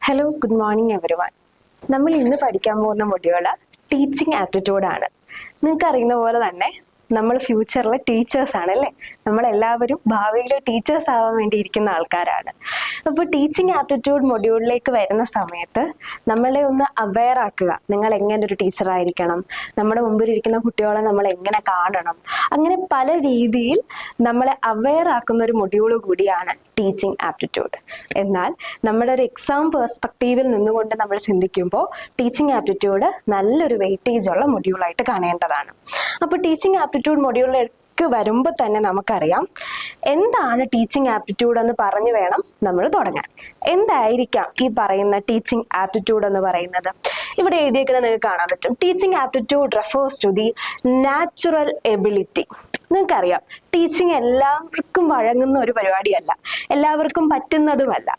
Hello, good morning everyone. നമ്മൾ ഇന്ന് പഠിക്കാൻ പോകുന്ന മൊഡ്യൂൾ ടീച്ചിങ് ആപ്റ്റിറ്റ്യൂഡാണ്. നിങ്ങൾക്ക് അറിയുന്ന പോലെ തന്നെ നമ്മൾ ഫ്യൂച്ചറിലെ ടീച്ചേഴ്സ് ആണ് അല്ലേ? നമ്മളെല്ലാവരും ഭാവിയിലെ ടീച്ചേഴ്സ് ആവാൻ വേണ്ടി ഇരിക്കുന്ന ആൾക്കാരാണ്. അപ്പോൾ ടീച്ചിങ് ആപ്റ്റിറ്റ്യൂഡ് മൊഡ്യൂളിലേക്ക് വരുന്ന സമയത്ത് നമ്മളെ ഒന്ന് അവെയർ ആക്കുക. നിങ്ങൾ എങ്ങനെ ഒരു ടീച്ചറായിരിക്കണം, നമ്മുടെ മുമ്പിൽ ഇരിക്കുന്ന കുട്ടികളെ നമ്മൾ എങ്ങനെ കാണണം, അങ്ങനെ പല രീതിയിൽ നമ്മളെ അവെയർ ആക്കുന്ന ഒരു മൊഡ്യൂൾ കൂടിയാണ് ടീച്ചിങ് ആപ്റ്റിറ്റ്യൂഡ്. എന്നാൽ നമ്മുടെ ഒരു എക്സാം പെർസ്പെക്റ്റീവിൽ നിന്നുകൊണ്ട് നമ്മൾ ചിന്തിക്കുമ്പോൾ ടീച്ചിങ് ആപ്റ്റിറ്റ്യൂഡ് നല്ലൊരു വെയിറ്റേജ് ഉള്ള മൊഡ്യൂളായിട്ട് കാണേണ്ടതാണ്. അപ്പോൾ ടീച്ചിങ് ആപ്റ്റിറ്റ്യൂഡ് മൊഡ്യൂളിലേക്ക് വരുമ്പോൾ തന്നെ നമുക്കറിയാം എന്താണ് ടീച്ചിങ് ആപ്റ്റിറ്റ്യൂഡ് എന്ന് പറഞ്ഞു വേണം നമ്മൾ തുടങ്ങാൻ. എന്തായിരിക്കാം ഈ പറയുന്ന ടീച്ചിങ് ആപ്റ്റിറ്റ്യൂഡ് എന്ന് പറയുന്നത്? ഇവിടെ എഴുതിയേക്കുന്നത് നിങ്ങൾക്ക് കാണാൻ പറ്റും. Teaching aptitude refers to the natural ability. നിങ്ങൾക്കറിയാം, ടീച്ചിങ് എല്ലാവർക്കും വഴങ്ങുന്ന ഒരു പരിപാടിയല്ല, എല്ലാവർക്കും പറ്റുന്നതുമല്ല.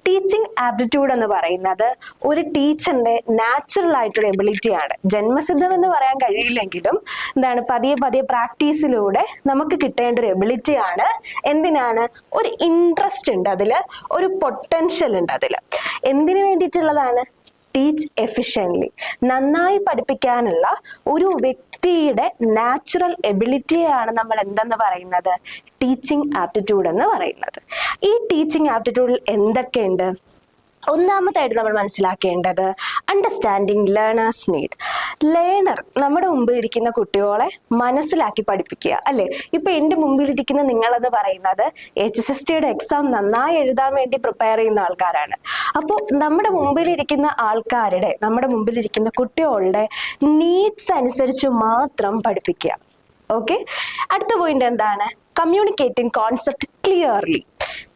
ടീച്ചിങ് ആപ്റ്റിറ്റ്യൂഡ് എന്ന് പറയുന്നത് ഒരു ടീച്ചറിന്റെ നാച്ചുറൽ ആയിട്ടുള്ള എബിലിറ്റിയാണ്. ജന്മസിദ്ധം എന്ന് പറയാൻ കഴിയില്ലെങ്കിലും എന്താണ്, പതിയെ പതിയെ പ്രാക്ടീസിലൂടെ നമുക്ക് കിട്ടേണ്ട ഒരു എബിലിറ്റിയാണ്. എന്തിനാണ്? ഒരു ഇൻട്രസ്റ്റ് ഉണ്ട് അതിൽ, ഒരു പൊട്ടൻഷ്യൽ ഉണ്ട് അതിൽ. എന്തിനു വേണ്ടിയിട്ടുള്ളതാണ്? ടീച്ച് എഫിഷ്യൻ്റ്ലി, നന്നായി പഠിപ്പിക്കാനുള്ള ഒരു വ്യക്തിയുടെ നാച്ചുറൽ എബിലിറ്റിയാണ് നമ്മൾ എന്തെന്ന് പറയുന്നത്? ടീച്ചിങ് ആപ്റ്റിറ്റ്യൂഡ് എന്ന് പറയുന്നത്. ഈ ടീച്ചിങ് ആപ്റ്റിറ്റ്യൂഡിൽ എന്തൊക്കെയുണ്ട്? ഒന്നാമതായിട്ട് നമ്മൾ മനസ്സിലാക്കേണ്ടത് അണ്ടർസ്റ്റാൻഡിങ് ലേണേഴ്സ് നീഡ്. ലേണർ നമ്മുടെ മുമ്പിൽ ഇരിക്കുന്ന കുട്ടികളെ മനസ്സിലാക്കി പഠിപ്പിക്കുക അല്ലേ? ഇപ്പൊ എൻ്റെ മുമ്പിലിരിക്കുന്ന നിങ്ങളെന്ന് പറയുന്നത് HSSTയുടെ എക്സാം നന്നായി എഴുതാൻ വേണ്ടി പ്രിപ്പയർ ചെയ്യുന്ന ആൾക്കാരാണ്. അപ്പോൾ നമ്മുടെ മുമ്പിലിരിക്കുന്ന ആൾക്കാരുടെ, നമ്മുടെ മുമ്പിലിരിക്കുന്ന കുട്ടികളുടെ നീഡ്സ് അനുസരിച്ച് മാത്രം പഠിപ്പിക്കുക. ഓക്കെ, അടുത്ത പോയിന്റ് എന്താണ്? Communicating concept clearly.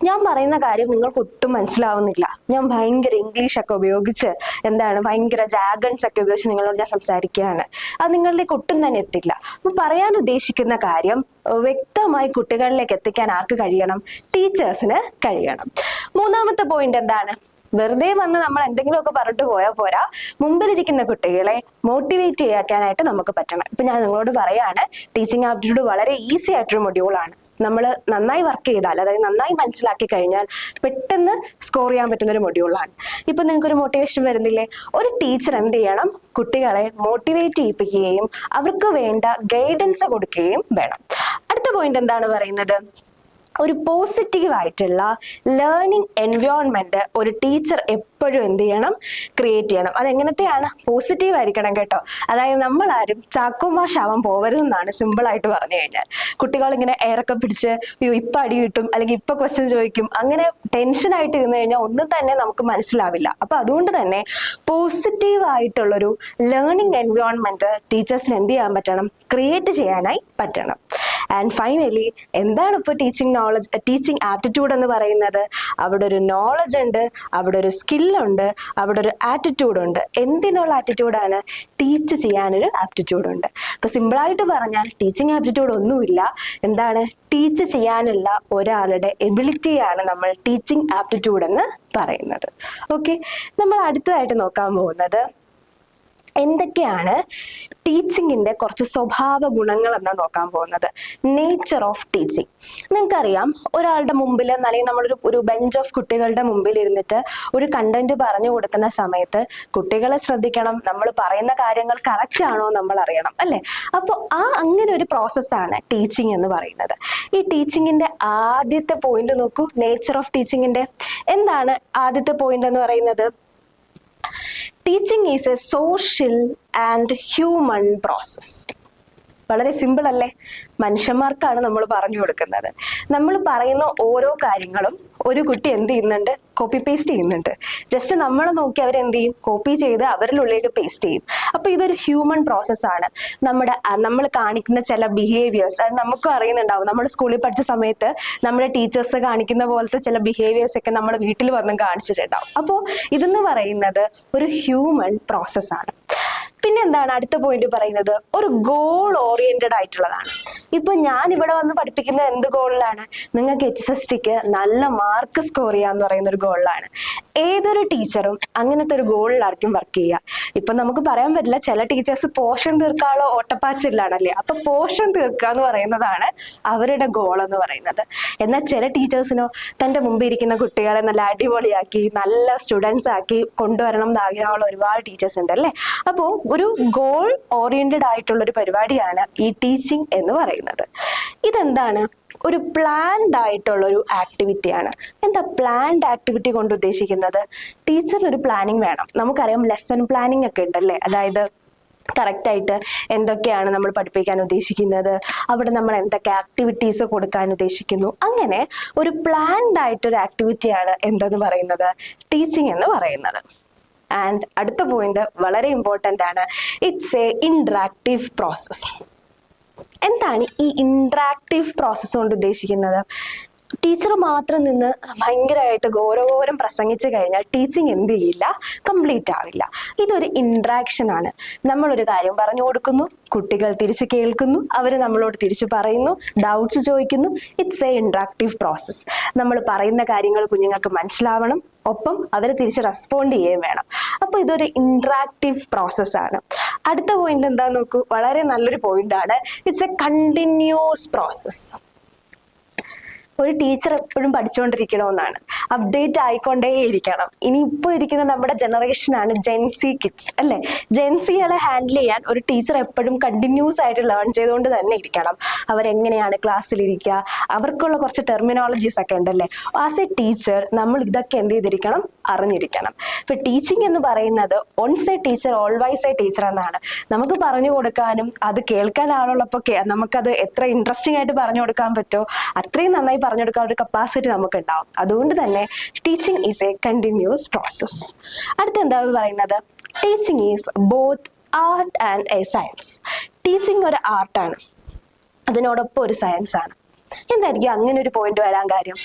ഞാൻ പറയുന്ന കാര്യം നിങ്ങൾക്ക് ഒട്ടും മനസ്സിലാവുന്നില്ല, ഞാൻ ഭയങ്കര ഇംഗ്ലീഷൊക്കെ ഉപയോഗിച്ച് ഭയങ്കര ജാഗൺസ് ഒക്കെ ഉപയോഗിച്ച് നിങ്ങളോട് ഞാൻ സംസാരിക്കുകയാണ്, അത് നിങ്ങളിലേക്ക് ഒട്ടും തന്നെ എത്തില്ല. അപ്പൊ പറയാൻ ഉദ്ദേശിക്കുന്ന കാര്യം വ്യക്തമായി കുട്ടികളിലേക്ക് എത്തിക്കാൻ ആർക്ക് കഴിയണം? ടീച്ചേഴ്സിന് കഴിയണം. മൂന്നാമത്തെ പോയിന്റ് എന്താണ്? വെറുതെ വന്ന് നമ്മൾ എന്തെങ്കിലുമൊക്കെ പറഞ്ഞിട്ട് പോയാൽ പോരാ, മുമ്പിലിരിക്കുന്ന കുട്ടികളെ മോട്ടിവേറ്റ് ചെയ്യാനായിട്ട് നമുക്ക് പറ്റണം. ഇപ്പൊ ഞാൻ നിങ്ങളോട് പറയാണ്, ടീച്ചിങ് ആപ്റ്റിറ്റ്യൂഡ് വളരെ ഈസി ആയിട്ടൊരു മൊഡ്യൂളാണ്. നമ്മൾ നന്നായി വർക്ക് ചെയ്താൽ, അതായത് നന്നായി മനസ്സിലാക്കി കഴിഞ്ഞാൽ പെട്ടെന്ന് സ്കോർ ചെയ്യാൻ പറ്റുന്ന ഒരു മൊഡ്യൂളാണ്. ഇപ്പൊ നിങ്ങൾക്കൊരു മോട്ടിവേഷൻ വരുന്നില്ലേ? ഒരു ടീച്ചർ എന്ത് ചെയ്യണം? കുട്ടികളെ മോട്ടിവേറ്റ് ചെയ്യിപ്പിക്കുകയും അവർക്ക് വേണ്ട ഗൈഡൻസ് കൊടുക്കുകയും വേണം. അടുത്ത പോയിന്റ് എന്താണ് പറയുന്നത്? ഒരു പോസിറ്റീവ് ആയിട്ടുള്ള ലേണിംഗ് എൻവയോൺമെന്റ് ഒരു ടീച്ചർ എപ്പോഴും എന്ത് ചെയ്യണം? ക്രിയേറ്റ് ചെയ്യണം. അതെങ്ങനത്തെയാണ്? പോസിറ്റീവ് ആയിരിക്കണം കേട്ടോ. അതായത് നമ്മൾ ആരും ചാക്കോമാഷാവാൻ പോകരുതെന്നാണ് സിമ്പിൾ ആയിട്ട് പറഞ്ഞു കഴിഞ്ഞാൽ. കുട്ടികൾ ഇങ്ങനെ എയറൊക്കെ പിടിച്ച് ഇപ്പൊ അടി കിട്ടും, അല്ലെങ്കിൽ ഇപ്പൊ ക്വസ്റ്റ്യൻ ചോദിക്കും, അങ്ങനെ ടെൻഷനായിട്ട് ഇരുന്ന് കഴിഞ്ഞാൽ ഒന്നും തന്നെ നമുക്ക് മനസ്സിലാവില്ല. അപ്പൊ അതുകൊണ്ട് തന്നെ പോസിറ്റീവ് ആയിട്ടുള്ളൊരു ലേണിംഗ് എൻവയോൺമെന്റ് ടീച്ചേഴ്സിന് എന്ത് ചെയ്യാൻ പറ്റണം? ക്രിയേറ്റ് ചെയ്യാനായി പറ്റണം. ആൻഡ് ഫൈനലി, എന്താണ് ഇപ്പോൾ ടീച്ചിങ് ആപ്റ്റിറ്റ്യൂഡ് എന്ന് പറയുന്നത്? അവിടെ ഒരു നോളജ് ഉണ്ട്, അവിടെ ഒരു സ്കില്ലുണ്ട്, അവിടെ ഒരു ആറ്റിറ്റ്യൂഡ് ഉണ്ട്. എന്തിനുള്ള ആറ്റിറ്റ്യൂഡാണ്? ടീച്ച് ചെയ്യാനൊരു ആപ്റ്റിറ്റ്യൂഡ് ഉണ്ട്. ഇപ്പൊ സിമ്പിളായിട്ട് പറഞ്ഞാൽ ടീച്ചിങ് ആപ്റ്റിറ്റ്യൂഡ് ഒന്നുമില്ല, എന്താണ്? ടീച്ച് ചെയ്യാനുള്ള ഒരാളുടെ എബിലിറ്റിയാണ് നമ്മൾ ടീച്ചിങ് ആപ്റ്റിറ്റ്യൂഡ് എന്ന് പറയുന്നത്. ഓക്കെ, നമ്മൾ അടുത്തതായിട്ട് നോക്കാൻ പോകുന്നത് എന്തൊക്കെയാണ് ടീച്ചിങ്ങിന്റെ കുറച്ച് സ്വഭാവ ഗുണങ്ങൾ എന്നാ നോക്കാൻ പോകുന്നത്. Nature of teaching. നിങ്ങൾക്കറിയാം, ഒരാളുടെ മുമ്പിൽ, അല്ലെങ്കിൽ നമ്മളൊരു ബെഞ്ച് ഓഫ് കുട്ടികളുടെ മുമ്പിൽ ഇരുന്നിട്ട് ഒരു കണ്ടന്റ് പറഞ്ഞു കൊടുക്കുന്ന സമയത്ത് കുട്ടികളെ ശ്രദ്ധിക്കണം, നമ്മൾ പറയുന്ന കാര്യങ്ങൾ കറക്റ്റ് ആണോ നമ്മൾ അറിയണം അല്ലേ? അപ്പോൾ അങ്ങനെ ഒരു പ്രോസസ്സാണ് ടീച്ചിങ് എന്ന് പറയുന്നത്. ഈ ടീച്ചിങ്ങിന്റെ ആദ്യത്തെ പോയിന്റ് നോക്കൂ, നേച്ചർ ഓഫ് ടീച്ചിങ്ങിന്റെ. എന്താണ് ആദ്യത്തെ പോയിന്റ് എന്ന് പറയുന്നത്? Teaching is A social and human process. വളരെ സിമ്പിൾ അല്ലേ? മനുഷ്യന്മാർക്കാണ് നമ്മൾ പറഞ്ഞു കൊടുക്കുന്നത്. നമ്മൾ പറയുന്ന ഓരോ കാര്യങ്ങളും ഒരു കുട്ടി എന്ത് ചെയ്യുന്നുണ്ട്? കോപ്പി പേസ്റ്റ് ചെയ്യുന്നുണ്ട്. ജസ്റ്റ് നമ്മളെ നോക്കി അവരെന്ത് ചെയ്യും? കോപ്പി ചെയ്ത് അവരിലുള്ളിലേക്ക് പേസ്റ്റ് ചെയ്യും. അപ്പൊ ഇതൊരു ഹ്യൂമൻ പ്രോസസ്സാണ്. നമ്മൾ കാണിക്കുന്ന ചില ബിഹേവിയേഴ്സ് അത് നമുക്കും അറിയുന്നുണ്ടാവും. നമ്മൾ സ്കൂളിൽ പഠിച്ച സമയത്ത് നമ്മുടെ ടീച്ചേഴ്സ് കാണിക്കുന്ന പോലത്തെ ചില ബിഹേവിയേഴ്സ് ഒക്കെ നമ്മൾ വീട്ടിൽ വന്നും കാണിച്ചിട്ടുണ്ടാവും. അപ്പോൾ ഇതെന്ന് പറയുന്നത് ഒരു ഹ്യൂമൻ പ്രോസസ്സാണ്. പിന്നെ എന്താണ് അടുത്ത പോയിന്റ് പറയുന്നത്? ഒരു ഗോൾ ഓറിയന്റഡ് ആയിട്ടുള്ളതാണ്. ഇപ്പൊ ഞാൻ ഇവിടെ വന്ന് പഠിപ്പിക്കുന്നത് എന്ത് ഗോളിലാണ്? നിങ്ങൾക്ക് HSSTക്ക് നല്ല മാർക്ക് സ്കോർ ചെയ്യാന്ന് പറയുന്ന ഒരു ഗോളിലാണ്. ഏതൊരു ടീച്ചറും അങ്ങനത്തെ ഒരു ഗോളിലായിരിക്കും വർക്ക് ചെയ്യുക. ഇപ്പൊ നമുക്ക് പറയാൻ പറ്റില്ല, ചില ടീച്ചേഴ്സ് പോർഷൻ തീർക്കാനുള്ള ഓട്ടപ്പാച്ചിലാണല്ലേ. അപ്പൊ പോർഷൻ തീർക്കുക എന്ന് പറയുന്നതാണ് അവരുടെ ഗോൾ എന്ന് പറയുന്നത്. എന്നാൽ ചില ടീച്ചേഴ്സിനോ തൻ്റെ മുമ്പിൽ ഇരിക്കുന്ന കുട്ടികളെ നല്ല അടിപൊളിയാക്കി നല്ല സ്റ്റുഡൻസ് ആക്കി കൊണ്ടുവരണം എന്ന് ആഗ്രഹമുള്ള ഒരുപാട് ടീച്ചേഴ്സ് ഉണ്ട് അല്ലേ. അപ്പോൾ ഒരു ഗോൾ ഓറിയന്റഡ് ആയിട്ടുള്ള ഒരു പരിപാടിയാണ് ഈ ടീച്ചിങ് എന്ന് പറയുന്നത്. ഇതെന്താണ്? ഒരു പ്ലാൻഡ് ആയിട്ടുള്ള ഒരു ആക്ടിവിറ്റിയാണ്. എന്താ പ്ലാൻഡ് ആക്ടിവിറ്റി കൊണ്ട് ഉദ്ദേശിക്കുന്നത്? ടീച്ചറിന് ഒരു പ്ലാനിങ് വേണം. നമുക്കറിയാം ലെസൺ പ്ലാനിങ് ഒക്കെ ഉണ്ടല്ലേ, അതായത് കറക്റ്റായിട്ട് എന്തൊക്കെയാണ് നമ്മൾ പഠിപ്പിക്കാൻ ഉദ്ദേശിക്കുന്നത്, അവിടെ നമ്മൾ എന്തൊക്കെ ആക്ടിവിറ്റീസ് കൊടുക്കാൻ ഉദ്ദേശിക്കുന്നു, അങ്ങനെ ഒരു പ്ലാൻഡ് ആയിട്ടൊരു ആക്ടിവിറ്റിയാണ് എന്തെന്ന് പറയുന്നത്? ടീച്ചിങ് എന്ന് പറയുന്നത്. ആൻഡ് അടുത്ത പോയിന്റ് വളരെ ഇമ്പോർട്ടൻ്റ് ആണ്. It's A interactive process. എന്താണ് ഈ ഇൻട്രാക്റ്റീവ് പ്രോസസ്സ് കൊണ്ട് ഉദ്ദേശിക്കുന്നത്? ടീച്ചർ മാത്രം നിന്ന് ഭയങ്കരമായിട്ട് ഘോരഘോരം പ്രസംഗിച്ചു കഴിഞ്ഞാൽ ടീച്ചിങ് എന്ത് ചെയ്യില്ല, കംപ്ലീറ്റ് ആവില്ല. ഇതൊരു ഇൻട്രാക്ഷൻ ആണ്. നമ്മളൊരു കാര്യം പറഞ്ഞു കൊടുക്കുന്നു, കുട്ടികൾ തിരിച്ച് കേൾക്കുന്നു, അവർ നമ്മളോട് തിരിച്ചു പറയുന്നു, ഡൗട്ട്സ് ചോദിക്കുന്നു. It's A interactive process. നമ്മൾ പറയുന്ന കാര്യങ്ങൾ കുഞ്ഞുങ്ങൾക്ക് മനസ്സിലാവണം, ഒപ്പം അവർ തിരിച്ച് റെസ്പോണ്ട് ചെയ്യുകയും വേണം. അപ്പോൾ ഇതൊരു ഇൻട്രാക്റ്റീവ് പ്രോസസ്സാണ്. അടുത്ത പോയിന്റ് എന്താ നോക്കൂ, വളരെ നല്ലൊരു പോയിന്റ് ആണ്. It's A continuous process. ഒരു ടീച്ചർ എപ്പോഴും പഠിച്ചുകൊണ്ടിരിക്കണമെന്നാണ്, അപ്ഡേറ്റ് ആയിക്കൊണ്ടേയിരിക്കണം. ഇനി ഇപ്പോൾ ഇരിക്കുന്ന നമ്മുടെ ജനറേഷനാണ് ജെൻസി കിഡ്സ് അല്ലേ. ജെൻസികളെ ഹാൻഡിൽ ചെയ്യാൻ ഒരു ടീച്ചർ എപ്പോഴും കണ്ടിന്യൂസ് ആയിട്ട് ലേൺ ചെയ്തുകൊണ്ട് തന്നെ ഇരിക്കണം. അവരെങ്ങനെയാണ് ക്ലാസ്സിലിരിക്കുക, അവർക്കുള്ള കുറച്ച് ടെർമിനോളജീസ് ഒക്കെ ഉണ്ടല്ലേ. ആസ് എ ടീച്ചർ നമ്മൾ ഇതൊക്കെ എന്ത് ചെയ്തിരിക്കണം, അറിഞ്ഞിരിക്കണം. ഇപ്പൊ ടീച്ചിങ് എന്ന് പറയുന്നത് ones A teacher always A teacher എന്നാണ്. നമുക്ക് പറഞ്ഞു കൊടുക്കാനും അത് കേൾക്കാൻ ആളുള്ളപ്പോൾ നമുക്കത് എത്ര ഇൻട്രസ്റ്റിംഗ് ആയിട്ട് പറഞ്ഞു കൊടുക്കാൻ പറ്റുമോ അത്രയും നന്നായി പറഞ്ഞെടുക്കാൻ ഒരു കപ്പാസിറ്റി നമുക്ക് ഉണ്ടാവും. അതുകൊണ്ട് തന്നെ teaching is A continuous process. അടുത്ത എന്താ പറയുന്നത്? Teaching is both art and A science. Teaching ഒരു ആർട്ടാണ്, അതിനോടൊപ്പം ഒരു സയൻസ് ആണ്. എന്തായിരിക്കും അങ്ങനെ ഒരു പോയിന്റ് വരാൻ കാര്യം?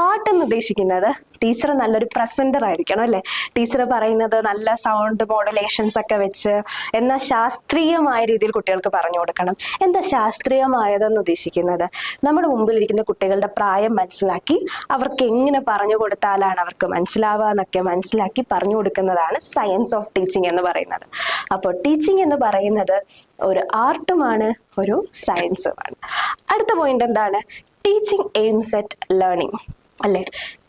ആർട്ട് എന്ന് ഉദ്ദേശിക്കുന്നത് ടീച്ചർ നല്ലൊരു പ്രസന്റർ ആയിരിക്കണം അല്ലെ. ടീച്ചർ പറയുന്നത് നല്ല സൗണ്ട് മോഡുലേഷൻസ് ഒക്കെ വെച്ച്, എന്നാൽ ശാസ്ത്രീയമായ രീതിയിൽ കുട്ടികൾക്ക് പറഞ്ഞു കൊടുക്കണം. എന്താ ശാസ്ത്രീയമായതെന്ന് ഉദ്ദേശിക്കുന്നത്? നമ്മുടെ മുമ്പിലിരിക്കുന്ന കുട്ടികളുടെ പ്രായം മനസ്സിലാക്കി അവർക്ക് എങ്ങനെ പറഞ്ഞു കൊടുത്താലാണ് അവർക്ക് മനസ്സിലാവുക എന്നൊക്കെ മനസ്സിലാക്കി പറഞ്ഞു കൊടുക്കുന്നതാണ് സയൻസ് ഓഫ് ടീച്ചിങ് എന്ന് പറയുന്നത്. അപ്പോൾ ടീച്ചിങ് എന്ന് പറയുന്നത് ഒരു ആർട്ടുമാണ്, ഒരു സയൻസുമാണ്. അടുത്ത പോയിന്റ് എന്താണ്? ടീച്ചിങ് എയിംസ് അറ്റ് ലേണിംഗ് അല്ലേ.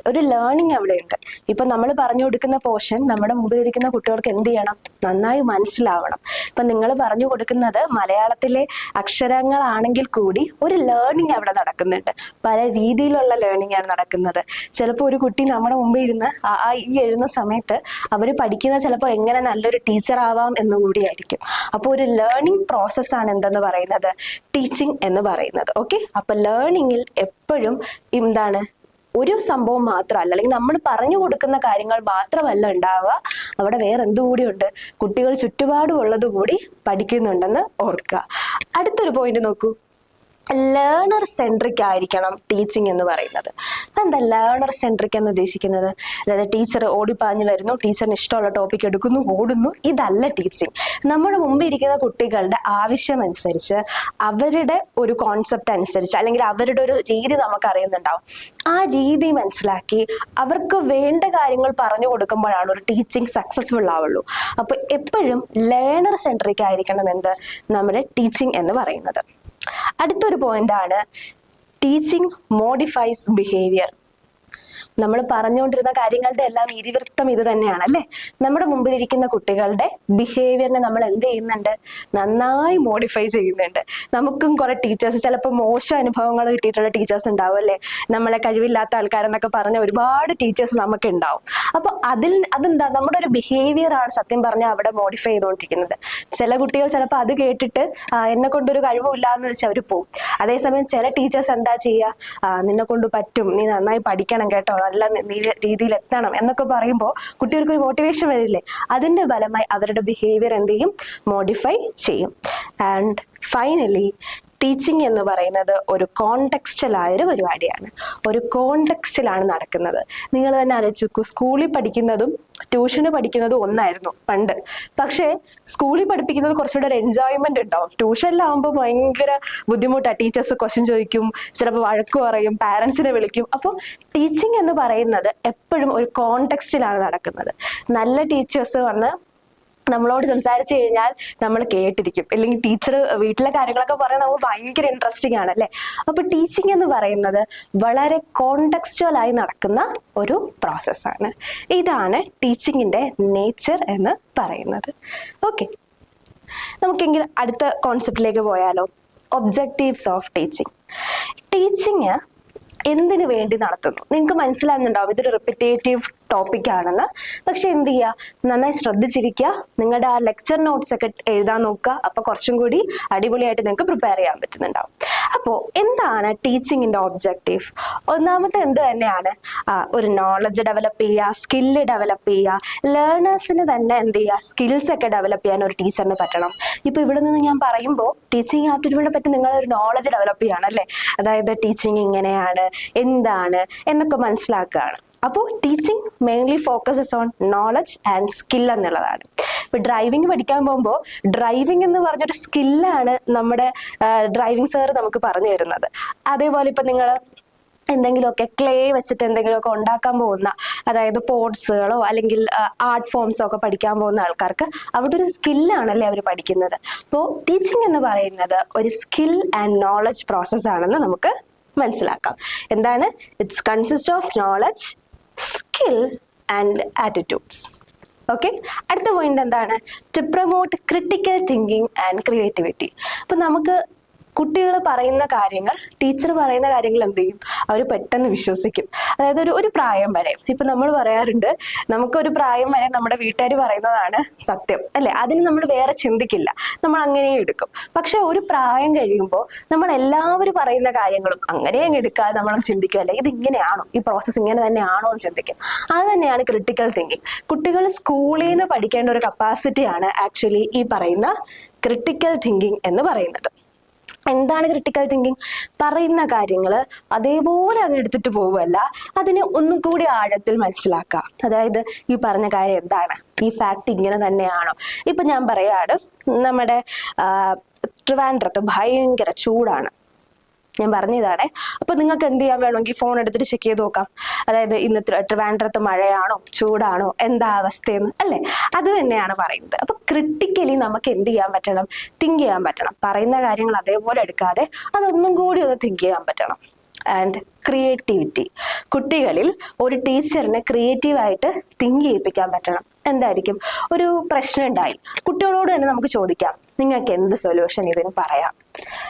ഒരു ലേണിംഗ് അവിടെ ഉണ്ട്. ഇപ്പൊ നമ്മൾ പറഞ്ഞു കൊടുക്കുന്ന പോർഷൻ നമ്മുടെ മുമ്പിലിരിക്കുന്ന കുട്ടികൾക്ക് എന്ത് ചെയ്യണം, നന്നായി മനസ്സിലാവണം. ഇപ്പൊ നിങ്ങൾ പറഞ്ഞു കൊടുക്കുന്നത് മലയാളത്തിലെ അക്ഷരങ്ങളാണെങ്കിൽ കൂടി ഒരു ലേണിംഗ് അവിടെ നടക്കുന്നുണ്ട്. പല രീതിയിലുള്ള ലേണിംഗ് ആണ് നടക്കുന്നത്. ചിലപ്പോൾ ഒരു കുട്ടി നമ്മുടെ മുമ്പിൽ ഇരുന്ന് ഈ എഴുതുന്ന സമയത്ത് അവർ പഠിക്കുന്ന ചിലപ്പോൾ എങ്ങനെ നല്ലൊരു ടീച്ചർ ആവാം എന്നും കൂടിയായിരിക്കും. അപ്പോൾ ഒരു ലേണിംഗ് പ്രോസസ്സാണ് എന്തെന്ന് പറയുന്നത്, ടീച്ചിങ് എന്ന് പറയുന്നത്. ഓക്കെ, അപ്പൊ ലേണിങ്ങിൽ എപ്പോഴും എന്താണ്, ഒരു സംഭവം മാത്രമല്ല, അല്ലെങ്കിൽ നമ്മൾ പറഞ്ഞു കൊടുക്കുന്ന കാര്യങ്ങൾ മാത്രമല്ല ഉണ്ടാവുക, അവിടെ വേറെ എന്തുകൂടി ഉണ്ട്, കുട്ടികൾ ചുറ്റുപാടും ഉള്ളത് കൂടി പഠിക്കുന്നുണ്ടെന്ന് ഓർക്കുക. അടുത്തൊരു പോയിന്റ് നോക്കൂ, ലേണർ സെൻട്രിക് ആയിരിക്കണം ടീച്ചിങ് എന്ന് പറയുന്നത്. എന്താ ലേണർ സെൻട്രിക് എന്ന് ഉദ്ദേശിക്കുന്നത്? അതായത് ടീച്ചർ ഓടിപ്പാഞ്ഞു വരുന്നു, ടീച്ചറിന് ഇഷ്ടമുള്ള ടോപ്പിക് എടുക്കുന്നു, ഓടുന്നു. ഇതല്ല ടീച്ചിങ്. നമ്മുടെ മുമ്പിൽ ഇരിക്കുന്ന കുട്ടികളുടെ ആവശ്യം അനുസരിച്ച്, അവരുടെ ഒരു കോൺസെപ്റ്റ് അനുസരിച്ച്, അല്ലെങ്കിൽ അവരുടെ ഒരു രീതി നമുക്ക് അറിയുന്നുണ്ടാവും. ആ രീതി മനസ്സിലാക്കി അവർക്ക് വേണ്ട കാര്യങ്ങൾ പറഞ്ഞു കൊടുക്കുമ്പോഴാണ് ഒരു ടീച്ചിങ് സക്സസ്ഫുൾ ആവുള്ളൂ. അപ്പൊ എപ്പോഴും ലേണർ സെൻട്രിക് ആയിരിക്കണം എന്ത്, നമ്മുടെ ടീച്ചിങ് എന്ന് പറയുന്നത്. അടുത്തൊരു പോയിന്റ് ആണ് ടീച്ചിങ് മോഡിഫൈസ് ബിഹേവിയർ. നമ്മൾ പറഞ്ഞുകൊണ്ടിരുന്ന കാര്യങ്ങളുടെ എല്ലാം ഇതിവൃത്തം ഇത് തന്നെയാണ് അല്ലേ. നമ്മുടെ മുമ്പിലിരിക്കുന്ന കുട്ടികളുടെ ബിഹേവിയറിനെ നമ്മൾ എന്ത് ചെയ്യുന്നുണ്ട്, നന്നായി മോഡിഫൈ ചെയ്യുന്നുണ്ട്. നമുക്കും കുറെ ടീച്ചേഴ്സ്, ചിലപ്പോൾ മോശം അനുഭവങ്ങൾ കിട്ടിയിട്ടുള്ള ടീച്ചേഴ്സ് ഉണ്ടാവും അല്ലേ. നമ്മളെ കഴിവില്ലാത്ത ആൾക്കാരെന്നൊക്കെ പറഞ്ഞ ഒരുപാട് ടീച്ചേഴ്സ് നമുക്ക് ഉണ്ടാവും. അപ്പൊ അതെന്താ, നമ്മുടെ ഒരു ബിഹേവിയർ ആണ് സത്യം പറഞ്ഞാൽ അവിടെ മോഡിഫൈ ചെയ്തുകൊണ്ടിരിക്കുന്നത്. ചില കുട്ടികൾ ചിലപ്പോൾ അത് കേട്ടിട്ട് എന്നെ കൊണ്ടൊരു കഴിവില്ല എന്ന് വെച്ചാൽ അവർ പോകും. അതേസമയം ചില ടീച്ചേഴ്സ് എന്താ ചെയ്യുക, നിന്നെ കൊണ്ട് പറ്റും, നീ നന്നായി പഠിക്കണം കേട്ടോ, നല്ല രീതിയിൽ എത്തണം എന്നൊക്കെ പറയുമ്പോൾ കുട്ടികൾക്ക് ഒരു മോട്ടിവേഷൻ വരില്ലേ. അതിന്റെ ഫലമായി അവരുടെ ബിഹേവിയർ എന്ത് ചെയ്യും, മോഡിഫൈ ചെയ്യും. ആൻഡ് ഫൈനലി ടീച്ചിങ് എന്ന് പറയുന്നത് ഒരു കോണ്ടെക്സ്റ്റലായ ഒരു പരിപാടിയാണ്. ഒരു കോണ്ടെക്സ്റ്റിലാണ് നടക്കുന്നത്. നിങ്ങൾ തന്നെ ആലോചിച്ചു, സ്കൂളിൽ പഠിക്കുന്നതും ട്യൂഷന് പഠിക്കുന്നതും ഒന്നായിരുന്നു പണ്ട്. പക്ഷേ സ്കൂളിൽ പഠിപ്പിക്കുന്നത് കുറച്ചുകൂടെ ഒരു എൻജോയ്മെന്റ് ഉണ്ടാവും. ട്യൂഷനിലാവുമ്പോൾ ഭയങ്കര ബുദ്ധിമുട്ടാണ്. ടീച്ചേഴ്സ് ക്വസ്റ്റ്യൻ ചോദിക്കും, ചിലപ്പോൾ വഴക്ക് പറയും, പാരൻസിനെ വിളിക്കും. അപ്പോൾ ടീച്ചിങ് എന്ന് പറയുന്നത് എപ്പോഴും ഒരു കോണ്ടെക്സ്റ്റിലാണ് നടക്കുന്നത്. നല്ല ടീച്ചേഴ്സ് വന്ന് നമ്മളോട് സംസാരിച്ചു കഴിഞ്ഞാൽ നമ്മൾ കേട്ടിരിക്കും, അല്ലെങ്കിൽ ടീച്ചർ വീട്ടിലെ കാര്യങ്ങളൊക്കെ പറയാൻ നമുക്ക് ഭയങ്കര ഇൻട്രസ്റ്റിംഗ് ആണ് അല്ലേ. അപ്പൊ ടീച്ചിങ് എന്ന് പറയുന്നത് വളരെ കോണ്ടെക്സ്ച്വൽ ആയി നടക്കുന്ന ഒരു പ്രോസസ്സാണ്. ഇതാണ് ടീച്ചിങ്ങിന്റെ നേച്ചർ എന്ന് പറയുന്നത്. ഓക്കെ, നമുക്കെങ്കിൽ അടുത്ത കോൺസെപ്റ്റിലേക്ക് പോയാലോ. Objectives of teaching. ടീച്ചിങ് എന്തിനു വേണ്ടി നടത്തുന്നു? നിങ്ങൾക്ക് മനസ്സിലാകുന്നുണ്ടാവും ഇതൊരു റിപ്പിറ്റേറ്റീവ് ടോപ്പിക് ആണെന്ന്. പക്ഷെ എന്ത് ചെയ്യുക, നന്നായി ശ്രദ്ധിച്ചിരിക്കുക, നിങ്ങളുടെ ആ ലെക്ചർ നോട്ട്സ് ഒക്കെ എഴുതാൻ നോക്കുക. അപ്പൊ കുറച്ചും കൂടി അടിപൊളിയായിട്ട് നിങ്ങൾക്ക് പ്രിപ്പയർ ചെയ്യാൻ പറ്റുന്നുണ്ടാവും. അപ്പോൾ എന്താണ് ടീച്ചിങ്ങിന്റെ ഒബ്ജക്റ്റീവ്? ഒന്നാമത്തെ എന്ത് തന്നെയാണ്, ഒരു നോളജ് ഡെവലപ്പ് ചെയ്യുക, സ്കില്ല് ഡെവലപ്പ് ചെയ്യുക. ലേണേഴ്സിന് തന്നെ എന്ത് ചെയ്യുക, സ്കിൽസ് ഒക്കെ ഡെവലപ്പ് ചെയ്യാൻ ഒരു ടീച്ചറിന് പറ്റണം. ഇപ്പൊ ഇവിടെ നിന്ന് ഞാൻ പറയുമ്പോൾ ടീച്ചിങ് ആപ്റ്റിറ്റ്യൂഡിനെ പറ്റി നിങ്ങളൊരു നോളജ് ഡെവലപ്പ് ചെയ്യണം അല്ലേ. അതായത് ടീച്ചിങ് ഇങ്ങനെയാണ്, എന്താണ് എന്നൊക്കെ മനസ്സിലാക്കുകയാണ്. അപ്പോൾ teaching mainly focuses on knowledge and skill എന്നുള്ളതാണ്. ഇപ്പൊ ഡ്രൈവിംഗ് പഠിക്കാൻ പോകുമ്പോൾ ഡ്രൈവിംഗ് എന്ന് പറഞ്ഞൊരു സ്കില്ലാണ് നമ്മുടെ ഡ്രൈവിംഗ് സാർ നമുക്ക് പറഞ്ഞു തരുന്നത്. അതേപോലെ ഇപ്പൊ നിങ്ങൾ എന്തെങ്കിലുമൊക്കെ ക്ലേ വെച്ചിട്ട് എന്തെങ്കിലുമൊക്കെ ഉണ്ടാക്കാൻ പോകുന്ന, അതായത് പോട്ട്സുകളോ അല്ലെങ്കിൽ ആർട്ട് ഫോംസോ ഒക്കെ പഠിക്കാൻ പോകുന്ന ആൾക്കാർക്ക് അവിടെ ഒരു സ്കില്ലാണല്ലേ അവർ പഠിക്കുന്നത്. അപ്പോൾ ടീച്ചിങ് എന്ന് പറയുന്നത് ഒരു സ്കിൽ ആൻഡ് നോളജ് പ്രോസസ് ആണെന്ന് നമുക്ക് മനസ്സിലാക്കാം. എന്താണ്? It's consist of knowledge, skill and attitudes. Okay, അടുത്ത പോയിന്റ് എന്താണ്? To promote critical thinking and creativity. അപ്പൊ നമുക്ക് കുട്ടികൾ പറയുന്ന കാര്യങ്ങൾ, ടീച്ചർ പറയുന്ന കാര്യങ്ങൾ എന്ത് ചെയ്യും, അവർ പെട്ടെന്ന് വിശ്വസിക്കും. അതായത് ഒരു പ്രായം വരെ, ഇപ്പൊ നമ്മൾ പറയാറുണ്ട് നമുക്കൊരു പ്രായം വരെ നമ്മുടെ വീട്ടുകാർ പറയുന്നതാണ് സത്യം അല്ലെ, അതിന് നമ്മൾ വേറെ ചിന്തിക്കില്ല, നമ്മൾ അങ്ങനെ എടുക്കും. പക്ഷെ ഒരു പ്രായം കഴിയുമ്പോൾ നമ്മൾ എല്ലാവരും പറയുന്ന കാര്യങ്ങളും അങ്ങനെ അങ്ങ് എടുക്കാതെ നമ്മൾ ചിന്തിക്കും, അല്ലെ ഇത് ഇങ്ങനെയാണോ, ഈ പ്രോസസ്സ് ഇങ്ങനെ തന്നെയാണോ എന്ന് ചിന്തിക്കും. അത് തന്നെയാണ് ക്രിട്ടിക്കൽ തിങ്കിങ്. കുട്ടികൾ സ്കൂളിൽ നിന്ന് പഠിക്കേണ്ട ഒരു കപ്പാസിറ്റിയാണ് ആക്ച്വലി ഈ പറയുന്ന ക്രിട്ടിക്കൽ തിങ്കിങ് എന്ന് പറയുന്നത്. എന്താണ് ക്രിട്ടിക്കൽ തിങ്കിങ്? പറയുന്ന കാര്യങ്ങൾ അതേപോലെ അങ്ങ് എടുത്തിട്ട് പോവുമല്ല, അതിനെ ഒന്നും കൂടി ആഴത്തിൽ മനസ്സിലാക്കുക. അതായത് ഈ പറഞ്ഞ കാര്യം എന്താണ്, ഈ ഫാക്ട് ഇങ്ങനെ തന്നെയാണോ. ഇപ്പൊ ഞാൻ പറയാണ്, നമ്മുടെ ട്രിവാൻഡ്രത്ത് ഭയങ്കര ചൂടാണ്, ഞാൻ പറഞ്ഞതാണ്. അപ്പൊ നിങ്ങൾക്ക് എന്ത് ചെയ്യാൻ വേണമെങ്കിൽ ഫോൺ എടുത്തിട്ട് ചെക്ക് ചെയ്ത് നോക്കാം. അതായത് ഇന്ന് ട്രിവാൻഡ്രത്ത് മഴയാണോ ചൂടാണോ എന്താ അവസ്ഥയെന്ന് അല്ലേ, അത് തന്നെയാണ് പറയുന്നത്. അപ്പൊ ക്രിട്ടിക്കലി നമുക്ക് എന്ത് ചെയ്യാൻ പറ്റണം, തിങ്ക് ചെയ്യാൻ പറ്റണം. പറയുന്ന കാര്യങ്ങൾ അതേപോലെ എടുക്കാതെ അതൊന്നും കൂടി ഒന്ന് തിങ്ക് ചെയ്യാൻ പറ്റണം. And creativity. കുട്ടികളിൽ ഒരു ടീച്ചറിനെ ക്രിയേറ്റീവായിട്ട് തിങ്ക് ചെയ്യിപ്പിക്കാൻ പറ്റണം. എന്തായിരിക്കും, ഒരു പ്രശ്നം ഉണ്ടായി, കുട്ടികളോട് തന്നെ നമുക്ക് ചോദിക്കാം, നിങ്ങൾക്ക് എന്ത് സൊല്യൂഷൻ ഇതിന് പറയാം,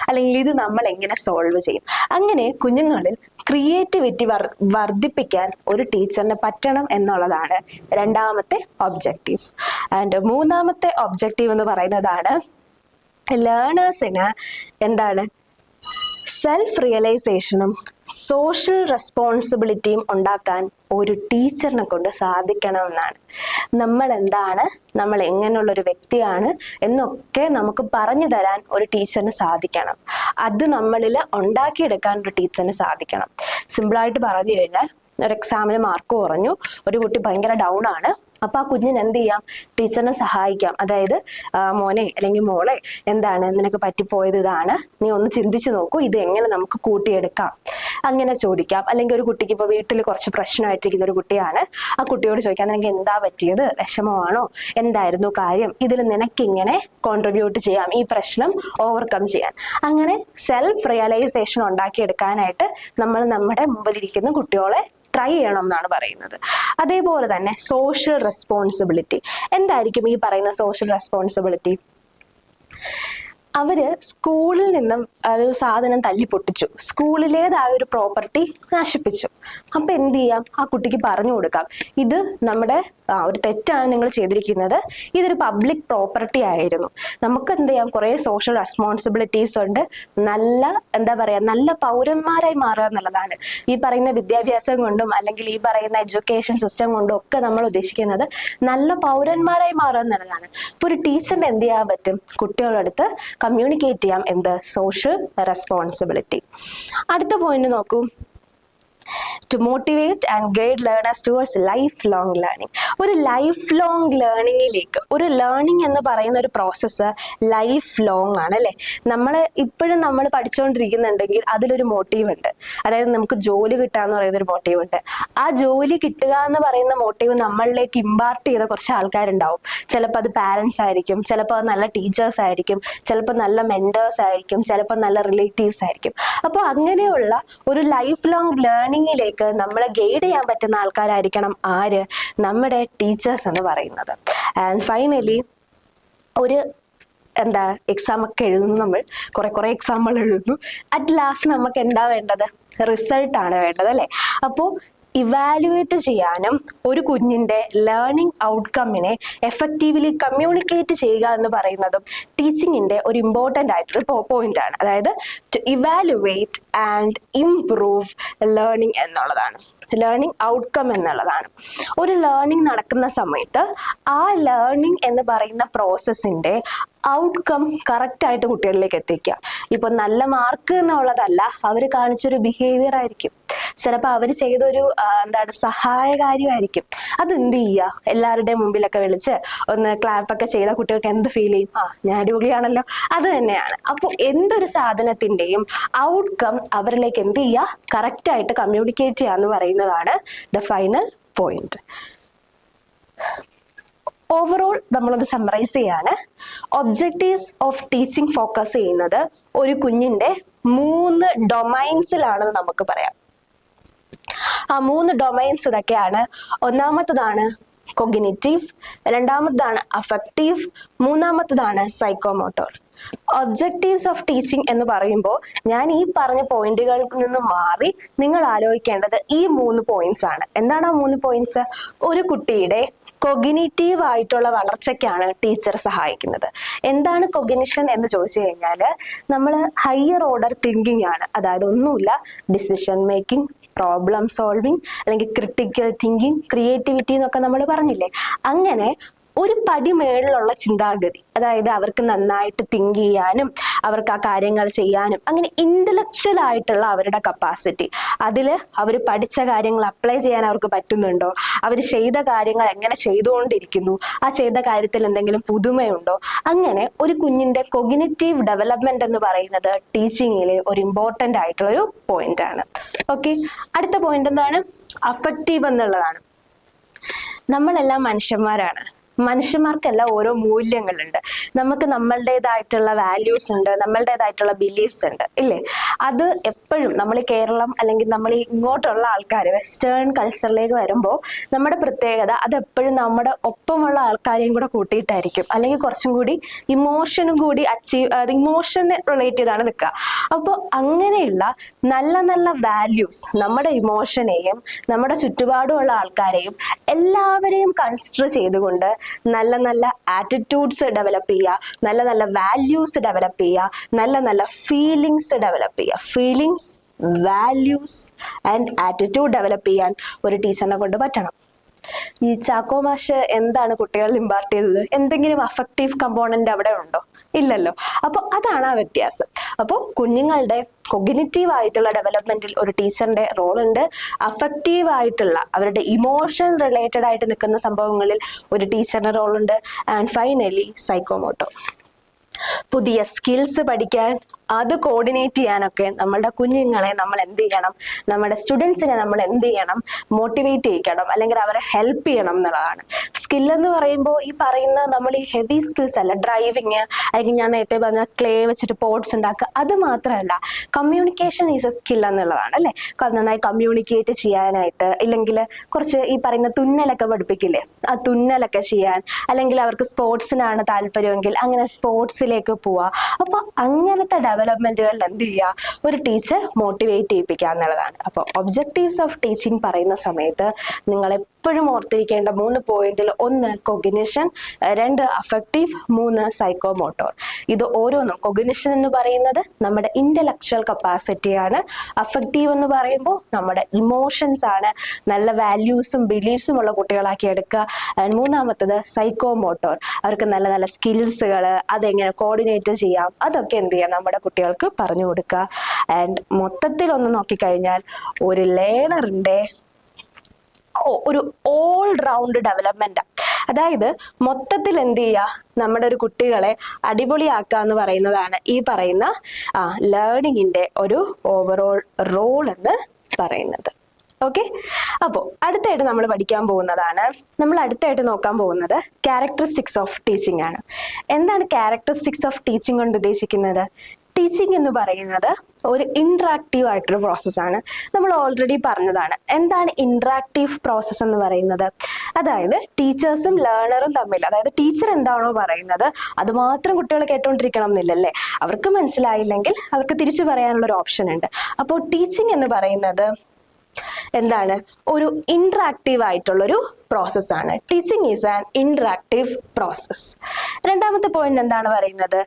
അല്ലെങ്കിൽ ഇത് നമ്മൾ എങ്ങനെ സോൾവ് ചെയ്യും. അങ്ങനെ കുഞ്ഞുങ്ങളിൽ ക്രിയേറ്റിവിറ്റി വർദ്ധിപ്പിക്കാൻ ഒരു ടീച്ചറിന് പറ്റണം എന്നുള്ളതാണ് രണ്ടാമത്തെ ഒബ്ജക്റ്റീവ്. ആൻഡ് മൂന്നാമത്തെ ഒബ്ജക്റ്റീവ് എന്ന് പറയുന്നതാണ് ലേണേഴ്സിന് എന്താണ്, സെൽഫ് റിയലൈസേഷനും സോഷ്യൽ റെസ്പോൺസിബിലിറ്റിയും ഉണ്ടാക്കാൻ ഒരു ടീച്ചറിനെ കൊണ്ട് സാധിക്കണം എന്നാണ്. നമ്മൾ എന്താണ്, നമ്മൾ എങ്ങനെയുള്ളൊരു വ്യക്തിയാണ് എന്നൊക്കെ നമുക്ക് പറഞ്ഞു തരാൻ ഒരു ടീച്ചറിന് സാധിക്കണം. അത് നമ്മളിൽ ഉണ്ടാക്കിയെടുക്കാൻ ഒരു ടീച്ചറിന് സാധിക്കണം. സിമ്പിളായിട്ട് പറഞ്ഞു കഴിഞ്ഞാൽ, ഒരു എക്സാമിന് മാർക്ക് കുറഞ്ഞു, ഒരു കുട്ടി ഭയങ്കര ഡൗൺ ആണ്. അപ്പൊ ആ കുഞ്ഞിന് എന്ത് ചെയ്യാം, ടീച്ചറിനെ സഹായിക്കാം. അതായത് മോനെ അല്ലെങ്കിൽ മോളെ, എന്താണ് നിനക്ക് പറ്റിപ്പോയത്, ഇതാണ്, നീ ഒന്ന് ചിന്തിച്ചു നോക്കൂ, ഇത് എങ്ങനെ നമുക്ക് കൂട്ടിയെടുക്കാം, അങ്ങനെ ചോദിക്കാം. അല്ലെങ്കിൽ ഒരു കുട്ടിക്ക് ഇപ്പൊ വീട്ടിൽ കുറച്ച് പ്രശ്നമായിട്ടിരിക്കുന്ന ഒരു കുട്ടിയാണ്, ആ കുട്ടിയോട് ചോദിക്കാം, നിനക്ക് എന്താ പറ്റിയത്, വിഷമമാണോ, എന്തായിരുന്നു കാര്യം, ഇതിൽ നിനക്ക് ഇങ്ങനെ കോൺട്രിബ്യൂട്ട് ചെയ്യാം ഈ പ്രശ്നം ഓവർകം ചെയ്യാൻ. അങ്ങനെ സെൽഫ് റിയലൈസേഷൻ ഉണ്ടാക്കിയെടുക്കാനായിട്ട് നമ്മൾ നമ്മുടെ മുമ്പിലിരിക്കുന്ന കുട്ടികളെ ട്രൈ ചെയ്യണം എന്നാണ് പറയുന്നത്. അതേപോലെ തന്നെ സോഷ്യൽ റെസ്പോൺസിബിലിറ്റി. എന്തായിരിക്കും ഈ പറയുന്ന സോഷ്യൽ റെസ്പോൺസിബിലിറ്റി? അവര് സ്കൂളിൽ നിന്നും ഒരു സാധനം തല്ലി പൊട്ടിച്ചു, സ്കൂളിലേതായ ഒരു പ്രോപ്പർട്ടി നശിപ്പിച്ചു. അപ്പൊ എന്ത് ചെയ്യാം, ആ കുട്ടിക്ക് പറഞ്ഞു കൊടുക്കാം, ഇത് നമ്മുടെ ഒരു തെറ്റാണ് നിങ്ങൾ ചെയ്തിരിക്കുന്നത്, ഇതൊരു പബ്ലിക് പ്രോപ്പർട്ടി ആയിരുന്നു. നമുക്ക് എന്ത് ചെയ്യാം, കുറെ സോഷ്യൽ റെസ്പോൺസിബിലിറ്റീസ് ഉണ്ട്. നല്ല എന്താ പറയാ, നല്ല പൗരന്മാരായി മാറുക എന്നുള്ളതാണ്. ഈ പറയുന്ന വിദ്യാഭ്യാസം കൊണ്ടും അല്ലെങ്കിൽ ഈ പറയുന്ന എഡ്യൂക്കേഷൻ സിസ്റ്റം കൊണ്ടും ഒക്കെ നമ്മൾ ഉദ്ദേശിക്കുന്നത് നല്ല പൗരന്മാരായി മാറുക എന്നുള്ളതാണ്. ഇപ്പൊ ഒരു ടീച്ചറിന് എന്ത് ചെയ്യാൻ പറ്റും, കുട്ടികളടുത്ത് കമ്മ്യൂണിക്കേറ്റ് ചെയ്യാം എന്ത്, സോഷ്യൽ റെസ്പോൺസിബിലിറ്റി. അടുത്ത പോയിന്റ് നോക്കൂ, to motivate and guide learners towards life long learning. ഒരു ലൈഫ് ലോങ് ലേണിങ്ങിലേക്ക്, ഒരു ലേണിംഗ് എന്ന് പറയുന്ന ഒരു പ്രോസസ്സ് ലൈഫ് ലോങ് ആണ് അല്ലേ. ഇപ്പോഴും നമ്മൾ പഠിച്ചുകൊണ്ടിരിക്കുന്നുണ്ടെങ്കിൽ അതിലൊരു മോട്ടീവ് ഉണ്ട്. അതായത് നമുക്ക് ജോലി കിട്ടുക എന്ന് പറയുന്ന ഒരു മോട്ടീവ് ഉണ്ട്. ആ ജോലി കിട്ടുക എന്ന് പറയുന്ന മോട്ടീവ് നമ്മളിലേക്ക് ഇമ്പാർട്ട് ചെയ്ത കുറച്ച് ആൾക്കാരുണ്ടാവും. ചിലപ്പോൾ അത് പാരൻസ് ആയിരിക്കും, ചിലപ്പോൾ അത് നല്ല ടീച്ചേഴ്സ് ആയിരിക്കും, ചിലപ്പോൾ നല്ല മെന്റേഴ്സ് ആയിരിക്കും, ചിലപ്പോൾ നല്ല റിലേറ്റീവ്സ് ആയിരിക്കും. അപ്പോൾ അങ്ങനെയുള്ള ഒരു ലൈഫ് ലോങ് ലേണിങ്ങിലേക്ക് നമ്മളെ ഗൈഡ് ചെയ്യാൻ പറ്റുന്ന ആൾക്കാരായിരിക്കണം ആര്? നമ്മുടെ ടീച്ചേഴ്സ് എന്ന് പറയുന്നത്. ആൻഡ് ഫൈനലി എക്സാം ഒക്കെ എഴുതുന്നു, നമ്മൾ കുറെ എക്സാമുകൾ എഴുതുന്നു. അറ്റ് ലാസ്റ്റ് നമുക്ക് എന്താ വേണ്ടത്? റിസൾട്ട് ആണ് വേണ്ടത് അല്ലേ. അപ്പോൾ ഇവാലുവേറ്റ് ചെയ്യാനും ഒരു കുഞ്ഞിൻ്റെ ലേണിംഗ് ഔട്ട്കമ്മിനെ എഫക്റ്റീവ്ലി കമ്മ്യൂണിക്കേറ്റ് ചെയ്യുക എന്ന് പറയുന്നതും ടീച്ചിങ്ങിൻ്റെ ഒരു ഇമ്പോർട്ടൻ്റ് ആയിട്ടൊരു പോയിന്റ് ആണ്. അതായത് to evaluate and improve learning എന്നുള്ളതാണ്, ലേണിംഗ് ഔട്ട്കം എന്നുള്ളതാണ്. ഒരു ലേണിംഗ് നടക്കുന്ന സമയത്ത് ആ ലേണിംഗ് എന്ന് പറയുന്ന പ്രോസസ്സിൻ്റെ ഔട്ട്കം കറക്റ്റായിട്ട് കുട്ടികളിലേക്ക് എത്തിക്കുക. ഇപ്പൊ നല്ല മാർക്ക് എന്നുള്ളതല്ല, അവർ കാണിച്ചൊരു ബിഹേവിയർ ആയിരിക്കും, ചിലപ്പോൾ അവർ ചെയ്തൊരു സഹായകാര്യമായിരിക്കും. അതെന്ത് ചെയ്യുക? എല്ലാവരുടെയും മുമ്പിലൊക്കെ വിളിച്ച് ഒന്ന് ക്ലാപ്പൊക്കെ ചെയ്ത കുട്ടികൾക്ക് എന്ത് ഫീൽ ചെയ്യും? ഞാൻ അടിപൊളിയാണല്ലോ. അത് തന്നെയാണ്. അപ്പോൾ എന്തൊരു സാധനത്തിൻ്റെയും ഔട്ട്കം അവരിലേക്ക് എന്ത് ചെയ്യുക? കറക്റ്റായിട്ട് കമ്മ്യൂണിക്കേറ്റ് ചെയ്യുക എന്ന് പറയുന്നതാണ് ദ ഫൈനൽ പോയിന്റ്. ഓവറോൾ നമ്മളത് സമ്മറൈസ് ചെയ്യാണ്. ഒബ്ജക്റ്റീവ്സ് ഓഫ് ടീച്ചിങ് ഫോക്കസ് ചെയ്യുന്നത് ഒരു കുഞ്ഞിൻ്റെ 3 ഡൊമൈൻസിലാണെന്ന് നമുക്ക് പറയാം. ആ 3 ഡൊമൈൻസ് ഇതൊക്കെയാണ്. ഒന്നാമത്തതാണ് കൊഗ്നിറ്റീവ്, രണ്ടാമത്തതാണ് അഫക്റ്റീവ്, മൂന്നാമത്തതാണ് സൈക്കോമോട്ടോർ. ഒബ്ജക്റ്റീവ്സ് ഓഫ് ടീച്ചിങ് എന്ന് പറയുമ്പോൾ ഞാൻ ഈ പറഞ്ഞ പോയിന്റുകളിൽ നിന്ന് മാറി നിങ്ങൾ ആലോചിക്കേണ്ടത് ഈ 3 പോയിന്റ്സ് ആണ്. എന്താണ് ആ 3 പോയിന്റ്സ്? ഒരു കുട്ടിയുടെ കൊഗ്നിറ്റീവ് ആയിട്ടുള്ള വളർച്ചയ്ക്കാണ് ടീച്ചർ സഹായിക്കുന്നത്. എന്താണ് കൊഗ്നിഷൻ എന്ന് ചോദിച്ചു കഴിഞ്ഞാൽ നമ്മൾ ഹയർ ഓർഡർ തിങ്കിങ് ആണ്. അതായത് ഒന്നുമില്ല, ഡിസിഷൻ മേക്കിംഗ്, പ്രോബ്ലം സോൾവിങ്, അല്ലെങ്കിൽ ക്രിട്ടിക്കൽ തിങ്കിങ്, ക്രിയേറ്റിവിറ്റി എന്നൊക്കെ നമ്മൾ പറഞ്ഞില്ലേ. അങ്ങനെ ഒരു പടി മേളിലുള്ള ചിന്താഗതി, അതായത് അവർക്ക് നന്നായിട്ട് തിങ്ക് ചെയ്യാനും അവർക്ക് ആ കാര്യങ്ങൾ ചെയ്യാനും, അങ്ങനെ ഇന്റലക്ച്വൽ ആയിട്ടുള്ള അവരുടെ കപ്പാസിറ്റി, അതിൽ അവർ പഠിച്ച കാര്യങ്ങൾ അപ്ലൈ ചെയ്യാൻ അവർക്ക് പറ്റുന്നുണ്ടോ, അവർ ചെയ്ത കാര്യങ്ങൾ എങ്ങനെ ചെയ്തുകൊണ്ടിരിക്കുന്നു, ആ ചെയ്ത കാര്യത്തിൽ എന്തെങ്കിലും പുതുമയുണ്ടോ, അങ്ങനെ ഒരു കുഞ്ഞിന്റെ കൊഗ്നിറ്റീവ് ഡെവലപ്മെന്റ് എന്ന് പറയുന്നത് ടീച്ചിങ്ങിലെ ഒരു ഇമ്പോർട്ടൻ്റ് ആയിട്ടുള്ള ഒരു പോയിന്റ് ആണ്. ഓക്കെ, അടുത്ത പോയിന്റ് എന്താണ്? അഫക്റ്റീവ് എന്നുള്ളതാണ്. നമ്മളെല്ലാം മനുഷ്യന്മാരാണ്. മനുഷ്യന്മാർക്കെല്ലാം ഓരോ മൂല്യങ്ങളുണ്ട്. നമുക്ക് നമ്മളുടേതായിട്ടുള്ള വാല്യൂസ് ഉണ്ട്, നമ്മളുടേതായിട്ടുള്ള ബിലീഫ്സ് ഉണ്ട്, ഇല്ലേ? അത് എപ്പോഴും നമ്മൾ കേരളം അല്ലെങ്കിൽ നമ്മൾ ഇങ്ങോട്ടുള്ള ആൾക്കാർ വെസ്റ്റേൺ കൾച്ചറിലേക്ക് വരുമ്പോൾ നമ്മുടെ പ്രത്യേകത അതെപ്പോഴും നമ്മുടെ ഒപ്പമുള്ള ആൾക്കാരെയും കൂടെ കൂട്ടിയിട്ടായിരിക്കും, അല്ലെങ്കിൽ കുറച്ചും കൂടി ഇമോഷനും കൂടി ഇമോഷൻ റിലേറ്റ് ചെയ്താണ് നിൽക്കുക. അപ്പോൾ അങ്ങനെയുള്ള നല്ല നല്ല വാല്യൂസ് നമ്മുടെ ഇമോഷനെയും നമ്മുടെ ചുറ്റുപാടുമുള്ള ആൾക്കാരെയും എല്ലാവരെയും കൺസിഡർ ചെയ്തുകൊണ്ട് നല്ല നല്ല ആറ്റിറ്റ്യൂഡ്സ് ഡെവലപ്പ് ചെയ്യുക, നല്ല നല്ല വാല്യൂസ് ഡെവലപ്പ് ചെയ്യുക, നല്ല നല്ല ഫീലിങ്സ് ഡെവലപ്പ് ചെയ്യുക. Feelings, values and attitude develop ചെയ്യാൻ ഒരു ടീച്ചറിനെ കൊണ്ട് പറ്റണം. ഈ ചാക്കോ മാഷ് എന്താണ് കുട്ടികളിൽ ഇമ്പാർട്ട് ചെയ്തത്? എന്തെങ്കിലും അഫക്റ്റീവ് കമ്പോണന്റ് അവിടെ ഉണ്ടോ? ഇല്ലല്ലോ. അപ്പോൾ അതാണ് ആ വ്യത്യാസം. അപ്പോൾ കുഞ്ഞുങ്ങളുടെ കൊഗ്നിറ്റീവ് ആയിട്ടുള്ള ഡെവലപ്മെന്റിൽ ഒരു ടീച്ചറിന്റെ റോൾ ഉണ്ട്. അഫക്റ്റീവ് ആയിട്ടുള്ള അവരുടെ ഇമോഷൻ റിലേറ്റഡ് ആയിട്ട് നിൽക്കുന്ന സംഭവങ്ങളിൽ ഒരു ടീച്ചറിന്റെ റോൾ ഉണ്ട്. And finally psychomotor. പുതിയ സ്കിൽസ് പഠിക്കാൻ, അത് കോർഡിനേറ്റ് ചെയ്യാനൊക്കെ നമ്മളുടെ കുഞ്ഞുങ്ങളെ നമ്മൾ എന്ത് ചെയ്യണം? നമ്മുടെ സ്റ്റുഡൻസിനെ നമ്മൾ എന്ത് ചെയ്യണം? മോട്ടിവേറ്റ് ചെയ്യിക്കണം, അല്ലെങ്കിൽ അവരെ ഹെൽപ്പ് ചെയ്യണം എന്നുള്ളതാണ്. സ്കില്ലെന്ന് പറയുമ്പോൾ ഈ പറയുന്ന നമ്മൾ ഈ ഹെവി സ്കിൽസ് അല്ല, ഡ്രൈവിങ്, അല്ലെങ്കിൽ ഞാൻ നേരത്തെ പറഞ്ഞ ക്ലേ വെച്ചിട്ട് പോട്ട്സ് ഉണ്ടാക്കുക, അത് മാത്രമല്ല, കമ്മ്യൂണിക്കേഷൻ ഈസ് എ സ്കിൽ എന്നുള്ളതാണ് അല്ലേ. നന്നായി കമ്മ്യൂണിക്കേറ്റ് ചെയ്യാനായിട്ട്, ഇല്ലെങ്കിൽ കുറച്ച് ഈ പറയുന്ന തുന്നലൊക്കെ പഠിപ്പിക്കില്ലേ, ആ തുന്നലൊക്കെ ചെയ്യാൻ, അല്ലെങ്കിൽ അവർക്ക് സ്പോർട്സിനാണ് താല്പര്യമെങ്കിൽ അങ്ങനെ സ്പോർട്സിലേക്ക് പോവുക. അപ്പോൾ അങ്ങനത്തെ ഡെവലപ്മെന്റുകളിൽ എന്ത് ചെയ്യുക? ഒരു ടീച്ചർ മോട്ടിവേറ്റ് ചെയ്യിപ്പിക്കുക എന്നുള്ളതാണ്. അപ്പോൾ ഒബ്ജക്റ്റീവ്സ് ഓഫ് ടീച്ചിങ് പറയുന്ന സമയത്ത് നിങ്ങൾ എപ്പോഴും ഓർത്തിരിക്കേണ്ട 3 പോയിന്റിൽ 1 കൊഗ്നിഷൻ, 2 അഫക്റ്റീവ്, 3 സൈക്കോമോട്ടോർ. ഇത് ഓരോന്നും, കൊഗ്നിഷൻ എന്ന് പറയുന്നത് നമ്മുടെ ഇന്റലക്ച്വൽ കപ്പാസിറ്റിയാണ്, അഫക്റ്റീവ് എന്ന് പറയുമ്പോൾ നമ്മുടെ ഇമോഷൻസ് ആണ്, നല്ല വാല്യൂസും ബിലീഫ്സും ഉള്ള കുട്ടികളാക്കി എടുക്കുക. മൂന്നാമത്തത് സൈക്കോമോട്ടോർ, അവർക്ക് നല്ല നല്ല സ്കിൽസുകൾ, അതെങ്ങനെ കോർഡിനേറ്റ് ചെയ്യാം, അതൊക്കെ എന്ത് ചെയ്യാം നമ്മുടെ കുട്ടികൾക്ക് പറഞ്ഞു കൊടുക്കുക. ആൻഡ് മൊത്തത്തിൽ ഒന്ന് നോക്കിക്കഴിഞ്ഞാൽ ഒരു ലേണറിന്റെ ഒരു ഓൾ റൗണ്ട് ഡെവലപ്മെന്റ്, അതായത് മൊത്തത്തിൽ എന്ത് ചെയ്യുക, നമ്മുടെ ഒരു കുട്ടികളെ അടിപൊളിയാക്കുക എന്ന് പറയുന്നതാണ് ഈ പറയുന്ന ലേണിങ്ങിന്റെ ഒരു ഓവറോൾ റോൾ എന്ന് പറയുന്നത്. ഓക്കെ, അപ്പോൾ അടുത്തായിട്ട് നമ്മൾ പഠിക്കാൻ പോകുന്നതാണ്, നമ്മൾ അടുത്തായിട്ട് നോക്കാൻ പോകുന്നത് ക്യാരക്ടറിസ്റ്റിക്സ് ഓഫ് ടീച്ചിങ് ആണ്. എന്താണ് ക്യാരക്ടറിസ്റ്റിക്സ് ഓഫ് ടീച്ചിങ് കൊണ്ട് ഉദ്ദേശിക്കുന്നത്? ടീച്ചിങ് എന്ന് പറയുന്നത് ഒരു ഇന്ററാക്റ്റീവ് ആയിട്ടൊരു പ്രോസസ്സാണ്. നമ്മൾ ഓൾറെഡി പറഞ്ഞതാണ്. എന്താണ് ഇന്ററാക്റ്റീവ് പ്രോസസ്സ് എന്ന് പറയുന്നത്? അതായത് ടീച്ചേഴ്സും ലേണറും തമ്മിൽ, അതായത് ടീച്ചർ എന്താണോ പറയുന്നത് അത് മാത്രം കുട്ടികൾ കേട്ടോണ്ടിരിക്കണം എന്നില്ലല്ലേ. അവർക്ക് മനസ്സിലായില്ലെങ്കിൽ അവർക്ക് തിരിച്ചു പറയാനുള്ള ഒരു ഓപ്ഷൻ ഉണ്ട്. അപ്പോൾ ടീച്ചിങ് എന്ന് പറയുന്നത് എന്താണ്? ഒരു ഇന്ററാക്റ്റീവ് ആയിട്ടുള്ളൊരു പ്രോസസ്സാണ്. Teaching is an interactive process. രണ്ടാമത്തെ പോയിന്റ് എന്താണ് പറയുന്നത്?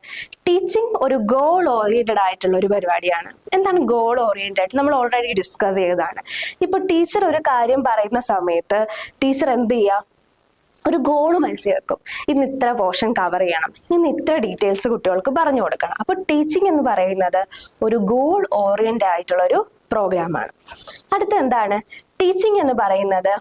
ടീച്ചിങ് ഒരു ഗോൾ ഓറിയന്റഡ് ആയിട്ടുള്ള ഒരു പരിപാടിയാണ്. എന്താണ് ഗോൾ ഓറിയന്റഡ്? നമ്മൾ ഓൾറെഡി ഡിസ്കസ് ചെയ്തതാണ്. ഇപ്പൊ ടീച്ചർ ഒരു കാര്യം പറയുന്ന സമയത്ത് ടീച്ചർ എന്ത് ചെയ്യുക? ഒരു ഗോള് മനസ്സിൽ വെക്കും. ഇന്ന് ഇത്ര പോർഷൻ കവർ ചെയ്യണം, ഇന്ന് ഇത്ര ഡീറ്റെയിൽസ് കുട്ടികൾക്ക് പറഞ്ഞു കൊടുക്കണം. അപ്പൊ ടീച്ചിങ് എന്ന് പറയുന്നത് ഒരു ഗോൾ ഓറിയന്റഡ് ആയിട്ടുള്ള ഒരു പ്രോഗ്രാമാണ്. അടുത്ത എന്താണ്? ടീച്ചിങ് എന്ന് പറയുന്നത്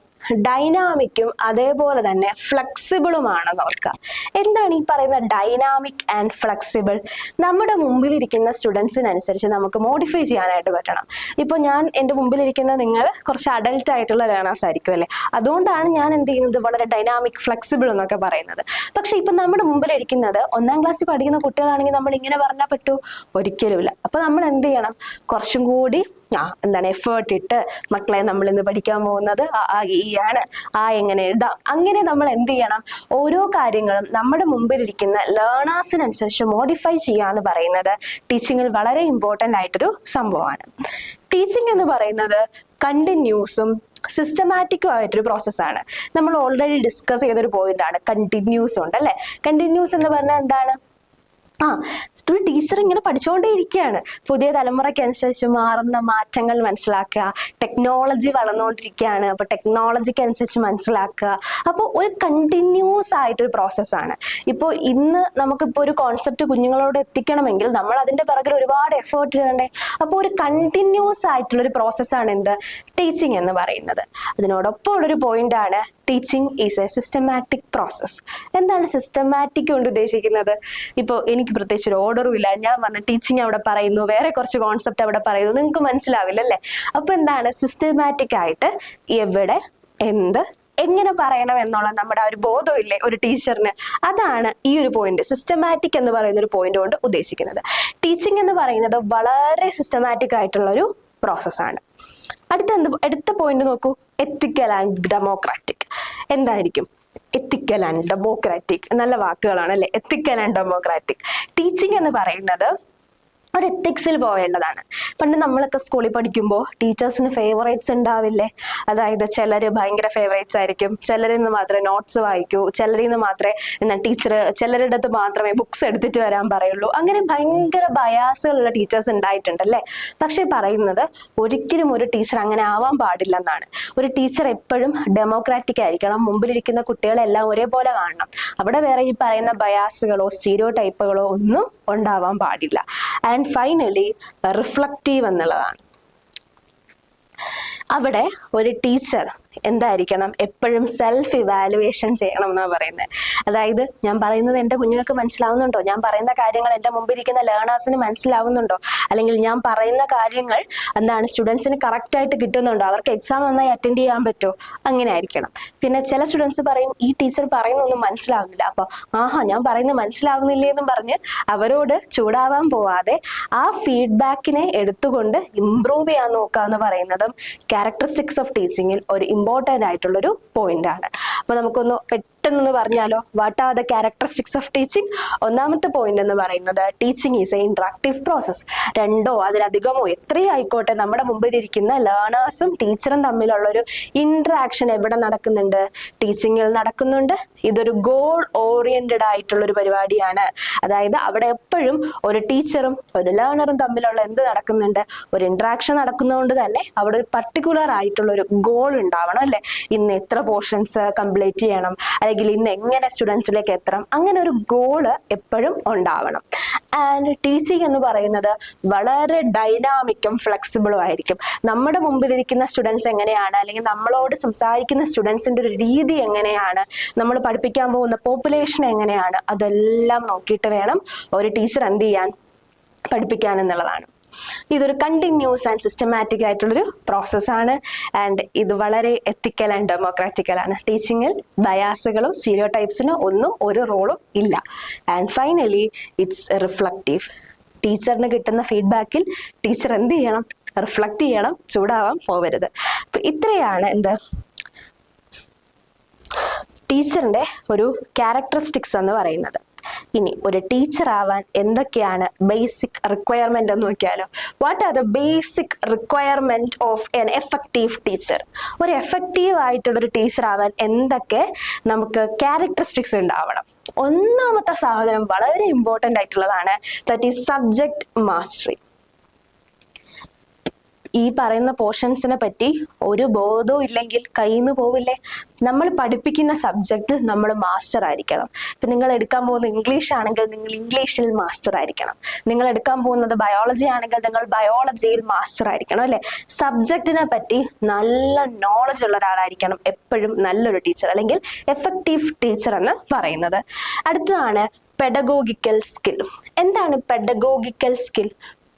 ഡൈനാമിക്കും അതേപോലെ തന്നെ ഫ്ലെക്സിബിളുമാണെന്ന് ഓർക്കുക. എന്താണ് ഈ പറയുന്ന ഡൈനാമിക് ആൻഡ് ഫ്ലെക്സിബിൾ? നമ്മുടെ മുമ്പിലിരിക്കുന്ന സ്റ്റുഡൻസിനനുസരിച്ച് നമുക്ക് മോഡിഫൈ ചെയ്യാനായിട്ട് പറ്റണം. ഇപ്പോൾ ഞാൻ എൻ്റെ മുമ്പിലിരിക്കുന്ന നിങ്ങൾ കുറച്ച് അഡൽട്ട് ആയിട്ടുള്ള ലേണേഴ്സ് ആയിരിക്കും അല്ലേ, അതുകൊണ്ടാണ് ഞാൻ എന്ത് ചെയ്യുന്നത് വളരെ ഡൈനാമിക് ഫ്ലെക്സിബിൾ എന്നൊക്കെ പറയുന്നത്. പക്ഷെ ഇപ്പം നമ്മുടെ മുമ്പിലിരിക്കുന്നത് 1ാം ക്ലാസ്സിൽ പഠിക്കുന്ന കുട്ടികളാണെങ്കിൽ നമ്മൾ ഇങ്ങനെ പറഞ്ഞാൽ പറ്റൂ? ഒരിക്കലുമില്ല. അപ്പൊ നമ്മൾ എന്ത് ചെയ്യണം? കുറച്ചും കൂടി എന്താണ് എഫേർട്ട് ഇട്ട്, മക്കളെ നമ്മൾ ഇന്ന് പഠിക്കാൻ പോകുന്നത് ആണ്, എങ്ങനെ എഴുതാം, അങ്ങനെ നമ്മൾ എന്ത് ചെയ്യണം? ഓരോ കാര്യങ്ങളും നമ്മുടെ മുമ്പിലിരിക്കുന്ന ലേണേഴ്സിനനുസരിച്ച് മോഡിഫൈ ചെയ്യാന്ന് പറയുന്നത് ടീച്ചിങ്ങിൽ വളരെ ഇമ്പോർട്ടൻ്റ് ആയിട്ടൊരു സംഭവമാണ്. ടീച്ചിങ് എന്ന് പറയുന്നത് കണ്ടിന്യൂസും സിസ്റ്റമാറ്റിക്കും ആയിട്ടൊരു പ്രോസസ്സാണ്. നമ്മൾ ഓൾറെഡി ഡിസ്കസ് ചെയ്തൊരു പോയിന്റ് ആണ്. കണ്ടിന്യൂസ് ഉണ്ട് അല്ലെ. കണ്ടിന്യൂസ് എന്ന് പറഞ്ഞാൽ എന്താണ്? ഒരു ടീച്ചർ ഇങ്ങനെ പഠിച്ചുകൊണ്ടേ ഇരിക്കുകയാണ്. പുതിയ തലമുറയ്ക്കനുസരിച്ച് മാറുന്ന മാറ്റങ്ങൾ മനസ്സിലാക്കുക. ടെക്നോളജി വളർന്നുകൊണ്ടിരിക്കുകയാണ്, അപ്പൊ ടെക്നോളജിക്ക് അനുസരിച്ച് മനസ്സിലാക്കുക. അപ്പോൾ ഒരു കണ്ടിന്യൂസ് ആയിട്ടൊരു പ്രോസസ്സാണ്. ഇപ്പോൾ ഇന്ന് നമുക്കിപ്പോൾ ഒരു കോൺസെപ്റ്റ് കുഞ്ഞുങ്ങളോട് എത്തിക്കണമെങ്കിൽ നമ്മൾ അതിന്റെ പിറകിൽ ഒരുപാട് എഫേർട്ട് ഇടണ്ടേ. അപ്പോൾ ഒരു കണ്ടിന്യൂസ് ആയിട്ടുള്ളൊരു പ്രോസസ്സാണ് എന്ത്? ടീച്ചിങ് എന്ന് പറയുന്നത്. അതിനോടൊപ്പം ഉള്ളൊരു പോയിന്റ് ആണ് teaching is A systematic process. എന്താണ് സിസ്റ്റമാറ്റിക് കൊണ്ട് ഉദ്ദേശിക്കുന്നത്? ഇപ്പോൾ എനിക്ക് പ്രത്യേകിച്ച് ഒരു ഓർഡറും ഇല്ല, ഞാൻ വന്ന് ടീച്ചിങ് അവിടെ പറയുന്നു, വേറെ കുറച്ച് കോൺസെപ്റ്റ് അവിടെ പറയുന്നു, നിങ്ങൾക്ക് മനസ്സിലാവില്ല അല്ലേ. അപ്പൊ എന്താണ് സിസ്റ്റമാറ്റിക് ആയിട്ട് എവിടെ എന്ത് എങ്ങനെ പറയണം എന്നുള്ള നമ്മുടെ ഒരു ബോധമില്ലേ ഒരു ടീച്ചറിന്, അതാണ് ഈ ഒരു പോയിന്റ് സിസ്റ്റമാറ്റിക് എന്ന് പറയുന്ന ഒരു പോയിന്റ് കൊണ്ട് ഉദ്ദേശിക്കുന്നത്. ടീച്ചിങ് എന്ന് പറയുന്നത് വളരെ സിസ്റ്റമാറ്റിക് ആയിട്ടുള്ള ഒരു പ്രോസസ്സാണ്. അടുത്ത പോയിന്റ് നോക്കൂ, എത്തിക്കൽ ആൻഡ് ഡെമോക്രാറ്റിക്. എന്തായിരിക്കും എത്തിക്കൽ ആൻഡ് ഡെമോക്രാറ്റിക്? നല്ല വാക്കുകളാണ് അല്ലെ. Ethical and democratic. ടീച്ചിങ് എന്ന് പറയുന്നത് ഒരു എത്തിക്സിൽ പോവേണ്ടതാണ്. പണ്ട് നമ്മളൊക്കെ സ്കൂളിൽ പഠിക്കുമ്പോൾ ടീച്ചേഴ്സിന് ഫേവറേറ്റ്സ് ഉണ്ടാവില്ലേ? അതായത് ചിലർ ഭയങ്കര ഫേവറേറ്റ്സ് ആയിരിക്കും, ചിലരിൽ നിന്ന് മാത്രമേ നോട്ട്സ് വായിക്കൂ, ചിലരിൽ നിന്ന് മാത്രമേ ടീച്ചർ ചിലരുടെ അടുത്ത് മാത്രമേ ബുക്സ് എടുത്തിട്ട് വരാൻ പറയുള്ളൂ. അങ്ങനെ ഭയങ്കര ബയാസുകളുള്ള ടീച്ചേഴ്സ് ഉണ്ടായിട്ടുണ്ടല്ലേ. പക്ഷെ പറയുന്നത് ഒരിക്കലും ഒരു ടീച്ചർ അങ്ങനെ ആവാൻ പാടില്ലെന്നാണ്. ഒരു ടീച്ചർ എപ്പോഴും ഡെമോക്രാറ്റിക് ആയിരിക്കണം, മുമ്പിലിരിക്കുന്ന കുട്ടികളെല്ലാം ഒരേപോലെ കാണണം. അവിടെ വേറെ ഈ പറയുന്ന ബയാസുകളോ സ്റ്റീരിയോ ടൈപ്പുകളോ ഒന്നും ഉണ്ടാവാൻ പാടില്ല. ആൻഡ് ഫൈനലി റിഫ്ലക്റ്റീവ് എന്നുള്ളതാണ്. അവിടെ ഒരു ടീച്ചർ എന്തായിരിക്കണം? എപ്പോഴും സെൽഫ് ഇവാലുവേഷൻ ചെയ്യണം എന്നാണ് പറയുന്നത്. അതായത് ഞാൻ പറയുന്നത് എൻ്റെ കുഞ്ഞുങ്ങൾക്ക് മനസ്സിലാവുന്നുണ്ടോ? ഞാൻ പറയുന്ന കാര്യങ്ങൾ എൻ്റെ മുമ്പിരിക്കുന്ന ലേണേഴ്സിന് മനസ്സിലാവുന്നുണ്ടോ? അല്ലെങ്കിൽ ഞാൻ പറയുന്ന കാര്യങ്ങൾ എന്താണ് സ്റ്റുഡൻസിന് കറക്റ്റായിട്ട് കിട്ടുന്നുണ്ടോ? അവർക്ക് എക്സാം നന്നായി അറ്റൻഡ് ചെയ്യാൻ പറ്റുമോ? അങ്ങനെ ആയിരിക്കണം. പിന്നെ ചില സ്റ്റുഡൻസ് പറയും ഈ ടീച്ചർ പറയുന്നൊന്നും മനസ്സിലാവുന്നില്ല, അപ്പൊ ഞാൻ പറയുന്നത് മനസ്സിലാവുന്നില്ലേ എന്നും പറഞ്ഞ് അവരോട് ചൂടാവാൻ പോവാതെ ആ ഫീഡ്ബാക്കിനെ എടുത്തുകൊണ്ട് ഇംപ്രൂവ് ചെയ്യാൻ നോക്കുക എന്ന് പറയുന്നതും ക്യാരക്ടറിസ്റ്റിക്സ് ഓഫ് ടീച്ചിങ്ങിൽ ഒരു ഇമ്പോർട്ടൻ്റ് ആയിട്ടുള്ളൊരു പോയിന്റ് ആണ്. അപ്പൊ നമുക്കൊന്ന് പെട്ടെന്ന് പറഞ്ഞാലോ, what are the characteristics of teaching? ഒന്നാമത്തെ പോയിന്റ് എന്ന് പറയുന്നത് teaching is A interactive process. രണ്ടോ അതിലധികമോ എത്രയും ആയിക്കോട്ടെ, നമ്മുടെ മുമ്പിലിരിക്കുന്ന ലേണേഴ്സും ടീച്ചറും തമ്മിലുള്ള ഒരു ഇന്ററാക്ഷൻ എവിടെ നടക്കുന്നുണ്ട്? ടീച്ചിങ്ങിൽ നടക്കുന്നുണ്ട്. ഇതൊരു ഗോൾ ഓറിയന്റഡ് ആയിട്ടുള്ള ഒരു പരിപാടിയാണ്. അതായത് അവിടെ എപ്പോഴും ഒരു ടീച്ചറും ഒരു ലേണറും തമ്മിലുള്ള എന്ത് നടക്കുന്നുണ്ട്? ഒരു ഇന്ററാക്ഷൻ നടക്കുന്നതുകൊണ്ട് തന്നെ അവിടെ ഒരു പർട്ടിക്കുലർ ആയിട്ടുള്ള ഒരു ഗോൾ ഉണ്ടാവണം അല്ലെ. ഇന്ന് എത്ര പോർഷൻസ് കംപ്ലീറ്റ് ചെയ്യണം, അല്ലെങ്കിൽ ഇന്ന് എങ്ങനെ സ്റ്റുഡൻസിലേക്ക് എത്തണം, അങ്ങനെ ഒരു ഗോള് എപ്പോഴും ഉണ്ടാവണം. ആൻഡ് ടീച്ചിങ് എന്ന് പറയുന്നത് വളരെ ഡൈനാമിക്കും ഫ്ലെക്സിബിളും ആയിരിക്കും. നമ്മുടെ മുമ്പിലിരിക്കുന്ന സ്റ്റുഡൻസ് എങ്ങനെയാണ്, അല്ലെങ്കിൽ നമ്മളോട് സംസാരിക്കുന്ന സ്റ്റുഡൻസിന്റെ ഒരു രീതി എങ്ങനെയാണ്, നമ്മൾ പഠിപ്പിക്കാൻ പോകുന്ന പോപ്പുലേഷൻ എങ്ങനെയാണ്, അതെല്ലാം നോക്കിയിട്ട് വേണം ഒരു ടീച്ചർ എന്ത് ചെയ്യാൻ, പഠിപ്പിക്കാൻ എന്നുള്ളതാണ്. ഇതൊരു കണ്ടിന്യൂസ് ആൻഡ് സിസ്റ്റമാറ്റിക് ആയിട്ടുള്ളൊരു പ്രോസസ്സാണ്. ആൻഡ് ഇത് വളരെ എത്തിക്കൽ ആൻഡ് ഡെമോക്രാറ്റിക്കൽ ആണ്. ടീച്ചിങ്ങിൽ ബയാസുകളും സ്റ്റീരിയോ ടൈപ്സിനോ ഒന്നും ഒരു റോളും ഇല്ല. And finally it's reflective. ടീച്ചറിന് കിട്ടുന്ന ഫീഡ്ബാക്കിൽ ടീച്ചർ എന്ത് ചെയ്യണം? റിഫ്ലക്റ്റ് ചെയ്യണം, ചൂടാവാൻ പോവരുത്. അപ്പൊ ഇത്രയാണ് എന്ത് ടീച്ചറിന്റെ ഒരു ക്യാരക്ടറിസ്റ്റിക്സ് എന്ന് പറയുന്നത്. ഇനി ഒരു ടീച്ചർ ആവാൻ എന്തൊക്കെയാണ് ബേസിക് റിക്വയർമെന്റ് എന്ന് നോക്കിയാലോ. What are the basic requirement of N effective teacher? ഒരു എഫക്റ്റീവ് ആയിട്ടുള്ള ഒരു ടീച്ചർ ആവാൻ എന്തൊക്കെ നമുക്ക് ക്യാരക്ടറിസ്റ്റിക്സ് ഉണ്ടാവണം? ഒന്നാമത്തെ സാധനം വളരെ ഇമ്പോർട്ടൻ്റ് ആയിട്ടുള്ളതാണ്, ദാറ്റ് ഈസ് സബ്ജക്ട് മാസ്റ്ററി. ഈ പറയുന്ന പോർഷൻസിനെ പറ്റി ഒരു ബോധവും ഇല്ലെങ്കിൽ കയ്യിൽ നിന്ന് പോവില്ലേ. നമ്മൾ പഠിപ്പിക്കുന്ന സബ്ജക്റ്റിൽ നമ്മൾ മാസ്റ്റർ ആയിരിക്കണം. ഇപ്പം നിങ്ങൾ എടുക്കാൻ പോകുന്നത് ഇംഗ്ലീഷ് ആണെങ്കിൽ നിങ്ങൾ ഇംഗ്ലീഷിൽ മാസ്റ്റർ ആയിരിക്കണം. നിങ്ങൾ എടുക്കാൻ പോകുന്നത് ബയോളജി ആണെങ്കിൽ നിങ്ങൾ ബയോളജിയിൽ മാസ്റ്റർ ആയിരിക്കണം അല്ലെ. സബ്ജക്റ്റിനെ പറ്റി നല്ല നോളജ് ഉള്ള ഒരാളായിരിക്കണം എപ്പോഴും നല്ലൊരു ടീച്ചർ, അല്ലെങ്കിൽ എഫക്റ്റീവ് ടീച്ചർ എന്ന് പറയുന്നത്. അടുത്തതാണ് പെഡഗോഗിക്കൽ സ്കിൽ. എന്താണ് പെഡഗോഗിക്കൽ സ്കിൽ?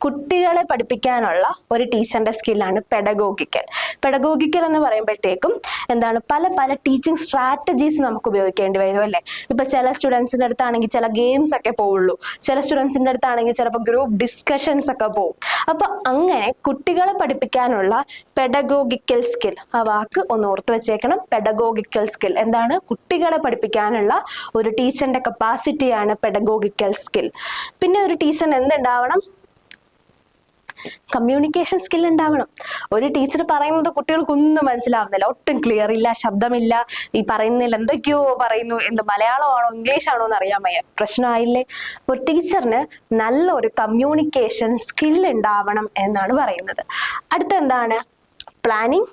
കുട്ടികളെ പഠിപ്പിക്കാനുള്ള ഒരു ടീച്ചറിന്റെ സ്കില്ലാണ് പെഡഗോഗിക്കൽ. പെഡഗോഗിക്കൽ എന്ന് പറയുമ്പോഴത്തേക്കും എന്താണ്, പല പല ടീച്ചിങ് സ്ട്രാറ്റജീസ് നമുക്ക് ഉപയോഗിക്കേണ്ടി വരും അല്ലേ. ഇപ്പൊ ചില സ്റ്റുഡൻസിന്റെ അടുത്താണെങ്കിൽ ചില ഗെയിംസ് ഒക്കെ പോവുള്ളൂ, ചില സ്റ്റുഡൻസിന്റെ അടുത്താണെങ്കിൽ ചിലപ്പോൾ ഗ്രൂപ്പ് ഡിസ്കഷൻസ് ഒക്കെ പോവും. അപ്പൊ അങ്ങനെ കുട്ടികളെ പഠിപ്പിക്കാനുള്ള പെഡഗോഗിക്കൽ സ്കിൽ, ആ വാക്ക് ഒന്ന് ഓർത്ത് വെച്ചേക്കണം. പെഡഗോഗിക്കൽ സ്കിൽ എന്താണ്? കുട്ടികളെ പഠിപ്പിക്കാനുള്ള ഒരു ടീച്ചറിന്റെ കപ്പാസിറ്റിയാണ് പെഡഗോഗിക്കൽ സ്കിൽ. പിന്നെ ഒരു ടീച്ചറിന് എന്തുണ്ടാവണം? കമ്മ്യൂണിക്കേഷൻ സ്കിൽ ഉണ്ടാവണം. ഒരു ടീച്ചർ പറയുന്നത് കുട്ടികൾക്കൊന്നും മനസ്സിലാവുന്നില്ല, ഒട്ടും ക്ലിയർ ഇല്ല, ശബ്ദമില്ല, ഈ പറയുന്നതിൽ എന്തൊക്കെയോ പറയുന്നു, എന്ത് മലയാളമാണോ ഇംഗ്ലീഷ് ആണോ എന്ന് അറിയാൻ വയ്യ, പ്രശ്നമായില്ലേ. ഒരു ടീച്ചറിന് നല്ലൊരു കമ്മ്യൂണിക്കേഷൻ സ്കിൽ ഉണ്ടാവണം എന്നാണ് പറയുന്നത്. അടുത്ത എന്താണ്? Planning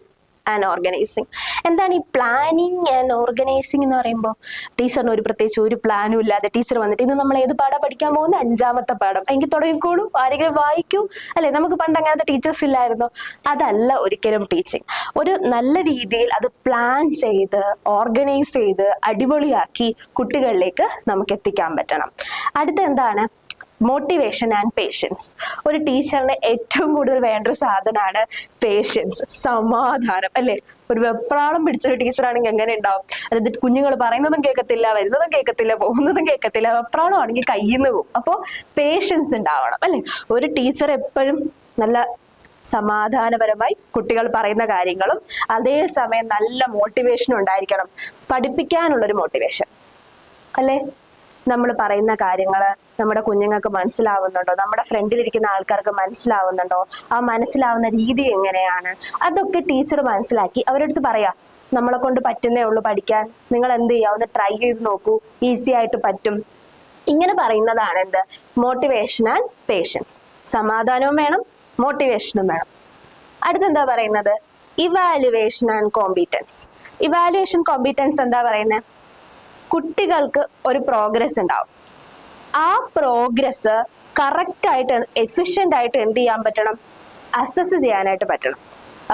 and organising. എന്താണ് ഈ പ്ലാനിങ് ആൻഡ് ഓർഗനൈസിങ് എന്ന് പറയുമ്പോൾ? ടീച്ചറിന് പ്രത്യേകിച്ച് ഒരു പ്ലാനും ഇല്ലാതെ ടീച്ചർ വന്നിട്ട് ഇന്ന് നമ്മൾ ഏത് പാഠം പഠിക്കാൻ പോകുന്ന 5ാമത്തെ പാഠം, എനിക്ക് തുടങ്ങിക്കോളൂ, ആരെങ്കിലും വായിക്കൂ അല്ലെ. നമുക്ക് പണ്ട് അങ്ങനത്തെ ടീച്ചേഴ്സ് ഇല്ലായിരുന്നു. അതല്ല ഒരിക്കലും ടീച്ചിങ്. ഒരു നല്ല രീതിയിൽ അത് പ്ലാൻ ചെയ്ത് ഓർഗനൈസ് ചെയ്ത് അടിപൊളിയാക്കി കുട്ടികളിലേക്ക് നമുക്ക് എത്തിക്കാൻ പറ്റണം. അടുത്ത എന്താണ്? Motivation and patience. ഒരു ടീച്ചറിന് ഏറ്റവും കൂടുതൽ വേണ്ട ഒരു സാധനമാണ് പേഷ്യൻസ്, സമാധാനം അല്ലെ. ഒരു വെപ്രാളം പിടിച്ചൊരു ടീച്ചറാണെങ്കിൽ എങ്ങനെ ഉണ്ടാവും? അതായത് കുഞ്ഞുങ്ങൾ പറയുന്നതും കേൾക്കത്തില്ല, വരുന്നതും കേൾക്കത്തില്ല, പോകുന്നതും കേൾക്കത്തില്ല, വെപ്രാളം ആണെങ്കിൽ കയ്യിൽ നിന്ന് പോകും. അപ്പോൾ പേഷ്യൻസ് ഉണ്ടാവണം അല്ലെ. ഒരു ടീച്ചർ എപ്പോഴും നല്ല സമാധാനപരമായി കുട്ടികൾ പറയുന്ന കാര്യങ്ങളും അതേസമയം നല്ല മോട്ടിവേഷനും ഉണ്ടായിരിക്കണം. പഠിപ്പിക്കാനുള്ളൊരു മോട്ടിവേഷൻ അല്ലെ. നമ്മൾ പറയുന്ന കാര്യങ്ങൾ നമ്മുടെ കുഞ്ഞുങ്ങൾക്ക് മനസ്സിലാവുന്നുണ്ടോ? നമ്മുടെ ഫ്രണ്ടിലിരിക്കുന്ന ആൾക്കാർക്ക് മനസ്സിലാവുന്നുണ്ടോ? ആ മനസ്സിലാവുന്ന രീതി എങ്ങനെയാണ്? അതൊക്കെ ടീച്ചർ മനസ്സിലാക്കി അവരടുത്ത് പറയാം, നമ്മളെ കൊണ്ട് പറ്റുന്നേ ഉള്ളൂ പഠിക്കാൻ, നിങ്ങൾ എന്ത് ചെയ്യുക, ഒന്ന് ട്രൈ ചെയ്ത് നോക്കൂ, ഈസി ആയിട്ട് പറ്റും. ഇങ്ങനെ പറയുന്നതാണ് എന്ത്? Motivation and patience. സമാധാനവും വേണം, മോട്ടിവേഷനും വേണം. അടുത്തെന്താ പറയുന്നത്? Evaluation and competence. Evaluation competence എന്താ പറയുന്നത്? കുട്ടികൾക്ക് ഒരു പ്രോഗ്രസ് ഉണ്ടാവും. ആ പ്രോഗ്രസ് കറക്റ്റായിട്ട് എഫിഷ്യൻ്റ് ആയിട്ട് എന്ത് ചെയ്യാൻ പറ്റണം? അസസ് ചെയ്യാനായിട്ട് പറ്റണം.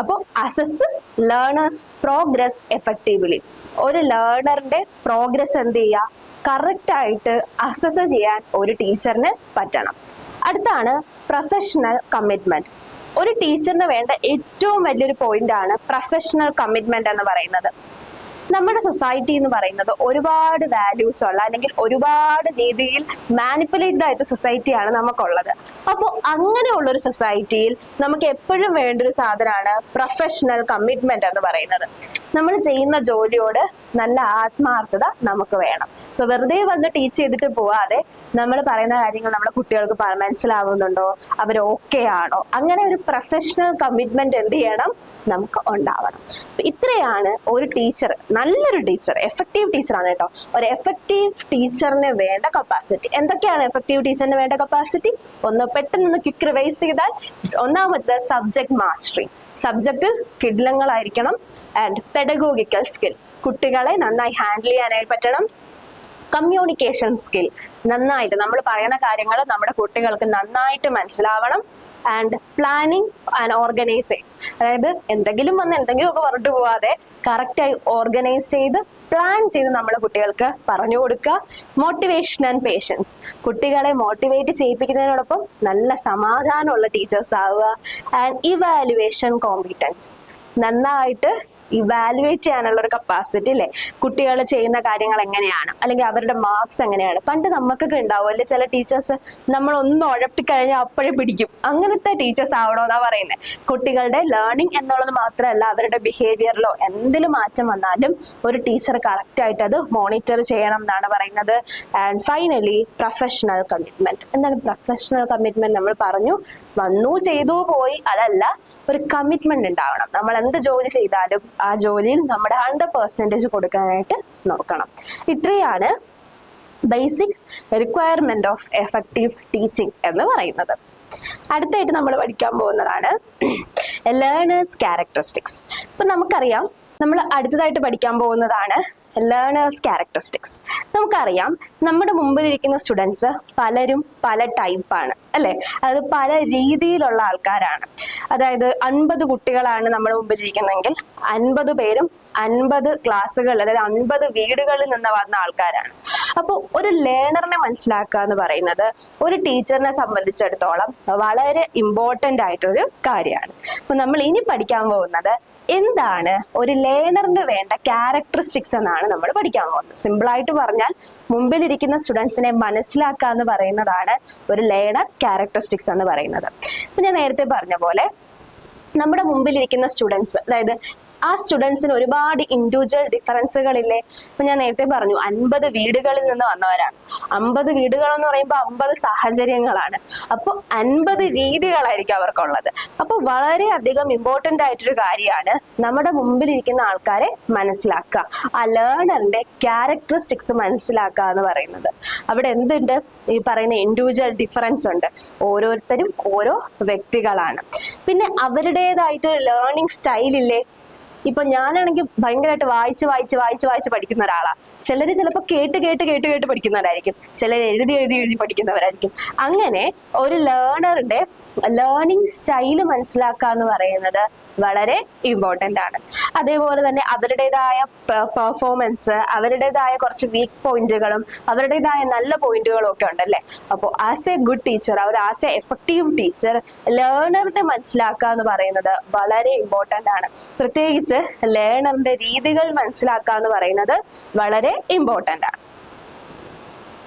അപ്പോൾ അസസ് ലേണേഴ്സ് പ്രോഗ്രസ് എഫക്റ്റീവ്ലി. ഒരു ലേണറിന്റെ പ്രോഗ്രസ് എന്ത് ചെയ്യുക? കറക്റ്റായിട്ട് അസസ് ചെയ്യാൻ ഒരു ടീച്ചറിന് പറ്റണം. അടുത്താണ് പ്രൊഫഷണൽ കമ്മിറ്റ്മെന്റ്. ഒരു ടീച്ചറിന് വേണ്ട ഏറ്റവും വലിയൊരു പോയിന്റ് ആണ് പ്രൊഫഷണൽ കമ്മിറ്റ്മെന്റ് എന്ന് പറയുന്നത്. നമ്മുടെ സൊസൈറ്റി എന്ന് പറയുന്നത് ഒരുപാട് വാല്യൂസ് ഉള്ള, അല്ലെങ്കിൽ ഒരുപാട് രീതിയിൽ മാനിപ്പുലേറ്റഡ് ആയിട്ട് സൊസൈറ്റിയാണ് നമുക്കുള്ളത്. അപ്പോൾ അങ്ങനെയുള്ളൊരു സൊസൈറ്റിയിൽ നമുക്ക് എപ്പോഴും വേണ്ടൊരു സാധനമാണ് പ്രൊഫഷണൽ കമ്മിറ്റ്മെന്റ് എന്ന് പറയുന്നത്. നമ്മൾ ചെയ്യുന്ന ജോലിയോട് നല്ല ആത്മാർത്ഥത നമുക്ക് വേണം. ഇപ്പൊ വെറുതെ വന്ന് ടീച്ച് ചെയ്തിട്ട് പോവാതെ നമ്മൾ പറയുന്ന കാര്യങ്ങൾ നമ്മുടെ കുട്ടികൾക്ക് മനസ്സിലാവുന്നുണ്ടോ, അവർ ഓക്കെ ആണോ, അങ്ങനെ ഒരു പ്രൊഫഷണൽ കമ്മിറ്റ്മെന്റ് എന്ത് ചെയ്യണം, നമുക്ക് ഉണ്ടാവണം. ഇത്രയാണ് ഒരു ടീച്ചർ, നല്ലൊരു ടീച്ചർ, എഫക്റ്റീവ് ടീച്ചറാണ് കേട്ടോ. ഒരു എഫക്റ്റീവ് ടീച്ചറിന് വേണ്ട കപ്പാസിറ്റി എന്തൊക്കെയാണ്? എഫക്റ്റീവ് ടീച്ചറിന് വേണ്ട കപ്പാസിറ്റി ഒന്ന് പെട്ടെന്ന് ക്വിക്ക് റിവൈസ് ചെയ്താൽ, ഒന്നാമത്തെ സബ്ജക്ട് മാസ്റ്ററി, സബ്ജക്റ്റിൽ കിടിലങ്ങളായിരിക്കണം. ആൻഡ് പെഡഗോഗിക്കൽ സ്കിൽ, കുട്ടികളെ നന്നായി ഹാൻഡിൽ ചെയ്യാനായി പറ്റണം. കമ്മ്യൂണിക്കേഷൻ സ്കിൽ, നന്നായിട്ട് നമ്മൾ പറയുന്ന കാര്യങ്ങൾ നമ്മുടെ കുട്ടികൾക്ക് നന്നായിട്ട് മനസ്സിലാവണം. ആൻഡ് പ്ലാനിങ് ആൻഡ് ഓർഗനൈസിങ്, അതായത് എന്തെങ്കിലും ഒക്കെ പറഞ്ഞിട്ട് പോവാതെ കറക്റ്റായി ഓർഗനൈസ് ചെയ്ത് പ്ലാൻ ചെയ്ത് നമ്മുടെ കുട്ടികൾക്ക് പറഞ്ഞു കൊടുക്കുക. മോട്ടിവേഷൻ ആൻഡ് പേഷ്യൻസ്, കുട്ടികളെ മോട്ടിവേറ്റ് ചെയ്യിപ്പിക്കുന്നതിനോടൊപ്പം നല്ല സമാധാനമുള്ള ടീച്ചേഴ്സ് ആവുക. ആൻഡ് ഇവാലുവേഷൻ കോമ്പിറ്റൻസ്, നന്നായിട്ട് ഇവാലുവേറ്റ് ചെയ്യാനുള്ള ഒരു കപ്പാസിറ്റി അല്ലേ, കുട്ടികൾ ചെയ്യുന്ന കാര്യങ്ങൾ എങ്ങനെയാണ്, അല്ലെങ്കിൽ അവരുടെ മാർക്സ് എങ്ങനെയാണ്. പണ്ട് നമുക്കൊക്കെ ഉണ്ടാവും അല്ലെ, ചില ടീച്ചേഴ്സ് നമ്മളൊന്ന് ഉഴപ്പിക്കഴിഞ്ഞാൽ അപ്പോഴേ പിടിക്കും, അങ്ങനത്തെ ടീച്ചേഴ്സ് ആവണമെന്നാ പറയുന്നത്. കുട്ടികളുടെ ലേണിംഗ് എന്നുള്ളത് മാത്രമല്ല, അവരുടെ ബിഹേവിയറിലോ എന്തെങ്കിലും മാറ്റം വന്നാലും ഒരു ടീച്ചർ കറക്റ്റ് ആയിട്ട് അത് മോണിറ്റർ ചെയ്യണം എന്നാണ് പറയുന്നത്. And finally professional commitment. എന്താണ് പ്രൊഫഷണൽ കമ്മിറ്റ്മെന്റ്? നമ്മൾ പറഞ്ഞു, വന്നു ചെയ്തു പോയി, അതല്ല, ഒരു കമ്മിറ്റ്മെന്റ് ഉണ്ടാവണം. നമ്മൾ എന്ത് ജോലി ചെയ്താലും ആ ജോലിയിൽ നമ്മുടെ 100% കൊടുക്കാനായിട്ട് നോക്കണം. ഇത്രയാണ് basic requirement of effective teaching എന്ന് പറയുന്നത്. അടുത്തായിട്ട് നമ്മൾ പഠിക്കാൻ പോകുന്നതാണ് ലേണേഴ്സ് ക്യാരക്ടറിസ്റ്റിക്സ്. ഇപ്പൊ നമുക്കറിയാം, നമ്മൾ അടുത്തതായിട്ട് പഠിക്കാൻ പോകുന്നതാണ് ലേണേഴ്സ് ക്യാരക്ടറിസ്റ്റിക്സ്. നമുക്കറിയാം, നമ്മുടെ മുമ്പിലിരിക്കുന്ന സ്റ്റുഡൻസ് പലരും പല ടൈപ്പാണ് അല്ലെ, അതായത് പല രീതിയിലുള്ള ആൾക്കാരാണ്. അതായത് 50 കുട്ടികളാണ് നമ്മുടെ മുമ്പിലിരിക്കുന്നതെങ്കിൽ 50 പേരും 50 ക്ലാസ്സുകൾ, അതായത് 50 വീടുകളിൽ നിന്ന് വന്ന ആൾക്കാരാണ്. അപ്പോൾ ഒരു ലേണറിനെ മനസ്സിലാക്കുക എന്ന് പറയുന്നത് ഒരു ടീച്ചറിനെ സംബന്ധിച്ചിടത്തോളം വളരെ ഇമ്പോർട്ടൻ്റ് ആയിട്ടൊരു കാര്യമാണ്. അപ്പൊ നമ്മൾ ഇനി പഠിക്കാൻ പോകുന്നത് എന്താണ് ഒരു ലേണറിന് വേണ്ട ക്യാരക്ടറിസ്റ്റിക്സ് എന്നാണ് നമ്മൾ പഠിക്കാൻ പോകുന്നത്. സിമ്പിൾ ആയിട്ട് പറഞ്ഞാൽ, മുമ്പിലിരിക്കുന്ന സ്റ്റുഡൻസിനെ മനസ്സിലാക്കുക എന്ന് പറയുന്നതാണ് ഒരു ലേണർ ക്യാരക്ടറിസ്റ്റിക്സ് എന്ന് പറയുന്നത്. ഇപ്പൊ ഞാൻ നേരത്തെ പറഞ്ഞ പോലെ നമ്മുടെ മുമ്പിലിരിക്കുന്ന സ്റ്റുഡൻസ്, അതായത് ആ സ്റ്റുഡൻസിന് ഒരുപാട് ഇൻഡിവിജ്വൽ ഡിഫറൻസുകളില്ലേ. ഇപ്പൊ ഞാൻ നേരത്തെ പറഞ്ഞു 50 വീടുകളിൽ നിന്ന് വന്നവരാണ്. 50 വീടുകൾ എന്ന് പറയുമ്പോൾ 50 സാഹചര്യങ്ങളാണ്. അപ്പൊ 50 രീതികളായിരിക്കും അവർക്കുള്ളത്. അപ്പൊ വളരെയധികം ഇമ്പോർട്ടൻ്റ് ആയിട്ടൊരു കാര്യമാണ് നമ്മുടെ മുമ്പിലിരിക്കുന്ന ആൾക്കാരെ മനസ്സിലാക്കുക, ആ ലേണറിന്റെ ക്യാരക്ടറിസ്റ്റിക്സ് മനസ്സിലാക്കുക എന്ന് പറയുന്നത്. അവിടെ എന്തുണ്ട്? ഈ പറയുന്ന ഇൻഡിവിജ്വൽ ഡിഫറൻസ് ഉണ്ട്. ഓരോരുത്തരും ഓരോ വ്യക്തികളാണ്. പിന്നെ അവരുടേതായിട്ട് ലേണിംഗ് സ്റ്റൈലില്ലേ. ഇപ്പൊ ഞാനാണെങ്കിൽ ഭയങ്കരമായിട്ട് വായിച്ച് പഠിക്കുന്ന ഒരാളാ. ചിലര് ചിലപ്പോൾ കേട്ട് പഠിക്കുന്നവരായിരിക്കും, ചിലർ എഴുതി പഠിക്കുന്നവരായിരിക്കും. അങ്ങനെ ഒരു ലേണറിന്റെ ലേണിംഗ് സ്റ്റൈല് മനസ്സിലാക്കുക എന്ന് പറയുന്നത് വളരെ ഇമ്പോർട്ടൻ്റ് ആണ്. അതേപോലെ തന്നെ അവരുടേതായ പെർഫോമൻസ്, അവരുടേതായ കുറച്ച് വീക്ക് പോയിന്റുകളും അവരുടേതായ നല്ല പോയിന്റുകളും ഒക്കെ ഉണ്ടല്ലേ. അപ്പോൾ as a good teacher, as a effective teacher, ലേണറിനെ മനസ്സിലാക്കുക എന്ന് പറയുന്നത് വളരെ ഇമ്പോർട്ടൻ്റ് ആണ്. പ്രത്യേകിച്ച് ലേണറിന്റെ രീതികൾ മനസ്സിലാക്കുക എന്ന് പറയുന്നത് വളരെ ഇമ്പോർട്ടൻ്റ് ആണ്.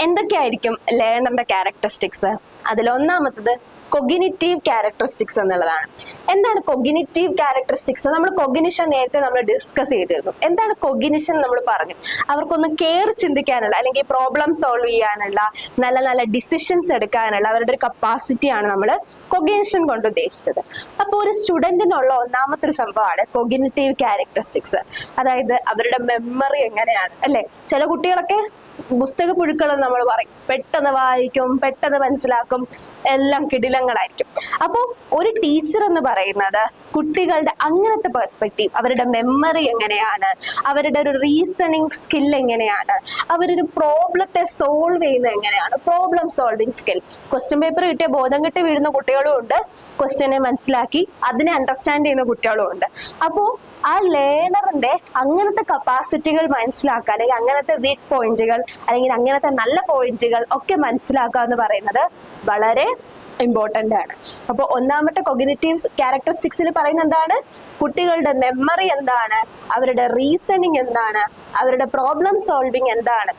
എന്തൊക്കെയായിരിക്കും ലേണറിന്റെ ക്യാരക്ടറിസ്റ്റിക്സ്? അതിലൊന്നാമത്തത് കൊഗ്നിറ്റീവ് ക്യാരക്ടറിസ്റ്റിക്സ് എന്നുള്ളതാണ്. എന്താണ് കൊഗ്നിറ്റീവ് ക്യാരക്ടറിസ്റ്റിക്സ്? നമ്മൾ കൊഗ്നിഷൻ നേരത്തെ നമ്മൾ ഡിസ്കസ് ചെയ്തിരുന്നു. എന്താണ് കൊഗ്നിഷൻ? നമ്മൾ പറഞ്ഞു, അവർക്കൊന്ന് കെയർ ചിന്തിക്കാനുള്ള, അല്ലെങ്കിൽ പ്രോബ്ലം സോൾവ് ചെയ്യാനുള്ള, നല്ല നല്ല ഡിസിഷൻസ് എടുക്കാനുള്ള അവരുടെ ഒരു കപ്പാസിറ്റിയാണ് നമ്മൾ കൊഗ്നിഷൻ കൊണ്ട് ഉദ്ദേശിച്ചത്. അപ്പോൾ ഒരു സ്റ്റുഡൻറ്റിനുള്ള ഒന്നാമത്തെ ഒരു സംഭവമാണ് കൊഗ്നിറ്റീവ് ക്യാരക്ടറിസ്റ്റിക്സ്. അതായത് അവരുടെ മെമ്മറി എങ്ങനെയാണ് അല്ലെ. ചില കുട്ടികളൊക്കെ പുസ്തക പുഴുക്കളെന്ന് നമ്മൾ പറയും, പെട്ടെന്ന് വായിക്കും, പെട്ടെന്ന് മനസ്സിലാക്കും, എല്ലാം കിടിലങ്ങളായിരിക്കും. അപ്പോൾ ഒരു ടീച്ചർ എന്ന് പറയുന്നത് കുട്ടികളുടെ അങ്ങനത്തെ പെർസ്പെക്റ്റീവ്, അവരുടെ മെമ്മറി എങ്ങനെയാണ്, അവരുടെ ഒരു റീസണിങ് സ്കിൽ എങ്ങനെയാണ്, അവരൊരു പ്രോബ്ലത്തെ സോൾവ് ചെയ്യുന്നത് എങ്ങനെയാണ്, problem solving skill. Question paper കിട്ടിയ ബോധം കെട്ടി വീഴുന്ന കുട്ടികളും ഉണ്ട്, ക്വസ്റ്റ്യനെ മനസ്സിലാക്കി അതിനെ അണ്ടർസ്റ്റാൻഡ് ചെയ്യുന്ന കുട്ടികളും ഉണ്ട്. അപ്പോൾ ആ ലേണറിന്റെ അങ്ങനത്തെ കപ്പാസിറ്റികൾ മനസ്സിലാക്കുക, അല്ലെങ്കിൽ അങ്ങനത്തെ വീക്ക് പോയിന്റുകൾ, അല്ലെങ്കിൽ അങ്ങനത്തെ നല്ല പോയിന്റുകൾ ഒക്കെ മനസ്സിലാക്കുക എന്ന് പറയുന്നത് വളരെ ഇമ്പോർട്ടൻ്റ് ആണ്. അപ്പോൾ ഒന്നാമത്തെ കൊഗ്നിറ്റീവ് ക്യാരക്ടറിസ്റ്റിക്സിൽ പറയുന്നത് എന്താണ്? കുട്ടികളുടെ മെമ്മറി എന്താണ്, അവരുടെ റീസണിങ് എന്താണ്, അവരുടെ പ്രോബ്ലം സോൾവിങ് എന്താണ്,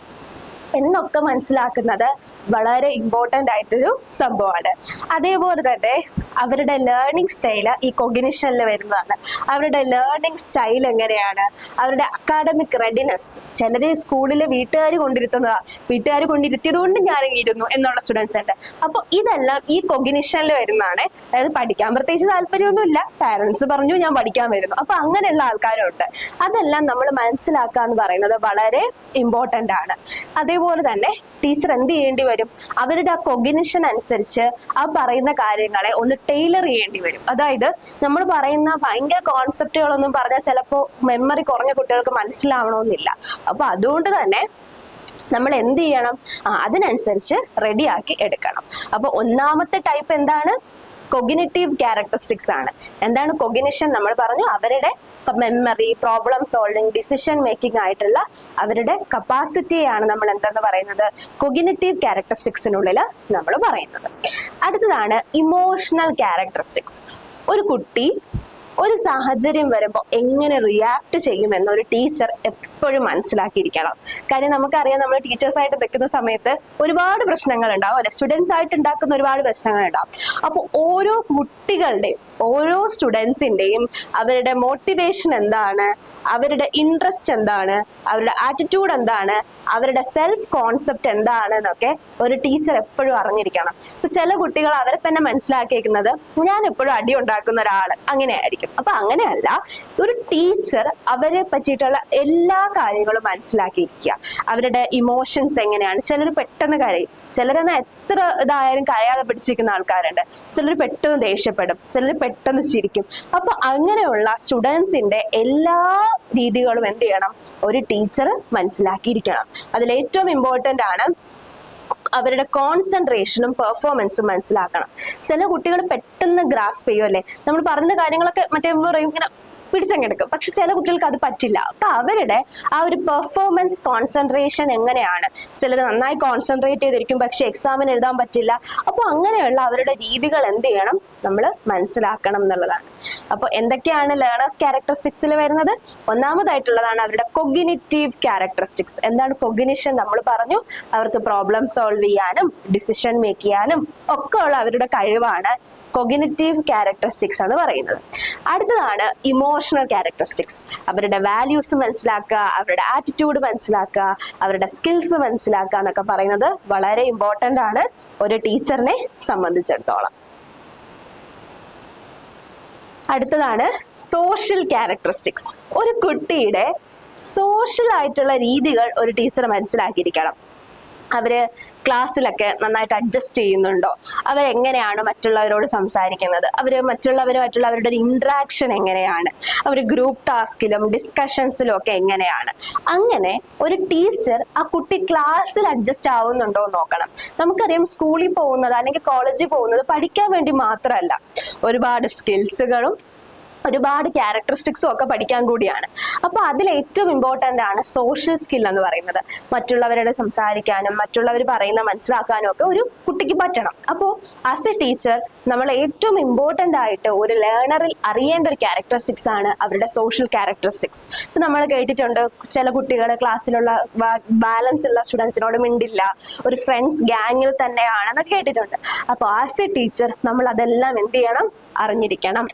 എന്നൊക്കെ മനസ്സിലാക്കുന്നത് വളരെ ഇമ്പോർട്ടൻ്റ് ആയിട്ടൊരു സംഭവമാണ്. അതേപോലെ തന്നെ അവരുടെ ലേണിംഗ് സ്റ്റൈല് ഈ കൊഗ്നിഷനിൽ വരുന്നതാണ്. അവരുടെ ലേണിംഗ് സ്റ്റൈൽ എങ്ങനെയാണ്, അവരുടെ അക്കാഡമിക് റെഡിനെസ്. ചിലർ സ്കൂളിൽ വീട്ടുകാർ കൊണ്ടിരുത്തിയത് കൊണ്ട് ഞാൻ ഇരുന്നു എന്നുള്ള സ്റ്റുഡൻസ് ഉണ്ട്. അപ്പോൾ ഇതെല്ലാം ഈ കൊഗ്നിഷനിൽ വരുന്നതാണ്. അതായത് പഠിക്കാൻ പ്രത്യേകിച്ച് താല്പര്യമൊന്നുമില്ല, പാരൻസ് പറഞ്ഞു ഞാൻ പഠിക്കാൻ വരുന്നു, അപ്പൊ അങ്ങനെയുള്ള ആൾക്കാരുണ്ട്. അതെല്ലാം നമ്മൾ മനസ്സിലാക്കുക എന്ന് പറയുന്നത് വളരെ ഇമ്പോർട്ടൻ്റ് ആണ്. അതേപോലെ തന്നെ ടീച്ചർ എന്ത് ചെയ്യേണ്ടി വരും, അവരുടെ ആ കൊഗ്നിഷൻ അനുസരിച്ച് ആ പറയുന്ന കാര്യങ്ങളെ ഒന്ന് ടൈലർ ചെയ്യേണ്ടി വരും. അതായത് നമ്മൾ പറയുന്ന ഭയങ്കര കോൺസെപ്റ്റുകളൊന്നും പറഞ്ഞാൽ ചിലപ്പോൾ മെമ്മറി കുറഞ്ഞ കുട്ടികൾക്ക് മനസ്സിലാവണമെന്നില്ല. അപ്പൊ അതുകൊണ്ട് തന്നെ നമ്മൾ എന്ത് ചെയ്യണം, അതിനനുസരിച്ച് റെഡിയാക്കി എടുക്കണം. അപ്പൊ ഒന്നാമത്തെ ടൈപ്പ് എന്താണ്, കൊഗ്നിറ്റീവ് ക്യാരക്ടറിസ്റ്റിക്സ് ആണ്. എന്താണ് കൊഗ്നിഷൻ? നമ്മൾ പറഞ്ഞു അവരുടെ memory, problem solving, decision making ആയിട്ടുള്ള അവരുടെ കപ്പാസിറ്റിയാണ് നമ്മൾ എന്തെന്ന് പറയുന്നത്, കൊഗ്നിറ്റീവ് ക്യാരക്ടറിസ്റ്റിക്സിനുള്ളിൽ നമ്മൾ പറയുന്നത്. അടുത്തതാണ് ഇമോഷണൽ ക്യാരക്ടറിസ്റ്റിക്സ്. ഒരു കുട്ടി ഒരു സാഹചര്യം വരുമ്പോൾ എങ്ങനെ റിയാക്ട് ചെയ്യുമെന്ന് ഒരു ടീച്ചർ എപ്പോഴും മനസ്സിലാക്കിയിരിക്കണം. കാര്യം നമുക്കറിയാം, നമ്മൾ ടീച്ചേഴ്സായിട്ട് നിൽക്കുന്ന സമയത്ത് ഒരുപാട് പ്രശ്നങ്ങൾ ഉണ്ടാവും അല്ലെ, സ്റ്റുഡൻസ് ആയിട്ട് ഉണ്ടാക്കുന്ന ഒരുപാട് പ്രശ്നങ്ങൾ ഉണ്ടാവും. അപ്പോൾ ഓരോ കുട്ടികളുടെയും ഓരോ സ്റ്റുഡൻസിൻ്റെയും അവരുടെ മോട്ടിവേഷൻ എന്താണ്, അവരുടെ ഇൻട്രസ്റ്റ് എന്താണ്, അവരുടെ ആറ്റിറ്റ്യൂഡ് എന്താണ്, അവരുടെ സെൽഫ് കോൺസെപ്റ്റ് എന്താണ് എന്നൊക്കെ ഒരു ടീച്ചർ എപ്പോഴും അറിഞ്ഞിരിക്കണം. ഇപ്പൊ ചില കുട്ടികൾ അവരെ തന്നെ മനസ്സിലാക്കിയിരിക്കുന്നത് ഞാൻ എപ്പോഴും അടി ഉണ്ടാക്കുന്ന ഒരാൾ അങ്ങനെയായിരിക്കും. അപ്പൊ അങ്ങനെയല്ല, ഒരു ടീച്ചർ അവരെ പറ്റിയിട്ടുള്ള എല്ലാ കാര്യങ്ങളും മനസ്സിലാക്കിയിരിക്കുക. അവരുടെ ഇമോഷൻസ് എങ്ങനെയാണ്. ചിലർ പെട്ടെന്ന് കരയും, ചിലരെന്ന് എത്ര ഇതായാലും കരയാതെ പിടിച്ചിരിക്കുന്ന ആൾക്കാരുണ്ട്, ചിലർ പെട്ടെന്ന് ദേഷ്യപ്പെടും, ചിലർ പെട്ടെന്ന് ചിരിക്കും. അപ്പൊ അങ്ങനെയുള്ള സ്റ്റുഡൻസിന്റെ എല്ലാ രീതികളും എന്ത് ചെയ്യണം, ഒരു ടീച്ചർ മനസ്സിലാക്കിയിരിക്കണം. അതിൽ ഏറ്റവും ഇമ്പോർട്ടൻ്റ് ആണ് അവരുടെ കോൺസെൻട്രേഷനും പെർഫോമൻസും മനസ്സിലാക്കണം. ചില കുട്ടികൾ പെട്ടെന്ന് ഗ്രാസ്പ് ചെയ്യുമല്ലേ, നമ്മൾ പറഞ്ഞ കാര്യങ്ങളൊക്കെ മറ്റേ പറയും ഇങ്ങനെ പിടിച്ചെടുക്കും, പക്ഷെ ചില കുട്ടികൾക്ക് അത് പറ്റില്ല. അപ്പൊ അവരുടെ ആ ഒരു പെർഫോമൻസ് കോൺസെൻട്രേഷൻ എങ്ങനെയാണ്, ചിലർ നന്നായി കോൺസെൻട്രേറ്റ് ചെയ്തിരിക്കും പക്ഷെ എക്സാമിന് എഴുതാൻ പറ്റില്ല. അപ്പോൾ അങ്ങനെയുള്ള അവരുടെ രീതികൾ എന്ത് ചെയ്യണം, നമ്മൾ മനസ്സിലാക്കണം എന്നുള്ളതാണ്. അപ്പൊ എന്തൊക്കെയാണ് ലേണേഴ്സ് ക്യാരക്ടറിസ്റ്റിക്സിൽ വരുന്നത്? ഒന്നാമതായിട്ടുള്ളതാണ് അവരുടെ കൊഗ്നിറ്റീവ് ക്യാരക്ടറിസ്റ്റിക്സ്. എന്താണ് കൊഗ്നിഷൻ? നമ്മൾ പറഞ്ഞു അവർക്ക് പ്രോബ്ലം സോൾവ് ചെയ്യാനും ഡിസിഷൻ മേക്ക് ചെയ്യാനും ഒക്കെ ഉള്ള അവരുടെ കഴിവാണ് കൊഗ്നിറ്റീവ് ക്യാരക്ടറിസ്റ്റിക്സ് എന്ന് പറയുന്നത്. അടുത്തതാണ് ഇമോഷണൽ ക്യാരക്ടറിസ്റ്റിക്സ്. അവരുടെ വാല്യൂസ് മനസ്സിലാക്കുക, അവരുടെ ആറ്റിറ്റ്യൂഡ് മനസ്സിലാക്കുക, അവരുടെ സ്കിൽസ് മനസ്സിലാക്കുക എന്നൊക്കെ പറയുന്നത് വളരെ ഇമ്പോർട്ടൻ്റ് ആണ് ഒരു ടീച്ചറിനെ സംബന്ധിച്ചിടത്തോളം. അടുത്തതാണ് സോഷ്യൽ ക്യാരക്ടറിസ്റ്റിക്സ്. ഒരു കുട്ടിയുടെ സോഷ്യൽ ആയിട്ടുള്ള രീതികൾ ഒരു ടീച്ചർ മനസ്സിലാക്കിയിരിക്കണം. അവര് ക്ലാസ്സിലൊക്കെ നന്നായിട്ട് അഡ്ജസ്റ്റ് ചെയ്യുന്നുണ്ടോ, അവരെങ്ങനെയാണ് മറ്റുള്ളവരോട് സംസാരിക്കുന്നത്, അവര് മറ്റുള്ളവരുമായിട്ടുള്ള അവരുടെ ഒരു ഇന്ററാക്ഷൻ എങ്ങനെയാണ്, അവർ ഗ്രൂപ്പ് ടാസ്കിലും ഡിസ്കഷൻസിലും ഒക്കെ എങ്ങനെയാണ്. അങ്ങനെ ഒരു ടീച്ചർ ആ കുട്ടി ക്ലാസ്സിൽ അഡ്ജസ്റ്റ് ആവുന്നുണ്ടോ എന്ന് നോക്കണം. നമുക്കറിയാം സ്കൂളിൽ പോകുന്നത് അല്ലെങ്കിൽ കോളേജിൽ പോകുന്നത് പഠിക്കാൻ വേണ്ടി മാത്രമല്ല, ഒരുപാട് സ്കിൽസുകളും ഒരുപാട് ക്യാരക്ടറിസ്റ്റിക്സും ഒക്കെ പഠിക്കാൻ കൂടിയാണ്. അപ്പോൾ അതിൽ ഏറ്റവും ഇമ്പോർട്ടൻ്റ് ആണ് സോഷ്യൽ സ്കിൽ എന്ന് പറയുന്നത്. മറ്റുള്ളവരോട് സംസാരിക്കാനും മറ്റുള്ളവർ പറയുന്ന മനസ്സിലാക്കാനും ഒക്കെ ഒരു കുട്ടിക്ക് പറ്റണം. അപ്പോൾ ആസ് എ ടീച്ചർ നമ്മൾ ഏറ്റവും ഇമ്പോർട്ടൻ്റ് ആയിട്ട് ഒരു ലേണറിൽ അറിയേണ്ട ഒരു ക്യാരക്ടറിസ്റ്റിക്സ് ആണ് അവരുടെ സോഷ്യൽ ക്യാരക്ടറിസ്റ്റിക്സ്. ഇപ്പം നമ്മൾ കേട്ടിട്ടുണ്ട് ചില കുട്ടികൾ ക്ലാസ്സിലുള്ള ബാലൻസ് ഉള്ള സ്റ്റുഡൻസിനോട് മിണ്ടില്ല, ഒരു ഫ്രണ്ട്സ് ഗ്യാങ്ങിൽ തന്നെയാണെന്നൊക്കെ കേട്ടിട്ടുണ്ട്. അപ്പോൾ ആസ് എ ടീച്ചർ നമ്മൾ അതെല്ലാം എന്ത് ചെയ്യണം, അറിഞ്ഞിരിക്കണം.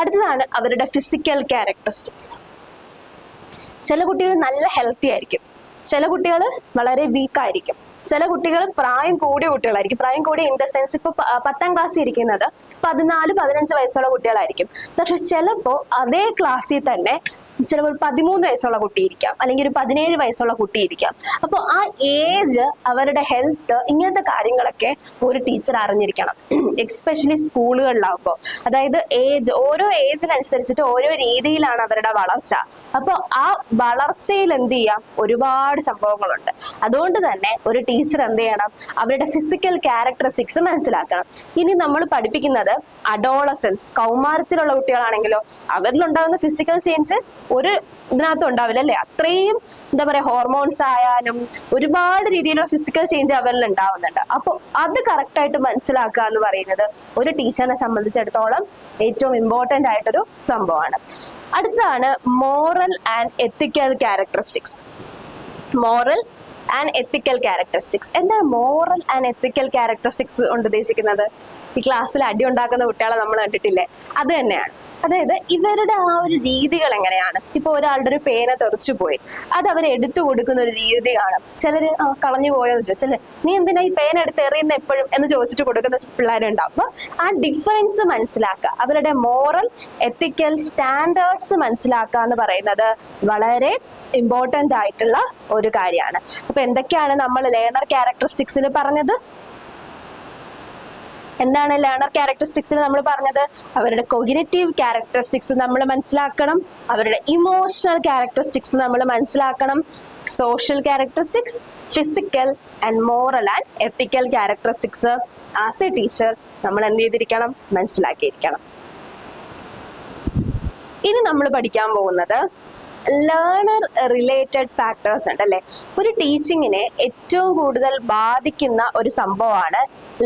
അടുത്തതാണ് അവരുടെ ഫിസിക്കൽ ക്യാരക്ടറിസ്റ്റിക്സ്. ചില കുട്ടികൾ നല്ല ഹെൽത്തി ആയിരിക്കും, ചില കുട്ടികൾ വളരെ വീക്ക് ആയിരിക്കും, ചില കുട്ടികൾ പ്രായം കൂടിയ കുട്ടികളായിരിക്കും. പ്രായം കൂടിയ ഇൻ ദ സെൻസ് ഇപ്പൊ 10ാം ക്ലാസ്സിൽ ഇരിക്കുന്നത് 14-15 വയസ്സുള്ള കുട്ടികളായിരിക്കും. പക്ഷെ ചിലപ്പോൾ അതേ ക്ലാസ്സിൽ തന്നെ ചിലപ്പോൾ 13 വയസ്സുള്ള കുട്ടിയിരിക്കാം, അല്ലെങ്കിൽ ഒരു 17 വയസ്സുള്ള കുട്ടിയിരിക്കാം. അപ്പോൾ ആ ഏജ്, അവരുടെ ഹെൽത്ത്, ഇങ്ങനത്തെ കാര്യങ്ങളൊക്കെ ഒരു ടീച്ചർ അറിഞ്ഞിരിക്കണം. എക്സ്പെഷ്യലി സ്കൂളുകളിലാവുമ്പോൾ, അതായത് ഓരോ ഏജിനനുസരിച്ചിട്ട് ഓരോ രീതിയിലാണ് അവരുടെ വളർച്ച. അപ്പോൾ ആ വളർച്ചയിൽ എന്ത് ചെയ്യാം, ഒരുപാട് സംഭവങ്ങളുണ്ട്. അതുകൊണ്ട് തന്നെ ഒരു ടീച്ചർ എന്ത് ചെയ്യണം, അവരുടെ ഫിസിക്കൽ ക്യാരക്ടറിസ്റ്റിക്സ് മനസ്സിലാക്കണം. ഇനി നമ്മൾ പഠിപ്പിക്കുന്നത് അഡോളസൻസ്, കൗമാരത്തിലുള്ള കുട്ടികളാണെങ്കിലോ അവരിലുണ്ടാകുന്ന ഫിസിക്കൽ ചേഞ്ച് ഒരു ഇതിനകത്ത് ഉണ്ടാവില്ല അല്ലെ. അത്രയും എന്താ പറയാ, ഹോർമോൺസ് ആയാലും ഒരുപാട് രീതിയിലുള്ള ഫിസിക്കൽ ചേഞ്ച് അവരിൽ ഉണ്ടാവുന്നുണ്ട്. അപ്പോൾ അത് കറക്റ്റായിട്ട് മനസ്സിലാക്കുക എന്ന് പറയുന്നത് ഒരു ടീച്ചറിനെ സംബന്ധിച്ചിടത്തോളം ഏറ്റവും ഇമ്പോർട്ടൻ്റ് ആയിട്ടൊരു സംഭവമാണ്. അടുത്തതാണ് moral and ethical characteristics. Moral and ethical characteristics. എന്താണ് മോറൽ ആൻഡ് എത്തിക്കൽ ക്യാരക്ടറിസ്റ്റിക്സ് കൊണ്ട് ഉദ്ദേശിക്കുന്നത്? ഈ ക്ലാസ്സിൽ അടി ഉണ്ടാക്കുന്ന കുട്ടികളെ നമ്മൾ കണ്ടിട്ടില്ലേ, അത് തന്നെയാണ്. അതായത് ഇവരുടെ ആ ഒരു രീതികൾ എങ്ങനെയാണ്. ഇപ്പൊ ഒരാളുടെ ഒരു പേന തെറിച്ചു പോയി, അത് അവർ എടുത്തു കൊടുക്കുന്ന ഒരു രീതി കാണും. ചിലര് കളഞ്ഞു പോയോന്ന് ചോദിച്ചാൽ നീ എന്തിനാ ഈ പേന എടുത്ത് എറിയുന്ന എപ്പോഴും എന്ന് ചോദിച്ചിട്ട് കൊടുക്കുന്ന പിള്ളേരുണ്ടാവും. അപ്പൊ ആ ഡിഫറൻസ് മനസ്സിലാക്കുക, അവരുടെ മോറൽ എത്തിക്കൽ സ്റ്റാൻഡേർഡ്സ് മനസ്സിലാക്കുക എന്ന് പറയുന്നത് വളരെ ഇമ്പോർട്ടന്റ് ആയിട്ടുള്ള ഒരു കാര്യമാണ്. അപ്പൊ എന്തൊക്കെയാണ് നമ്മൾ ലേണർ ക്യാരക്ടറിസ്റ്റിക്സിൽ പറഞ്ഞത്? എന്താണ് ലേണർ ക്യാരക്ടറിസ്റ്റിക്സിൽ നമ്മൾ പറഞ്ഞത്? അവരുടെ കൊഗ്നിറ്റീവ് ക്യാരക്ടറിസ്റ്റിക്സ് നമ്മൾ മനസ്സിലാക്കണം, അവരുടെ ഇമോഷണൽ ക്യാരക്ടറിസ്റ്റിക്സ് നമ്മൾ മനസ്സിലാക്കണം, social characteristics, physical and moral and ethical characteristics as A teacher നമ്മൾ എന്ത് ചെയ്തിരിക്കണം? മനസ്സിലാക്കിയിരിക്കണം. ഇനി നമ്മൾ പഠിക്കാൻ പോകുന്നത് ലേണർ റിലേറ്റഡ് ഫാക്ടേഴ്സ് ഉണ്ട് അല്ലെ. ഒരു ടീച്ചിങ്ങിനെ ഏറ്റവും കൂടുതൽ ബാധിക്കുന്ന ഒരു സംഭവമാണ്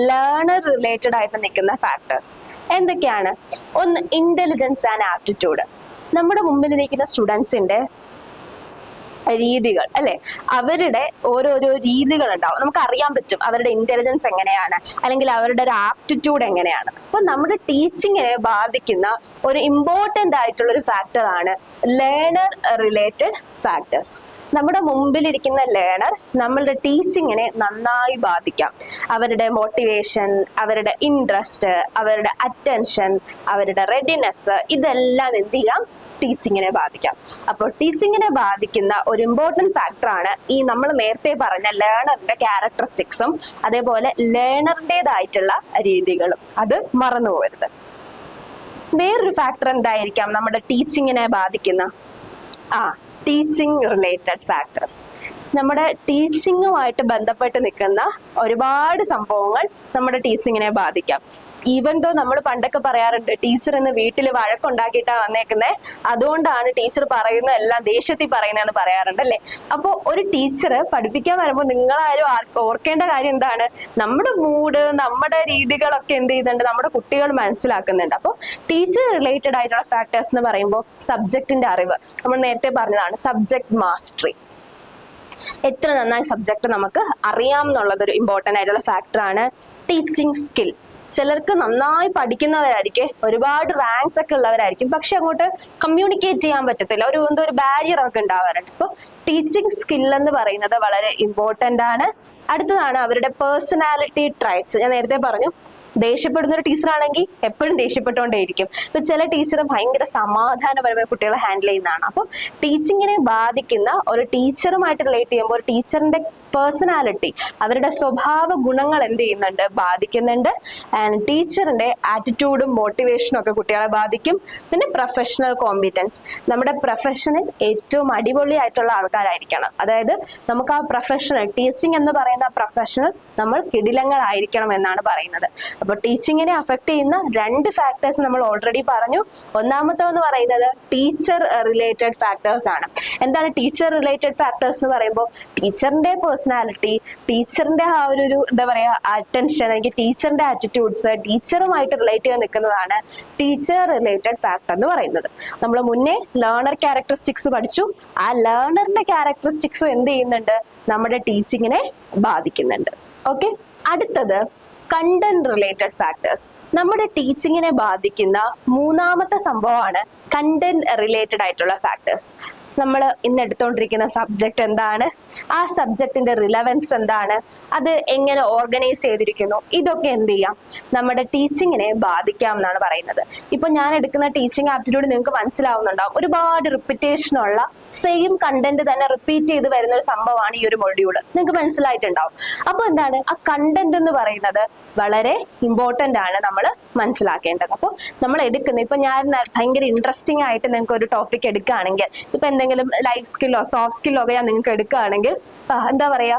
ലേണർ റിലേറ്റഡ് ആയിട്ട് നിൽക്കുന്ന ഫാക്ടേഴ്സ്. എന്തൊക്കെയാണ്? ഒന്ന്, ഇന്റലിജൻസ് ആൻഡ് ആപ്റ്റിറ്റ്യൂഡ്. നമ്മുടെ മുമ്പിലിരിക്കുന്ന സ്റ്റുഡൻസിന്റെ രീതികൾ അല്ലെ, അവരുടെ ഓരോരോ രീതികൾ ഉണ്ടാവും. നമുക്ക് അറിയാൻ പറ്റും അവരുടെ ഇന്റലിജൻസ് എങ്ങനെയാണ്, അല്ലെങ്കിൽ അവരുടെ ഒരു ആപ്റ്റിറ്റ്യൂഡ് എങ്ങനെയാണ്. അപ്പൊ നമ്മുടെ ടീച്ചിങ്ങിനെ ബാധിക്കുന്ന ഒരു ഇമ്പോർട്ടന്റ് ആയിട്ടുള്ള ഒരു ഫാക്ടർ ആണ് ലേണർ റിലേറ്റഡ് ഫാക്ടേഴ്സ്. നമ്മുടെ മുമ്പിലിരിക്കുന്ന ലേണർ നമ്മളുടെ ടീച്ചിങ്ങിനെ നന്നായി ബാധിക്കാം. അവരുടെ മോട്ടിവേഷൻ, അവരുടെ ഇൻട്രസ്റ്റ്, അവരുടെ അറ്റൻഷൻ, അവരുടെ റെഡിനെസ്, ഇതെല്ലാം എന്ത് ചെയ്യാം? ടീച്ചിങ്ങിനെ ബാധിക്കാം. അപ്പോൾ ടീച്ചിങ്ങിനെ ബാധിക്കുന്ന ഒരു ഇമ്പോർട്ടന്റ് ഫാക്ടറാണ് ഈ നമ്മൾ നേരത്തെ പറഞ്ഞ ലേണറിന്റെ ക്യാരക്ടറിസ്റ്റിക്സും അതേപോലെ ലേണറിൻ്റെതായിട്ടുള്ള രീതികളും. അത് മറന്നു പോകരുത്. വേറൊരു ഫാക്ടർ എന്തായിരിക്കാം നമ്മുടെ ടീച്ചിങ്ങിനെ ബാധിക്കുന്ന? Teaching related factors. നമ്മുടെ ടീച്ചിങ്ങുമായിട്ട് ബന്ധപ്പെട്ട് നിൽക്കുന്ന ഒരുപാട് സംഭവങ്ങൾ നമ്മുടെ ടീച്ചിങ്ങിനെ ബാധിക്കാം. ഈവൻ ദോ നമ്മൾ പണ്ടൊക്കെ പറയാറുണ്ട് ടീച്ചർ ഇന്ന് വീട്ടിൽ വഴക്കുണ്ടാക്കിയിട്ടാ വന്നേക്കുന്നത്, അതുകൊണ്ടാണ് ടീച്ചർ പറയുന്ന എല്ലാം ദേഷ്യത്തിൽ പറയുന്നതെന്ന് പറയാറുണ്ട് അല്ലേ. അപ്പോൾ ഒരു ടീച്ചർ പഠിപ്പിക്കാൻ വരുമ്പോൾ നിങ്ങളാരും ഓർക്കേണ്ട കാര്യം എന്താണ്? നമ്മുടെ മൂഡ്, നമ്മുടെ രീതികളൊക്കെ എന്ത് ചെയ്യുന്നുണ്ട്? നമ്മുടെ കുട്ടികൾ മനസ്സിലാക്കുന്നുണ്ട്. അപ്പോൾ ടീച്ചർ റിലേറ്റഡ് ആയിട്ടുള്ള ഫാക്ടേഴ്സ് എന്ന് പറയുമ്പോൾ സബ്ജക്റ്റിന്റെ അറിവ്, നമ്മൾ നേരത്തെ പറഞ്ഞതാണ് സബ്ജക്ട് മാസ്റ്ററി. എത്ര നന്നായി സബ്ജക്ട് നമുക്ക് അറിയാം എന്നുള്ളതൊരു ഇമ്പോർട്ടൻ്റ് ആയിട്ടുള്ള ഫാക്ടറാണ്. Teaching skill. ചിലർക്ക് നന്നായി പഠിക്കുന്നവരായിരിക്കും, ഒരുപാട് റാങ്ക്സ് ഒക്കെ ഉള്ളവരായിരിക്കും, പക്ഷെ അങ്ങോട്ട് കമ്മ്യൂണിക്കേറ്റ് ചെയ്യാൻ പറ്റത്തില്ല, എന്തോ ഒരു ബാരിയർ ഒക്കെ ഉണ്ടാവാറുണ്ട്. അപ്പോൾ ടീച്ചിങ് സ്കിൽ എന്ന് പറയുന്നത് വളരെ ഇമ്പോർട്ടൻ്റ് ആണ്. അടുത്തതാണ് അവരുടെ പേഴ്സണാലിറ്റി ട്രൈറ്റ്സ്. ഞാൻ നേരത്തെ പറഞ്ഞു ദേഷ്യപ്പെടുന്ന ഒരു ടീച്ചർ ആണെങ്കിൽ എപ്പോഴും ദേഷ്യപ്പെട്ടുകൊണ്ടേയിരിക്കും. ഇപ്പൊ ചില ടീച്ചർ ഭയങ്കര സമാധാനപരമായ കുട്ടികളെ ഹാൻഡിൽ ചെയ്യുന്നതാണ്. അപ്പോൾ ടീച്ചിങ്ങിനെ ബാധിക്കുന്ന ഒരു ടീച്ചറുമായിട്ട് റിലേറ്റ് ചെയ്യുമ്പോൾ ഒരു ടീച്ചറിന്റെ പേഴ്സണാലിറ്റി, അവരുടെ സ്വഭാവ ഗുണങ്ങൾ എന്ത് ചെയ്യുന്നുണ്ട്? ബാധിക്കുന്നുണ്ട്. ആൻഡ് ടീച്ചറിന്റെ ആറ്റിറ്റ്യൂഡും മോട്ടിവേഷനും ഒക്കെ കുട്ടികളെ ബാധിക്കും. പിന്നെ പ്രൊഫഷണൽ കോമ്പിറ്റൻസ്. നമ്മുടെ പ്രൊഫഷനിൽ ഏറ്റവും അടിപൊളിയായിട്ടുള്ള ആൾക്കാരായിരിക്കണം. അതായത് നമുക്ക് ആ പ്രൊഫഷണൽ ടീച്ചിങ് എന്ന് പറയുന്ന പ്രൊഫഷണൽ നമ്മൾ കിടിലങ്ങളായിരിക്കണം എന്നാണ് പറയുന്നത്. അപ്പോൾ ടീച്ചിങ്ങിനെ അഫക്ട് ചെയ്യുന്ന രണ്ട് ഫാക്ടേഴ്സ് നമ്മൾ ഓൾറെഡി പറഞ്ഞു. ഒന്നാമത്തെന്ന് പറയുന്നത് ടീച്ചർ റിലേറ്റഡ് ഫാക്ടേഴ്സ് ആണ്. എന്താണ് ടീച്ചർ റിലേറ്റഡ് ഫാക്ടേഴ്സ് എന്ന് പറയുമ്പോൾ? ടീച്ചറിന്റെ പേഴ്സണാലിറ്റി, ടീച്ചറിന്റെ ആ ഒരു എന്താ പറയാ അറ്റൻഷൻ, അല്ലെങ്കിൽ ടീച്ചറിന്റെ ആറ്റിറ്റ്യൂഡ്സ്, ടീച്ചറുമായിട്ട് റിലേറ്റ് ചെയ്ത് നിൽക്കുന്നതാണ് ടീച്ചർ റിലേറ്റഡ് ഫാക്ടർ എന്ന് പറയുന്നത്. നമ്മൾ മുന്നേ ലേണർ ക്യാരക്ടറിസ്റ്റിക്സ് പഠിച്ചു. ആ ലേണറിന്റെ ക്യാരക്ടറിസ്റ്റിക്സും എന്ത് ചെയ്യുന്നുണ്ട്? നമ്മുടെ ടീച്ചിങ്ങിനെ ബാധിക്കുന്നുണ്ട്. ഓക്കെ, അടുത്തത് കണ്ടന്റ് റിലേറ്റഡ് ഫാക്ടേഴ്സ്. നമ്മുടെ ടീച്ചിങ്ങിനെ ബാധിക്കുന്ന മൂന്നാമത്തെ സംഭവമാണ് കണ്ടന്റ് റിലേറ്റഡ് ആയിട്ടുള്ള ഫാക്ടേഴ്സ്. നമ്മൾ ഇന്ന് എടുത്തുകൊണ്ടിരിക്കുന്ന സബ്ജക്റ്റ് എന്താണ്, ആ സബ്ജക്റ്റിന്റെ റിലവൻസ് എന്താണ്, അത് എങ്ങനെ ഓർഗനൈസ് ചെയ്തിരിക്കുന്നു, ഇതൊക്കെ എന്ത് ചെയ്യാം? നമ്മുടെ ടീച്ചിങ്ങിനെ ബാധിക്കാം എന്നാണ് പറയുന്നത്. ഇപ്പൊ ഞാൻ എടുക്കുന്ന ടീച്ചിങ് ആപ്റ്റിറ്റ്യൂഡ് നിങ്ങൾക്ക് മനസ്സിലാവുന്നുണ്ടാവും. ഒരുപാട് റിപ്പീറ്റേഷനുള്ള സെയിം കണ്ടന്റ് തന്നെ റിപ്പീറ്റ് ചെയ്ത് വരുന്ന ഒരു സംഭവമാണ് ഈ ഒരു മൊഡ്യൂള്. നിങ്ങൾക്ക് മനസ്സിലായിട്ടുണ്ടാവും. അപ്പൊ എന്താണ് ആ കണ്ടന്റ് എന്ന് പറയുന്നത്? വളരെ ഇമ്പോർട്ടന്റ് ആണ് നമ്മൾ മനസ്സിലാക്കേണ്ടത്. അപ്പോൾ നമ്മൾ എടുക്കുന്ന ഇപ്പൊ ഞാൻ ഭയങ്കര ഇൻട്രസ്റ്റിംഗ് ആയിട്ട് നിങ്ങൾക്ക് ഒരു ടോപ്പിക് എടുക്കുകയാണെങ്കിൽ, ഇപ്പൊ എന്തെങ്കിലും ലൈഫ് സ്കില്ലോ സോഫ്റ്റ് സ്കില്ലോ ഒക്കെ ഞാൻ നിങ്ങൾക്ക് എടുക്കുകയാണെങ്കിൽ എന്താ പറയാ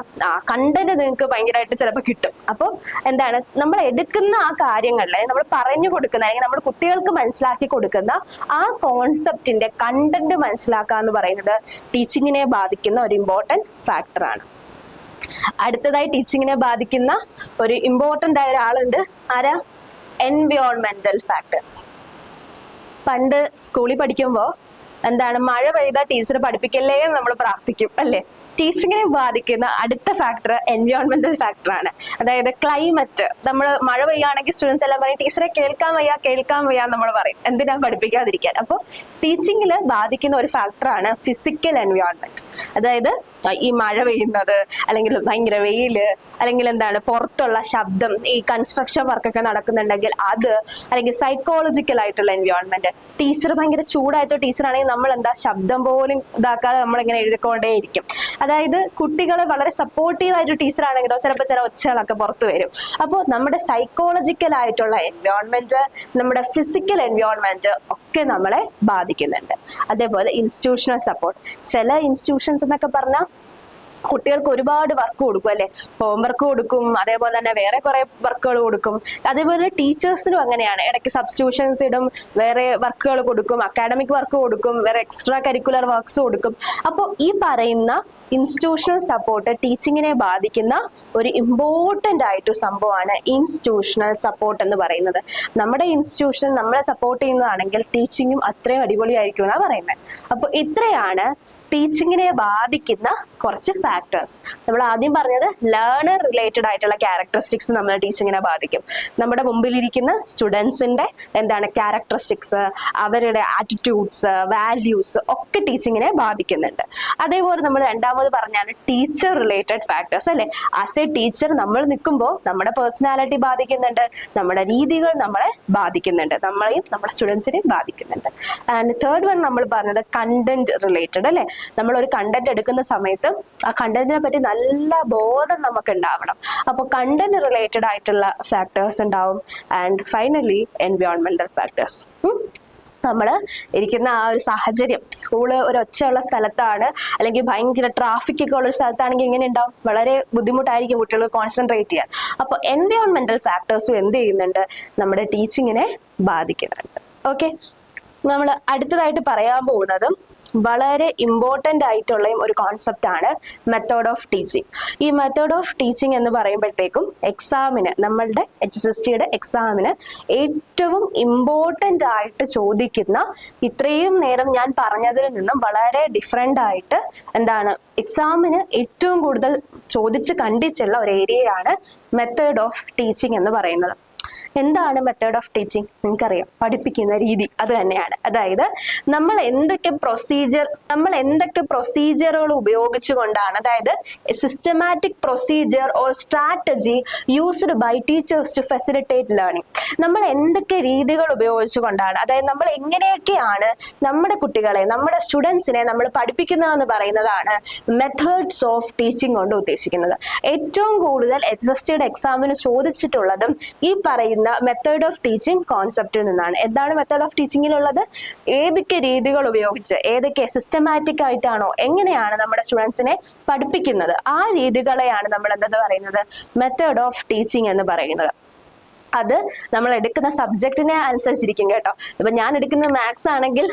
കണ്ടന്റ് നിങ്ങൾക്ക് ഭയങ്കരമായിട്ട് ചിലപ്പോൾ കിട്ടും. അപ്പോൾ എന്താണ് നമ്മൾ എടുക്കുന്ന ആ കാര്യങ്ങളിലെ നമ്മൾ പറഞ്ഞു കൊടുക്കുന്ന അല്ലെങ്കിൽ നമ്മുടെ കുട്ടികൾക്ക് മനസ്സിലാക്കി കൊടുക്കുന്ന ആ കോൺസെപ്റ്റിന്റെ കണ്ടന്റ് മനസ്സിലാക്കുക എന്ന് പറയുന്നത് ടീച്ചിങ്ങിനെ ബാധിക്കുന്ന ഒരു ഇമ്പോർട്ടന്റ് ഫാക്ടറാണ്. അടുത്തതായി ടീച്ചിങ്ങിനെ ബാധിക്കുന്ന ഒരു ഇമ്പോർട്ടന്റ് ആയ ഒരാളുണ്ട്. ആരാ? എൻവയോൺമെന്റൽ ഫാക്ടേഴ്സ്. പണ്ട് സ്കൂളിൽ പഠിക്കുമ്പോൾ എന്താണ്, മഴ പെയ്താൽ ടീച്ചർ പഠിപ്പിക്കല്ലേ എന്ന് നമ്മൾ പ്രാർത്ഥിക്കും അല്ലേ. ടീച്ചിങ്ങിനെ ബാധിക്കുന്ന അടുത്ത ഫാക്ടർ എൻവയോൺമെന്റൽ ഫാക്ടറാണ്. അതായത് ക്ലൈമറ്റ്. നമ്മൾ മഴ പെയ്യുകയാണെങ്കിൽ സ്റ്റുഡൻസ് എല്ലാം പറയും ടീച്ചറെ കേൾക്കാൻ വയ്യ നമ്മൾ പറയും, എന്തിനാ പഠിപ്പിക്കാതിരിക്കാൻ. അപ്പോൾ ടീച്ചിങ്ങിൽ ബാധിക്കുന്ന ഒരു ഫാക്ടറാണ് ഫിസിക്കൽ എൻവയോൺമെന്റ്. അതായത് ഈ മഴ പെയ്യുന്നത്, അല്ലെങ്കിൽ ഭയങ്കര വെയില്, അല്ലെങ്കിൽ എന്താണ് പുറത്തുള്ള ശബ്ദം, ഈ കൺസ്ട്രക്ഷൻ വർക്കൊക്കെ നടക്കുന്നുണ്ടെങ്കിൽ അത്, അല്ലെങ്കിൽ സൈക്കോളജിക്കൽ ആയിട്ടുള്ള എൻവയോൺമെന്റ്. ടീച്ചർ ഭയങ്കര ചൂടായിട്ടോ ടീച്ചറാണെങ്കിൽ നമ്മൾ എന്താ ശബ്ദം പോലും ഇതാക്കാതെ നമ്മളിങ്ങനെ എഴുതിക്കൊണ്ടേയിരിക്കും. അതായത് കുട്ടികളെ വളരെ സപ്പോർട്ടീവ് ആയിട്ട് ടീച്ചറാണെങ്കിലോ ചിലപ്പോൾ ചില ഒച്ചകളൊക്കെ പുറത്തു വരും. അപ്പോൾ നമ്മുടെ സൈക്കോളജിക്കൽ ആയിട്ടുള്ള എൻവയോൺമെന്റ്, നമ്മുടെ ഫിസിക്കൽ എൻവയോൺമെന്റ് ഒക്കെ നമ്മളെ ബാധിക്കുന്നുണ്ട്. അതേപോലെ ഇൻസ്റ്റിറ്റ്യൂഷണൽ സപ്പോർട്ട്. ചില ഇൻസ്റ്റിറ്റ്യൂഷൻസ് എന്നൊക്കെ പറഞ്ഞാൽ കുട്ടികൾക്ക് ഒരുപാട് വർക്ക് കൊടുക്കും അല്ലെ, ഹോംവർക്ക് കൊടുക്കും, അതേപോലെ തന്നെ വേറെ കുറെ വർക്കുകൾ കൊടുക്കും. അതേപോലെ ടീച്ചേഴ്സിനും അങ്ങനെയാണ്, ഇടയ്ക്ക് സബ്സ്റ്റിറ്റ്യൂഷൻസ് ഇടും, വേറെ വർക്കുകൾ കൊടുക്കും, അക്കാഡമിക് വർക്ക് കൊടുക്കും, വേറെ എക്സ്ട്രാ കരിക്കുലർ വർക്ക്സ് കൊടുക്കും. അപ്പോൾ ഈ പറയുന്ന ഇൻസ്റ്റിറ്റ്യൂഷണൽ സപ്പോർട്ട് ടീച്ചിങ്ങിനെ ബാധിക്കുന്ന ഒരു ഇമ്പോർട്ടൻ്റ് ആയിട്ട് സംഭവമാണ് ഇൻസ്റ്റിറ്റ്യൂഷണൽ സപ്പോർട്ട് എന്ന് പറയുന്നത്. നമ്മുടെ ഇൻസ്റ്റിറ്റ്യൂഷൻ നമ്മളെ സപ്പോർട്ട് ചെയ്യുന്നതാണെങ്കിൽ ടീച്ചിങ്ങും അത്രയും അടിപൊളിയായിരിക്കും എന്നാണ് പറയുന്നത്. അപ്പോൾ ഇത്രയാണ് ടീച്ചിങ്ങിനെ ബാധിക്കുന്ന കുറച്ച് ഫാക്ടേഴ്സ്. നമ്മൾ ആദ്യം പറഞ്ഞത് ലേണർ റിലേറ്റഡ് ആയിട്ടുള്ള ക്യാരക്ടറിസ്റ്റിക്സ് നമ്മളെ ടീച്ചിങ്ങിനെ ബാധിക്കും. നമ്മുടെ മുമ്പിലിരിക്കുന്ന സ്റ്റുഡൻസിന്റെ എന്താണ് ക്യാരക്ടറിസ്റ്റിക്സ്, അവരുടെ ആറ്റിറ്റ്യൂഡ്സ്, വാല്യൂസ് ഒക്കെ ടീച്ചിങ്ങിനെ ബാധിക്കുന്നുണ്ട്. അതേപോലെ നമ്മൾ രണ്ടാമത് പറഞ്ഞാണ് ടീച്ചർ റിലേറ്റഡ് ഫാക്ടേഴ്സ് അല്ലെ. ആസ് എ ടീച്ചർ നമ്മൾ നിൽക്കുമ്പോൾ നമ്മുടെ പേഴ്സണാലിറ്റി ബാധിക്കുന്നുണ്ട്, നമ്മുടെ രീതികൾ നമ്മളെ ബാധിക്കുന്നുണ്ട്, നമ്മളെയും നമ്മുടെ സ്റ്റുഡൻസിനെയും ബാധിക്കുന്നുണ്ട്. ആൻഡ് തേർഡ് വൺ നമ്മൾ പറഞ്ഞത് കണ്ടന്റ് റിലേറ്റഡ് അല്ലെ. നമ്മൾ ഒരു കണ്ടന്റ് എടുക്കുന്ന സമയത്ത് ആ കണ്ടന്റിനെ പറ്റി നല്ല ബോധം നമുക്ക് ഉണ്ടാവണം. അപ്പോൾ കണ്ടന്റ് റിലേറ്റഡ് ആയിട്ടുള്ള ഫാക്ടേഴ്സ് ഉണ്ടാവും. ആൻഡ് ഫൈനലി എൻവയോൺമെന്റൽ ഫാക്ടേഴ്സ്. നമ്മൾ ഇരിക്കുന്ന ആ ഒരു സാഹചര്യം, സ്കൂള് ഒരു ഒച്ചയുള്ള സ്ഥലത്താണ് അല്ലെങ്കിൽ ഭയങ്കര ട്രാഫിക് ഒക്കെ ഉള്ള ഒരു സ്ഥലത്താണെങ്കിൽ എങ്ങനെ ഉണ്ടാവും, വളരെ ബുദ്ധിമുട്ടായിരിക്കും കുട്ടികൾ കോൺസെൻട്രേറ്റ് ചെയ്യാൻ. അപ്പോൾ എൻവയോൺമെന്റൽ ഫാക്ടേഴ്സും എന്ത് ചെയ്യുന്നുണ്ട്, നമ്മുടെ ടീച്ചിങ്ങിനെ ബാധിക്കുന്നുണ്ട്. ഓക്കെ, നമ്മൾ അടുത്തതായിട്ട് പറയാൻ പോകുന്നതും വളരെ ഇമ്പോർട്ടൻ്റ് ആയിട്ടുള്ള ഒരു കോൺസെപ്റ്റ് ആണ് മെത്തേഡ് ഓഫ് ടീച്ചിങ്. ഈ മെത്തേഡ് ഓഫ് ടീച്ചിങ് എന്ന് പറയുമ്പോഴത്തേക്കും എക്സാമിന്, നമ്മളുടെ HSSTയുടെ എക്സാമിന് ഏറ്റവും ഇമ്പോർട്ടൻ്റ് ആയിട്ട് ചോദിക്കുന്ന, ഇത്രയും നേരം ഞാൻ പറഞ്ഞതിൽ നിന്നും വളരെ ഡിഫറെൻ്റ് ആയിട്ട് എന്താണ് എക്സാമിന് ഏറ്റവും കൂടുതൽ ചോദിച്ച് കണ്ടിട്ടുള്ള ഒരു ഏരിയയാണ് മെത്തേഡ് ഓഫ് ടീച്ചിങ് എന്ന് പറയുന്നത്. എന്താണ് മെത്തേഡ് ഓഫ് ടീച്ചിങ്? നിങ്ങൾക്കറിയാം, പഠിപ്പിക്കുന്ന രീതി അത് തന്നെയാണ്. അതായത് നമ്മൾ എന്തൊക്കെ പ്രൊസീജിയറുകൾ ഉപയോഗിച്ചുകൊണ്ടാണ്, അതായത് systematic procedure or strategy used by teachers to facilitate learning. നമ്മൾ എന്തൊക്കെ രീതികൾ ഉപയോഗിച്ചുകൊണ്ടാണ്, അതായത് നമ്മൾ എങ്ങനെയൊക്കെയാണ് നമ്മുടെ കുട്ടികളെ, നമ്മുടെ സ്റ്റുഡൻസിനെ നമ്മൾ പഠിപ്പിക്കുന്നതെന്ന് പറയുന്നതാണ് മെത്തേഡ്സ് ഓഫ് ടീച്ചിങ് കൊണ്ട് ഉദ്ദേശിക്കുന്നത്. ഏറ്റവും കൂടുതൽ HSSTയുടെ എക്സാമിന് ചോദിച്ചിട്ടുള്ളതും ഈ പറയുന്ന മെത്തേഡ് ഓഫ് ടീച്ചിങ് കോൺസെപ്റ്റിൽ നിന്നാണ്. എന്താണ് മെത്തേഡ് ഓഫ് ടീച്ചിങ്ങിലുള്ളത്? ഏതൊക്കെ രീതികൾ ഉപയോഗിച്ച്, ഏതൊക്കെ സിസ്റ്റമാറ്റിക് ആയിട്ടാണോ, എങ്ങനെയാണ് നമ്മുടെ സ്റ്റുഡൻസിനെ പഠിപ്പിക്കുന്നത്, ആ രീതികളെയാണ് നമ്മൾ എന്തെന്ന് പറയുന്നത് മെത്തേഡ് ഓഫ് ടീച്ചിങ് എന്ന് പറയുന്നത്. അത് നമ്മൾ എടുക്കുന്ന സബ്ജക്റ്റിനെ അനുസരിച്ചിരിക്കും കേട്ടോ. ഇപ്പൊ ഞാൻ എടുക്കുന്ന മാത്സ് ആണെങ്കിൽ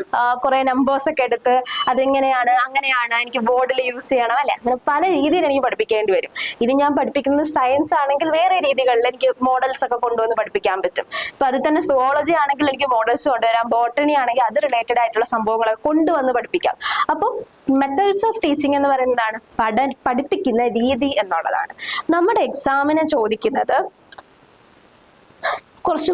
കുറെ നമ്പേഴ്സ് ഒക്കെ എടുത്ത് അതെങ്ങനെയാണ്, അങ്ങനെയാണ്, എനിക്ക് ബോർഡിൽ യൂസ് ചെയ്യണം അല്ലെ, അങ്ങനെ പല രീതിയിൽ എനിക്ക് പഠിപ്പിക്കേണ്ടി വരും. ഇനി ഞാൻ പഠിപ്പിക്കുന്നത് സയൻസ് ആണെങ്കിൽ വേറെ രീതികളിൽ എനിക്ക് മോഡൽസ് ഒക്കെ കൊണ്ടുവന്ന് പഠിപ്പിക്കാൻ പറ്റും. ഇപ്പൊ അത് തന്നെ സുവോളജി ആണെങ്കിൽ എനിക്ക് മോഡൽസ് കൊണ്ടുവരാം, ബോട്ടണി ആണെങ്കിൽ അത് റിലേറ്റഡ് ആയിട്ടുള്ള സംഭവങ്ങളൊക്കെ കൊണ്ടുവന്ന് പഠിപ്പിക്കാം. അപ്പോൾ മെത്തേഡ്സ് ഓഫ് ടീച്ചിങ് എന്ന് പറയുന്നതാണ് പഠിപ്പിക്കുന്ന രീതി എന്നുള്ളതാണ്. നമ്മുടെ എക്സാമിന് ചോദിക്കുന്നത് കുറച്ച്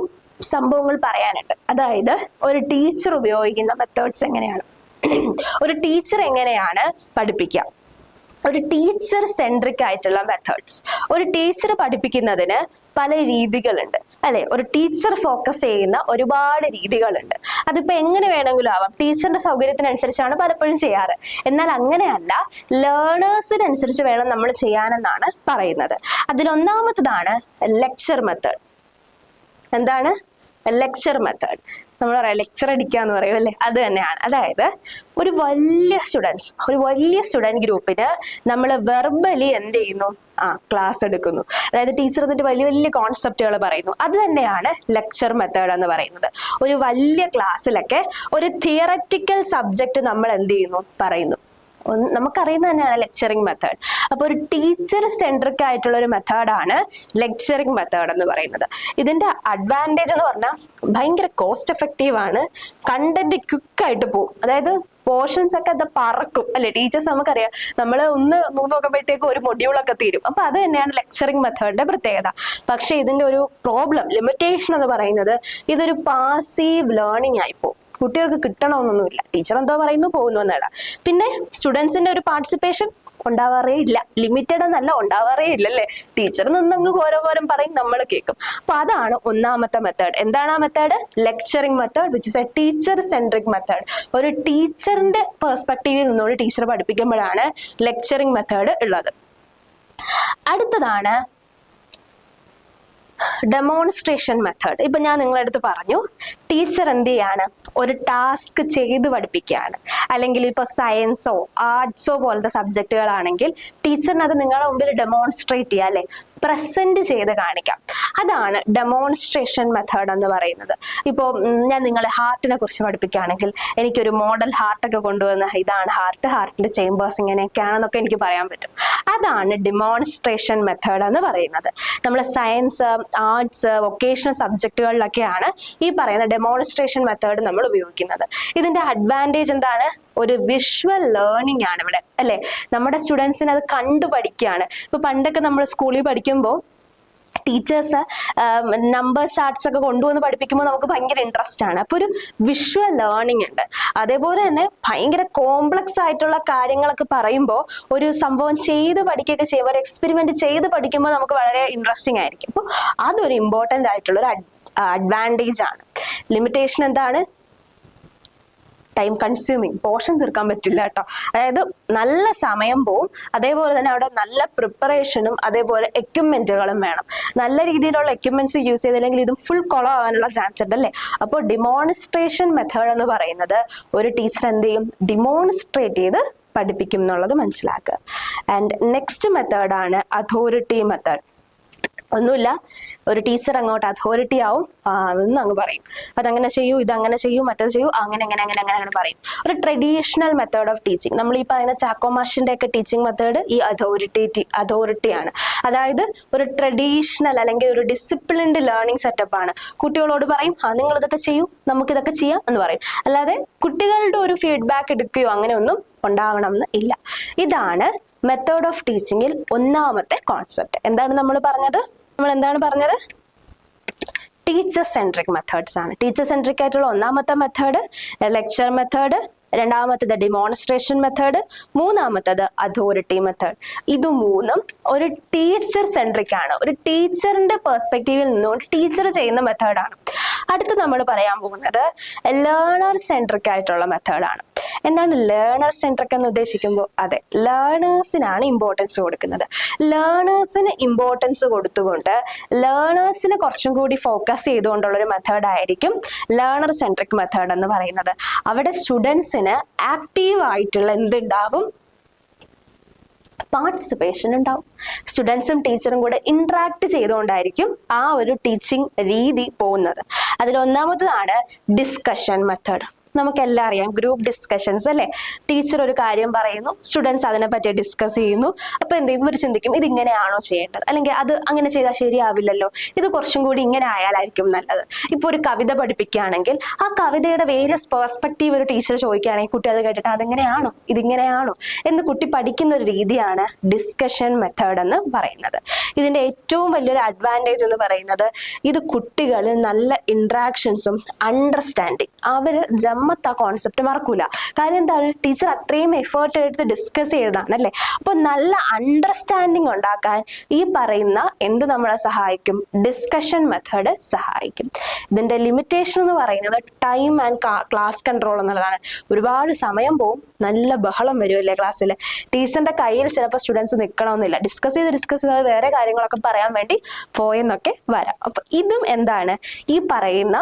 സംഭവങ്ങൾ പറയാനുണ്ട്. അതായത് ഒരു ടീച്ചർ ഉപയോഗിക്കുന്ന മെത്തേഡ്സ് എങ്ങനെയാണ്, ഒരു ടീച്ചർ എങ്ങനെയാണ് പഠിപ്പിക്കുക, ഒരു ടീച്ചർ സെൻട്രിക് ആയിട്ടുള്ള മെത്തേഡ്സ്. ഒരു ടീച്ചർ പഠിപ്പിക്കുന്നതിന് പല രീതികളുണ്ട് അല്ലെ. ഒരു ടീച്ചർ ഫോക്കസ് ചെയ്യുന്ന ഒരുപാട് രീതികളുണ്ട്. അതിപ്പോ എങ്ങനെ വേണമെങ്കിലും ആവാം, ടീച്ചറിന്റെ സൗകര്യത്തിനനുസരിച്ചാണ് പലപ്പോഴും ചെയ്യാറ്. എന്നാൽ അങ്ങനെയല്ല, ലേണേഴ്സിനനുസരിച്ച് വേണം നമ്മൾ ചെയ്യാനെന്നാണ് പറയുന്നത്. അതിലൊന്നാമത്തതാണ് ലെക്ചർ മെത്തേഡ്. എന്താണ് ലെക്ചർ മെത്തേഡ്? നമ്മൾ പറയാം ലെക്ചർ അടിക്കാന്ന് പറയും അല്ലെ, അത് തന്നെയാണ്. അതായത് ഒരു വലിയ സ്റ്റുഡൻറ് ഗ്രൂപ്പിന് നമ്മൾ വെർബലി എന്ത് ചെയ്യുന്നു, ക്ലാസ് എടുക്കുന്നു. അതായത് ടീച്ചർ എന്നിട്ട് വലിയ വലിയ കോൺസെപ്റ്റുകൾ പറയുന്നു. അത് തന്നെയാണ് ലെക്ചർ മെത്തേഡ് എന്ന് പറയുന്നത്. ഒരു വലിയ ക്ലാസ്സിലൊക്കെ ഒരു തിയററ്റിക്കൽ സബ്ജക്റ്റ് നമ്മൾ എന്ത് ചെയ്യുന്നു, പറയുന്നു. നമുക്കറിയുന്നത് തന്നെയാണ് ലെക്ചറിങ് മെത്തേഡ്. അപ്പോൾ ഒരു ടീച്ചർ സെൻട്രിക് ആയിട്ടുള്ള ഒരു മെത്തേഡാണ് ലെക്ചറിങ് മെത്തേഡ് എന്ന് പറയുന്നത്. ഇതിന്റെ അഡ്വാൻറ്റേജ് എന്ന് പറഞ്ഞാൽ ഭയങ്കര കോസ്റ്റ് എഫക്റ്റീവ് ആണ്, കണ്ടന്റ് ക്വിക്കായിട്ട് പോകും. അതായത് പോർഷൻസ് ഒക്കെ അത് പറക്കും അല്ലെ. ടീച്ചേഴ്സ് നമുക്കറിയാം, നമ്മൾ ഒന്ന് നോക്കുമ്പോഴത്തേക്ക് ഒരു മൊഡ്യൂളൊക്കെ തീരും. അപ്പൊ അത് തന്നെയാണ് ലെക്ചറിങ് മെത്തേഡിന്റെ പ്രത്യേകത. പക്ഷെ ഇതിന്റെ ഒരു പ്രോബ്ലം, ലിമിറ്റേഷൻ എന്ന് പറയുന്നത് ഇതൊരു പാസീവ് ലേണിംഗ് ആയിപ്പോ. കുട്ടികൾക്ക് കിട്ടണമെന്നൊന്നുമില്ല, ടീച്ചർ എന്തോ പറയുന്നു പോകുന്നു എന്നല്ല. പിന്നെ സ്റ്റുഡൻസിന്റെ ഒരു പാർട്ടിസിപ്പേഷൻ ഉണ്ടാവാറേ ഇല്ല, ലിമിറ്റഡ് എന്നല്ല, ഉണ്ടാവാറേ ഇല്ല അല്ലേ. ടീച്ചർ നിന്നങ്ങ് ഘോരം പറയും, നമ്മൾ കേൾക്കും. അപ്പൊ അതാണ് ഒന്നാമത്തെ മെത്തേഡ്. എന്താണ് ആ method? Lecturing method, which is A teacher centric method. ഒരു ടീച്ചറിന്റെ പെർസ്പെക്റ്റീവിൽ നിന്നുകൊണ്ട് ടീച്ചർ പഠിപ്പിക്കുമ്പോഴാണ് ലെക്ചറിങ് മെത്തേഡ് ഉള്ളത്. അടുത്തതാണ് ഡെമോൺസ്ട്രേഷൻ മെത്തേഡ്. ഇപ്പൊ ഞാൻ നിങ്ങളുടെ അടുത്ത് പറഞ്ഞു, ടീച്ചർ എന്ത് ചെയ്യാണ്, ഒരു ടാസ്ക് ചെയ്ത് പഠിപ്പിക്കുകയാണ്. അല്ലെങ്കിൽ ഇപ്പൊ സയൻസോ ആർട്സോ പോലത്തെ സബ്ജക്റ്റുകളാണെങ്കിൽ ടീച്ചറിന് അത് നിങ്ങളുടെ മുമ്പിൽ ഡെമോൺസ്ട്രേറ്റ് ചെയ്യുക അല്ലെ, പ്രസന്റ് ചെയ്ത് കാണിക്കാം. അതാണ് ഡെമോൺസ്ട്രേഷൻ മെത്തേഡ് എന്ന് പറയുന്നത്. ഇപ്പോൾ ഞാൻ നിങ്ങളെ ഹാർട്ടിനെ കുറിച്ച് പഠിപ്പിക്കുകയാണെങ്കിൽ എനിക്കൊരു മോഡൽ ഹാർട്ടൊക്കെ കൊണ്ടുവന്ന് ഇതാണ് ഹാർട്ട്, ഹാർട്ടിന്റെ ചേമ്പേഴ്സ് ഇങ്ങനെയൊക്കെയാണെന്നൊക്കെ എനിക്ക് പറയാൻ പറ്റും. അതാണ് ഡെമോൺസ്ട്രേഷൻ മെത്തേഡ് എന്ന് പറയുന്നത്. നമ്മൾ സയൻസ്, ആർട്സ്, വൊക്കേഷണൽ സബ്ജക്റ്റുകളിലൊക്കെയാണ് ഈ പറയുന്ന ഡെമോൺസ്ട്രേഷൻ മെത്തേഡ് നമ്മൾ ഉപയോഗിക്കുന്നത്. ഇതിന്റെ അഡ്വാൻറ്റേജ് എന്താണ്? ഒരു വിഷ്വൽ ലേണിംഗ് ആണ് ഇവിടെ അല്ലെ. നമ്മുടെ സ്റ്റുഡൻസിന് അത് കണ്ടു പഠിക്കുകയാണ്. ഇപ്പൊ പണ്ടൊക്കെ നമ്മൾ സ്കൂളിൽ പഠിക്കുമ്പോൾ ടീച്ചേഴ്സ് നമ്പർ ചാർട്ട്സ് ഒക്കെ കൊണ്ടുവന്ന് പഠിപ്പിക്കുമ്പോൾ നമുക്ക് ഭയങ്കര ഇൻട്രസ്റ്റ് ആണ്. അപ്പൊ ഒരു വിഷ്വൽ ലേണിംഗ് ഉണ്ട്. അതേപോലെ തന്നെ ഭയങ്കര കോംപ്ലക്സ് ആയിട്ടുള്ള കാര്യങ്ങളൊക്കെ പറയുമ്പോൾ ഒരു സംഭവം ചെയ്ത് പഠിക്കുകയൊക്കെ ചെയ്യുമ്പോൾ, ഒരു എക്സ്പെരിമെന്റ് ചെയ്ത് പഠിക്കുമ്പോൾ നമുക്ക് വളരെ ഇൻട്രസ്റ്റിംഗ് ആയിരിക്കും. അപ്പോൾ അതൊരു ഇമ്പോർട്ടൻ്റ് ആയിട്ടുള്ള ഒരു അഡ്വാൻറ്റേജ് ആണ്. ലിമിറ്റേഷൻ എന്താണ്? ടൈം കൺസ്യൂമിങ്, പോർഷൻ തീർക്കാൻ പറ്റില്ല കേട്ടോ. അതായത് നല്ല സമയം പോവും. അതേപോലെ തന്നെ അവിടെ നല്ല പ്രിപ്പറേഷനും അതേപോലെ എക്യുപ്മെന്റുകളും വേണം. നല്ല രീതിയിലുള്ള എക്യുപ്മെന്റ്സ് യൂസ് ചെയ്തില്ലെങ്കിൽ ഇതും ഫുൾ കൊളാവാനുള്ള ചാൻസ് ഉണ്ട് അല്ലേ. അപ്പോൾ ഡെമോൺസ്ട്രേഷൻ മെത്തേഡ് എന്ന് പറയുന്നത് ഒരു ടീച്ചർ എന്ത് ചെയ്യും, ഡെമോൺസ്ട്രേറ്റ് ചെയ്ത് പഠിപ്പിക്കും എന്നുള്ളത് മനസ്സിലാക്കുക. ആൻഡ് നെക്സ്റ്റ് മെത്തേഡാണ് അതോറിറ്റി മെത്തേഡ്. ഒന്നുമില്ല, ഒരു ടീച്ചർ അങ്ങോട്ട് അതോറിറ്റി ആവും, എന്ന് അങ്ങ് പറയും, അതങ്ങനെ ചെയ്യൂ, ഇതങ്ങനെ ചെയ്യൂ, മറ്റത് ചെയ്യൂ, അങ്ങനെ അങ്ങനെ അങ്ങനെ അങ്ങനെ അങ്ങനെ പറയും. ഒരു ട്രഡീഷണൽ മെത്തേഡ് ഓഫ് ടീച്ചിങ്, നമ്മൾ ഈ പറയുന്ന ചാക്കോ മാഷിന്റെ ഒക്കെ ടീച്ചിങ് മെത്തേഡ് ഈ അതോറിറ്റിയാണ്. അതായത് ഒരു ട്രഡീഷണൽ അല്ലെങ്കിൽ ഒരു ഡിസിപ്ലിൻഡ് ലേണിംഗ് സെറ്റപ്പ് ആണ്. കുട്ടികളോട് പറയും, നിങ്ങൾ ഇതൊക്കെ ചെയ്യൂ, നമുക്കിതൊക്കെ ചെയ്യാം എന്ന് പറയും. അല്ലാതെ കുട്ടികളുടെ ഒരു ഫീഡ്ബാക്ക് എടുക്കുകയോ അങ്ങനെ ഒന്നും ഉണ്ടാവണം എന്ന് ഇല്ല. ഇതാണ് മെത്തേഡ് ഓഫ് ടീച്ചിങ്ങിൽ ഒന്നാമത്തെ കോൺസെപ്റ്റ്. എന്താണ് നമ്മൾ പറഞ്ഞത്? ടീച്ചർ സെൻട്രിക് മെത്തേഡ്സ് ആണ്. ടീച്ചർ സെൻട്രിക് ആയിട്ടുള്ള ഒന്നാമത്തെ മെത്തേഡ് ലെക്ചർ മെത്തേഡ്, രണ്ടാമത്തത് ഡെമോൺസ്ട്രേഷൻ മെത്തേഡ്, മൂന്നാമത്തത് അതോറിറ്റി മെത്തേഡ്. ഇത് മൂന്നും ഒരു ടീച്ചർ സെൻട്രിക് ആണ്. ഒരു ടീച്ചറിന്റെ പെർസ്പെക്റ്റീവിൽ നിന്നുകൊണ്ട് ടീച്ചർ ചെയ്യുന്ന മെത്തേഡാണ്. അടുത്ത് നമ്മൾ പറയാൻ പോകുന്നത് ലേണർ സെൻട്രിക് ആയിട്ടുള്ള മെത്തേഡാണ്. എന്താണ് ലേണർ സെൻട്രിക് എന്ന് ഉദ്ദേശിക്കുമ്പോൾ? അതെ, ലേണേഴ്സിനാണ് ഇമ്പോർട്ടൻസ് കൊടുക്കുന്നത്. ലേണേഴ്സിന് ഇമ്പോർട്ടൻസ് കൊടുത്തുകൊണ്ട് ലേണേഴ്സിനെ കുറച്ചും കൂടി ഫോക്കസ് ചെയ്തുകൊണ്ടുള്ളൊരു മെത്തേഡ് ആയിരിക്കും ലേണർ സെൻട്രിക് മെത്തേഡ് എന്ന് പറയുന്നത്. അവിടെ സ്റ്റുഡൻസിന് ആക്റ്റീവ് ആയിട്ടുള്ള എന്തുണ്ടാവും? പാർട്ടിസിപ്പേഷൻ ഉണ്ടാവും. സ്റ്റുഡൻസും ടീച്ചറും കൂടെ ഇന്ററാക്ട് ചെയ്തുകൊണ്ടായിരിക്കും ആ ഒരു ടീച്ചിങ് രീതി പോകുന്നത്. അതിൽ ഒന്നാമത്തതാണ് ഡിസ്കഷൻ മെത്തേഡ്. നമുക്കെല്ലാം അറിയാം, ഗ്രൂപ്പ് ഡിസ്കഷൻസ് അല്ലെ. ടീച്ചർ ഒരു കാര്യം പറയുന്നു, സ്റ്റുഡൻസ് അതിനെ പറ്റി ഡിസ്കസ് ചെയ്യുന്നു. അപ്പൊ എന്തെങ്കിലും ഇവർ ചിന്തിക്കും, ഇത് ഇങ്ങനെയാണോ ചെയ്യേണ്ടത്, അല്ലെങ്കിൽ അത് അങ്ങനെ ചെയ്താൽ ശരിയാവില്ലല്ലോ, ഇത് കുറച്ചും കൂടി ഇങ്ങനെ ആയാലായിരിക്കും നല്ലത്. ഇപ്പൊ ഒരു കവിത പഠിപ്പിക്കുകയാണെങ്കിൽ ആ കവിതയുടെ വേരിയസ് പെർസ്പെക്റ്റീവ് ഒരു ടീച്ചർ ചോദിക്കുകയാണെങ്കിൽ കുട്ടി അത് കേട്ടിട്ട് അതെങ്ങനെയാണോ ഇതിങ്ങനെയാണോ എന്ന് കുട്ടി പഠിക്കുന്ന ഒരു രീതിയാണ് ഡിസ്കഷൻ മെത്തേഡ് എന്ന് പറയുന്നത്. ഇതിന്റെ ഏറ്റവും വലിയൊരു അഡ്വാൻറ്റേജ് എന്ന് പറയുന്നത് ഇത് കുട്ടികൾ നല്ല ഇന്ററാക്ഷൻസും അണ്ടർസ്റ്റാൻഡിങ്, അവര് ആ കോൺസെപ്റ്റ് മറക്കൂല. കാര്യം എന്താണ്? ടീച്ചർ അത്രയും എഫേർട്ട് എടുത്ത് ഡിസ്കസ് ചെയ്തതാണ് അല്ലേ. അപ്പൊ നല്ല അണ്ടർസ്റ്റാൻഡിങ് ഉണ്ടാക്കാൻ ഈ പറയുന്ന എന്ത് നമ്മളെ സഹായിക്കും? ഡിസ്കഷൻ മെത്തേഡ് സഹായിക്കും. ഇതിന്റെ ലിമിറ്റേഷൻ എന്ന് പറയുന്നത് ടൈം ആൻഡ് ക്ലാസ് കൺട്രോൾ എന്നുള്ളതാണ്. ഒരുപാട് സമയം പോവും, നല്ല ബഹളം വരുമല്ലേ ക്ലാസ്സിൽ. ടീച്ചറിന്റെ കയ്യിൽ ചിലപ്പോൾ സ്റ്റുഡൻസ് നിൽക്കണമെന്നില്ല, ഡിസ്കസ് ചെയ്ത് വേറെ കാര്യങ്ങളൊക്കെ പറയാൻ വേണ്ടി പോയെന്നൊക്കെ വരാം. അപ്പൊ ഇതും എന്താണ്? ഈ പറയുന്ന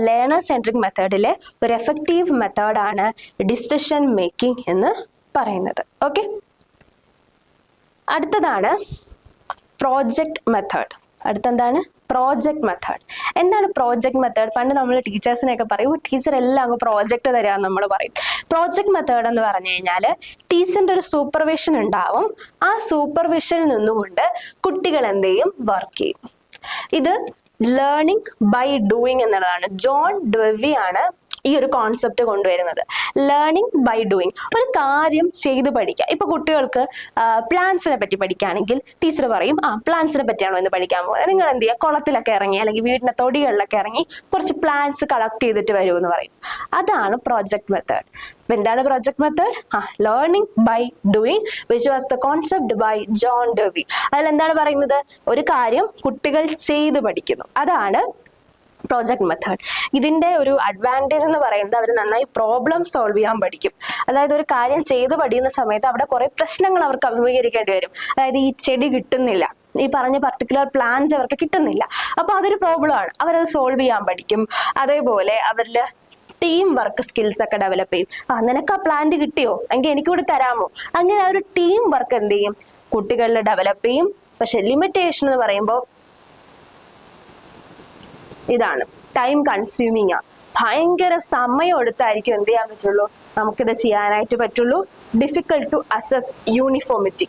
ലേണർ സെൻട്രിക് മെത്തേഡിലെ ഒരു എഫക്റ്റീവ് മെത്തേഡാണ് ഡിസിഷൻ മേക്കിംഗ് എന്ന് പറയുന്നത്. ഓക്കെ, അടുത്തതാണ് പ്രോജക്റ്റ് മെത്തേഡ്. അടുത്തെന്താണ്? Project method. എന്താണ് പ്രോജക്റ്റ് മെത്തേഡ്? പണ്ട് നമ്മൾ ടീച്ചേഴ്സിനെയൊക്കെ പറയും, ടീച്ചർ എല്ലാം അങ്ങ് പ്രോജക്റ്റ് തരാമെന്ന് നമ്മൾ പറയും. പ്രോജക്റ്റ് മെത്തേഡ് എന്ന് പറഞ്ഞു കഴിഞ്ഞാൽ ടീച്ചറിന്റെ ഒരു സൂപ്പർവിഷൻ ഉണ്ടാവും. ആ സൂപ്പർവിഷനിൽ നിന്നുകൊണ്ട് കുട്ടികൾ എന്ത് ചെയ്യും? വർക്ക് ചെയ്യും. ഇത് ലേണിംഗ് ബൈ ഡൂയിങ് എന്നുള്ളതാണ്. ജോൺ ഡ്വെവി ആണ് ഈ ഒരു കോൺസെപ്റ്റ് കൊണ്ടുവരുന്നത്. ലേണിംഗ് ബൈ ഡൂയിങ്, ഒരു കാര്യം ചെയ്തു പഠിക്കുക. ഇപ്പൊ കുട്ടികൾക്ക് പ്ലാന്റ്സിനെ പറ്റി പഠിക്കുകയാണെങ്കിൽ ടീച്ചർ പറയും പ്ലാന്റ്സിനെ പറ്റിയാണോ ഇന്ന് പഠിക്കാൻ പോകുന്നത്, നിങ്ങൾ എന്ത് ചെയ്യുക, കുളത്തിലൊക്കെ ഇറങ്ങി അല്ലെങ്കിൽ വീടിന്റെ തൊടികളിലൊക്കെ ഇറങ്ങി കുറച്ച് പ്ലാന്റ്സ് കളക്ട് ചെയ്തിട്ട് വരൂ എന്ന് പറയും. അതാണ് പ്രൊജക്ട് മെത്തേഡ്. അപ്പൊ എന്താണ് project method? Learning by doing, which was the concept by John Dewey. അതിൽ എന്താണ് പറയുന്നത്? ഒരു കാര്യം കുട്ടികൾ ചെയ്തു പഠിക്കുന്നു, അതാണ് പ്രോജക്ട് മെത്തേഡ്. ഇതിന്റെ ഒരു അഡ്വാൻറ്റേജ് എന്ന് പറയുന്നത് അവർ നന്നായി പ്രോബ്ലം സോൾവ് ചെയ്യാൻ പഠിക്കും. അതായത് ഒരു കാര്യം ചെയ്തു പഠിക്കുന്ന സമയത്ത് അവിടെ കുറെ പ്രശ്നങ്ങൾ അവർക്ക് അഭിമുഖീകരിക്കേണ്ടി വരും. അതായത് ഈ ചെടി കിട്ടുന്നില്ല, ഈ പറഞ്ഞ പർട്ടിക്കുലർ പ്ലാന്റ് അവർക്ക് കിട്ടുന്നില്ല, അപ്പൊ അതൊരു പ്രോബ്ലം ആണ്, അവരത് സോൾവ് ചെയ്യാൻ പഠിക്കും. അതേപോലെ അവരിൽ ടീം വർക്ക് സ്കിൽസ് ഒക്കെ ഡെവലപ്പ് ചെയ്യും. നിനക്ക് ആ പ്ലാന്റ് കിട്ടിയോ, എങ്കിൽ എനിക്ക് കൂടി തരാമോ, അങ്ങനെ ആ ഒരു ടീം വർക്ക് എന്ത് ചെയ്യും, കുട്ടികളിൽ ഡെവലപ്പ് ചെയ്യും. പക്ഷെ ലിമിറ്റേഷൻ എന്ന് പറയുമ്പോൾ ഇതാണ്, ടൈം കൺസ്യൂമിങ് ആ, ഭയങ്കര സമയം എടുത്തായിരിക്കും എന്ത് ചെയ്യാൻ പറ്റുള്ളൂ, നമുക്കിത് ചെയ്യാനായിട്ട് പറ്റുള്ളൂ. ഡിഫിക്കൽട്ട് ടു അസസ് യൂണിഫോമിറ്റി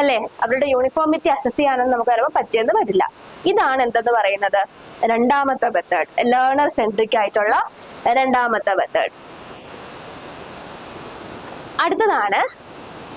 അല്ലേ, അവരുടെ യൂണിഫോമിറ്റി അസസ് ചെയ്യാനൊന്നും നമുക്ക് പറയുമ്പോൾ പറ്റിയെന്ന് വരില്ല. ഇതാണ് എന്തെന്ന് പറയുന്നത്, രണ്ടാമത്തെ മെത്തേഡ്, ലേണർ സെൻട്രിക് ആയിട്ടുള്ള രണ്ടാമത്തെ മെത്തേഡ്. അടുത്തതാണ്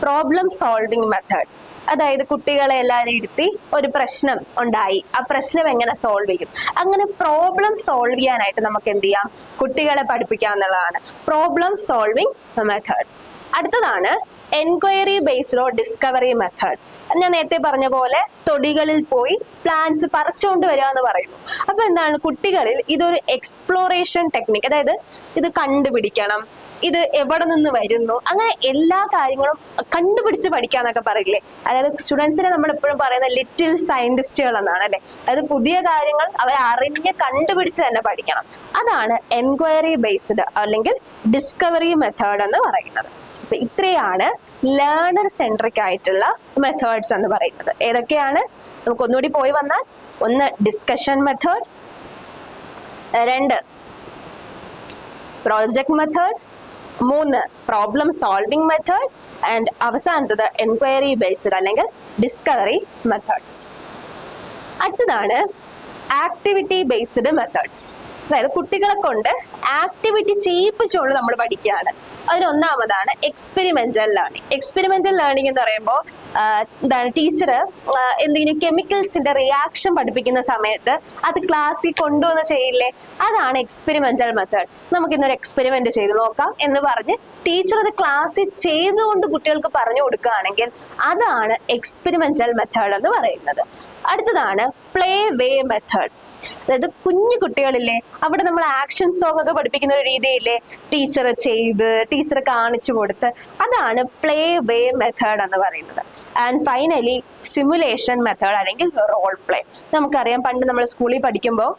പ്രോബ്ലം സോൾവിങ് മെത്തേഡ്. അതായത് കുട്ടികളെ എല്ലാവരും ഇരുത്തി ഒരു പ്രശ്നം ഉണ്ടായി, ആ പ്രശ്നം എങ്ങനെ സോൾവ് ചെയ്യും, അങ്ങനെ പ്രോബ്ലം സോൾവ് ചെയ്യാനായിട്ട് നമുക്ക് എന്ത് ചെയ്യാം, കുട്ടികളെ പഠിപ്പിക്കാം എന്നുള്ളതാണ് പ്രോബ്ലം സോൾവിങ് മെത്തേഡ്. അടുത്തതാണ് enquiry based or discovery method. ഞാൻ നേരത്തെ പറഞ്ഞ പോലെ തൊടികളിൽ പോയി പ്ലാന്റ്സ് പറിച്ചുകൊണ്ട് വരിക എന്ന് പറയുന്നു. അപ്പൊ എന്താണ്, കുട്ടികളിൽ ഇതൊരു എക്സ്പ്ലോറേഷൻ ടെക്നിക്ക്, അതായത് ഇത് കണ്ടുപിടിക്കണം, ഇത് എവിടെ നിന്ന് വരുന്നു, അങ്ങനെ എല്ലാ കാര്യങ്ങളും കണ്ടുപിടിച്ച് പഠിക്കാന്നൊക്കെ പറയില്ലേ. അതായത് സ്റ്റുഡൻസിനെ നമ്മൾ എപ്പോഴും പറയുന്ന ലിറ്റിൽ സയന്റിസ്റ്റുകൾ എന്നാണ് അല്ലെ. അതായത് പുതിയ കാര്യങ്ങൾ അവർ അറിഞ്ഞ് കണ്ടുപിടിച്ച് തന്നെ പഠിക്കണം. അതാണ് എൻക്വയറി ബേസ്ഡ് അല്ലെങ്കിൽ ഡിസ്കവറി മെത്തേഡ് എന്ന് പറയുന്നത്. അപ്പൊ ഇത്രയാണ് ലേണർ സെൻട്രിക് ആയിട്ടുള്ള മെത്തേഡ്സ് എന്ന് പറയുന്നത്. ഏതൊക്കെയാണ് നമുക്ക് ഒന്നുകൂടി പോയി വന്നാൽ, ഒന്ന് ഡിസ്കഷൻ മെത്തേഡ്, രണ്ട് പ്രോജക്ട് മെത്തേഡ്, മൂന്ന് പ്രോബ്ലം സോൾവിംഗ് മെത്തേഡ്, ആൻഡ് അവസാനത്തത് എൻക്വയറി ബേസ്ഡ് അല്ലെങ്കിൽ ഡിസ്കവറി മെത്തേഡ്സ്. അടുത്തതാണ് ആക്ടിവിറ്റി ബേസ്ഡ് മെത്തേഡ്സ്. അതായത് കുട്ടികളെ കൊണ്ട് ആക്ടിവിറ്റി ചെയ്യിപ്പിച്ചുകൊണ്ട് നമ്മൾ പഠിക്കുകയാണ്. അതിലൊന്നാമതാണ് എക്സ്പെരിമെന്റൽ ലേണിംഗ്. എക്സ്പെരിമെന്റൽ ലേണിംഗ് എന്ന് പറയുമ്പോൾ എന്താണ്, ടീച്ചർ എന്തെങ്കിലും കെമിക്കൽസിന്റെ റിയാക്ഷൻ പഠിപ്പിക്കുന്ന സമയത്ത് അത് ക്ലാസ്സിൽ കൊണ്ടുവന്ന് ചെയ്യില്ലേ, അതാണ് എക്സ്പെരിമെന്റൽ മെത്തേഡ്. നമുക്ക് ഇന്നൊരു എക്സ്പെരിമെന്റ് ചെയ്ത് നോക്കാം എന്ന് പറഞ്ഞ് ടീച്ചർ അത് ക്ലാസ്സിൽ ചെയ്തുകൊണ്ട് കുട്ടികൾക്ക് പറഞ്ഞു കൊടുക്കുകയാണെങ്കിൽ അതാണ് എക്സ്പെരിമെന്റൽ മെത്തേഡ് എന്ന് പറയുന്നത്. അടുത്തതാണ് പ്ലേ വേ മെത്തേഡ്. അതായത് കുഞ്ഞു കുട്ടികളില്ലേ, അവിടെ നമ്മൾ ആക്ഷൻ സോങ് ഒക്കെ പഠിപ്പിക്കുന്ന ഒരു രീതിയില്ലേ, ടീച്ചർ ചെയ്ത് ടീച്ചർ കാണിച്ചു കൊടുത്ത്, അതാണ് പ്ലേ വേ മെത്തേഡ് എന്ന് പറയുന്നത്. ആൻഡ് ഫൈനലി സിമുലേഷൻ മെത്തേഡ് അല്ലെങ്കിൽ റോൾ പ്ലേ. നമുക്കറിയാം, പണ്ട് നമ്മൾ സ്കൂളിൽ പഠിക്കുമ്പോൾ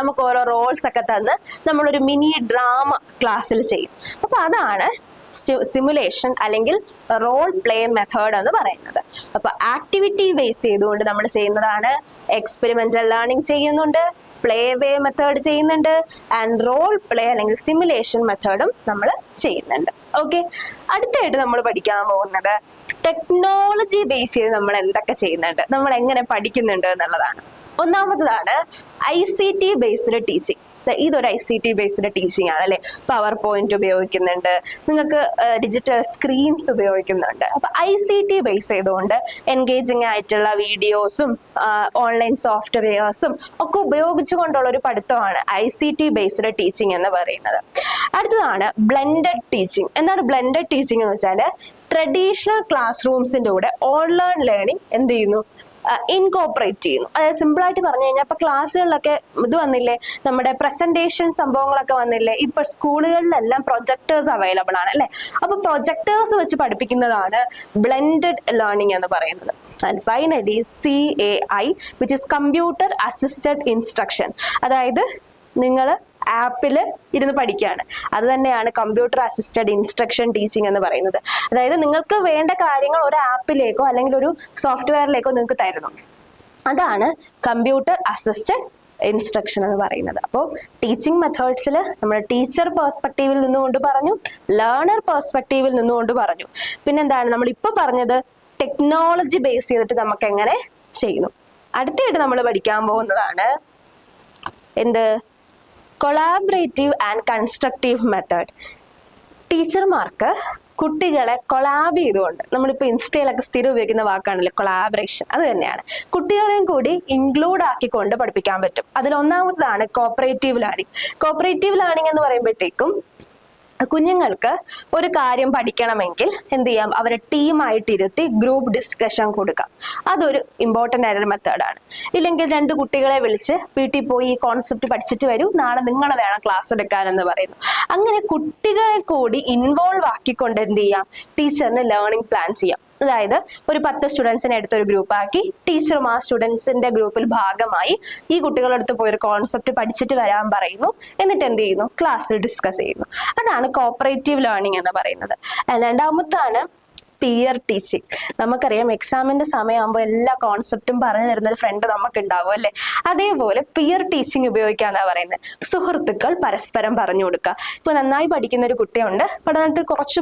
നമുക്ക് ഓരോ റോൾസ് ഒക്കെ തന്ന് നമ്മളൊരു മിനി ഡ്രാമ ക്ലാസ്സിൽ ചെയ്യും. അപ്പൊ അതാണ് സിമുലേഷൻ അല്ലെങ്കിൽ റോൾ പ്ലേ മെത്തേഡ് എന്ന് പറയുന്നത്. അപ്പൊ ആക്ടിവിറ്റി ബേസ് ചെയ്തുകൊണ്ട് നമ്മൾ ചെയ്യുന്നതാണ്. എക്സ്പെരിമെന്റൽ ലേണിംഗ് ചെയ്യുന്നുണ്ട്, പ്ലേ വേ മെത്തേഡ് ചെയ്യുന്നുണ്ട്, ആൻഡ് റോൾ പ്ലേ അല്ലെങ്കിൽ സിമുലേഷൻ മെത്തേഡും നമ്മൾ ചെയ്യുന്നുണ്ട്. ഓക്കെ, അടുത്തായിട്ട് നമ്മൾ പഠിക്കാൻ പോകുന്നത് ടെക്നോളജി ബേസ് ചെയ്ത് നമ്മൾ എന്തൊക്കെ ചെയ്യുന്നുണ്ട്, നമ്മൾ എങ്ങനെ പഠിക്കുന്നുണ്ട് എന്നുള്ളതാണ്. ഒന്നാമതാണ് ICT ബേസ്ഡ് ടീച്ചിങ്. ഇതൊരു ICT ബേസ്ഡ് ടീച്ചിങ് ആണ് അല്ലെ. പവർ പോയിന്റ് ഉപയോഗിക്കുന്നുണ്ട്, നിങ്ങൾക്ക് ഡിജിറ്റൽ സ്ക്രീൻസ് ഉപയോഗിക്കുന്നുണ്ട്. അപ്പൊ ICT ബേസ് ചെയ്തുകൊണ്ട് എൻഗേജിങ് ആയിട്ടുള്ള വീഡിയോസും ഓൺലൈൻ സോഫ്റ്റ്വെയർസും ഒക്കെ ഉപയോഗിച്ചുകൊണ്ടുള്ള ഒരു പഠിത്തമാണ് ICT ബേസ്ഡ് ടീച്ചിങ് എന്ന് പറയുന്നത്. അടുത്തതാണ് ബ്ലെൻഡഡ് ടീച്ചിങ്. എന്താണ് ബ്ലെൻഡഡ് ടീച്ചിങ് എന്ന് വെച്ചാൽ, ട്രഡീഷണൽ ക്ലാസ് റൂംസിന്റെ കൂടെ ഓൺലൈൻ ലേണിംഗ് എന്ത് ചെയ്യുന്നു, ഇൻകോപ്പറേറ്റ് ചെയ്യുന്നു. അതായത് സിമ്പിൾ ആയിട്ട് പറഞ്ഞു കഴിഞ്ഞാൽ, ഇപ്പൊ ക്ലാസ്സുകളിലൊക്കെ ഇത് വന്നില്ലേ, നമ്മുടെ പ്രസന്റേഷൻ സംഭവങ്ങളൊക്കെ വന്നില്ലേ, ഇപ്പൊ സ്കൂളുകളിലെല്ലാം പ്രൊജക്ടേഴ്സ് അവൈലബിൾ ആണ് അല്ലെ. അപ്പൊ പ്രൊജക്ടേഴ്സ് വെച്ച് പഠിപ്പിക്കുന്നതാണ് ബ്ലെൻഡഡ് ലേണിംഗ് എന്ന് പറയുന്നത്. And finally CAI, which is computer assisted instruction. അതായത് നിങ്ങൾ ആപ്പിൽ ഇരുന്ന് പഠിക്കുകയാണ്, അത് തന്നെയാണ് കമ്പ്യൂട്ടർ അസിസ്റ്റഡ് ഇൻസ്ട്രക്ഷൻ ടീച്ചിങ് എന്ന് പറയുന്നത്. അതായത് നിങ്ങൾക്ക് വേണ്ട കാര്യങ്ങൾ ഒരു ആപ്പിലേക്കോ അല്ലെങ്കിൽ ഒരു സോഫ്റ്റ്വെയറിലേക്കോ നിങ്ങൾക്ക് തരുന്നു, അതാണ് കമ്പ്യൂട്ടർ അസിസ്റ്റഡ് ഇൻസ്ട്രക്ഷൻ എന്ന് പറയുന്നത്. അപ്പോൾ ടീച്ചിങ് മെത്തേഡ്സിൽ നമ്മൾ ടീച്ചർ പെർസ്പെക്റ്റീവിൽ നിന്നുകൊണ്ട് പറഞ്ഞു, ലേണർ പെർസ്പെക്റ്റീവിൽ നിന്നുകൊണ്ട് പറഞ്ഞു, പിന്നെന്താണ് നമ്മളിപ്പോൾ പറഞ്ഞത് ടെക്നോളജി ബേസ് ചെയ്തിട്ട് നമുക്ക് എങ്ങനെ ചെയ്യുന്നു. അടുത്തായിട്ട് നമ്മൾ പഠിക്കാൻ പോകുന്നതാണ് എന്ത്, കൊളാബറേറ്റീവ് ആൻഡ് കൺസ്ട്രക്റ്റീവ് മെത്തേഡ്. ടീച്ചർമാർക്ക് കുട്ടികളെ കൊളാബ് ചെയ്തുകൊണ്ട്, നമ്മളിപ്പോൾ ഇൻസ്റ്റയിലൊക്കെ സ്ഥിരം ഉപയോഗിക്കുന്ന വാക്കാണല്ലോ കൊളാബറേഷൻ, അത് തന്നെയാണ്. കുട്ടികളെയും കൂടി ഇൻക്ലൂഡ് ആക്കിക്കൊണ്ട് പഠിപ്പിക്കാൻ പറ്റും. അതിലൊന്നാമതാണ് കോപ്പറേറ്റീവ് ലേണിംഗ്. കോപ്പറേറ്റീവ് ലേണിംഗ് എന്ന് പറയുമ്പോഴത്തേക്കും കുഞ്ഞുങ്ങൾക്ക് ഒരു കാര്യം പഠിക്കണമെങ്കിൽ എന്ത് ചെയ്യാം, അവരെ ടീമായിട്ട് ഇരുത്തി ഗ്രൂപ്പ് ഡിസ്കഷൻ കൊടുക്കാം. അതൊരു ഇമ്പോർട്ടൻ്റ് ആയൊരു മെത്തേഡാണ്. ഇല്ലെങ്കിൽ രണ്ട് കുട്ടികളെ വിളിച്ച് വീട്ടിൽ പോയി ഈ കോൺസെപ്റ്റ് പഠിച്ചിട്ട് വരൂ, നാളെ നിങ്ങൾ വേണം ക്ലാസ് എടുക്കാനെന്ന് പറയുന്നു. അങ്ങനെ കുട്ടികളെ കൂടി ഇൻവോൾവ് ആക്കിക്കൊണ്ട് എന്ത് ചെയ്യാം, ടീച്ചറിന് ലേണിംഗ് പ്ലാൻ ചെയ്യാം. അതായത് ഒരു 10 സ്റ്റുഡൻസിനെ എടുത്തൊരു ഗ്രൂപ്പാക്കി ടീച്ചറും ആ സ്റ്റുഡൻസിന്റെ ഗ്രൂപ്പിൽ ഭാഗമായി ഈ കുട്ടികളുടെ അടുത്ത് പോയൊരു കോൺസെപ്റ്റ് പഠിച്ചിട്ട് വരാൻ പറയുന്നു. എന്നിട്ട് എന്ത് ചെയ്യുന്നു, ക്ലാസ്സിൽ ഡിസ്കസ് ചെയ്യുന്നു. അതാണ് കോപ്പറേറ്റീവ് ലേണിംഗ് എന്ന് പറയുന്നത്. രണ്ടാമത്താണ് പിയർ ടീച്ചിങ്. നമുക്കറിയാം എക്സാമിന്റെ സമയമാകുമ്പോൾ എല്ലാ കോൺസെപ്റ്റും പറഞ്ഞു തരുന്ന ഒരു ഫ്രണ്ട് നമുക്ക് ഉണ്ടാവും അല്ലെ. അതേപോലെ പിയർ ടീച്ചിങ് ഉപയോഗിക്കാന്നാ പറയുന്നത്. സുഹൃത്തുക്കൾ പരസ്പരം പറഞ്ഞു കൊടുക്കുക. ഇപ്പൊ നന്നായി പഠിക്കുന്ന ഒരു കുട്ടിയുണ്ട്, പഠനത്തിൽ കുറച്ച്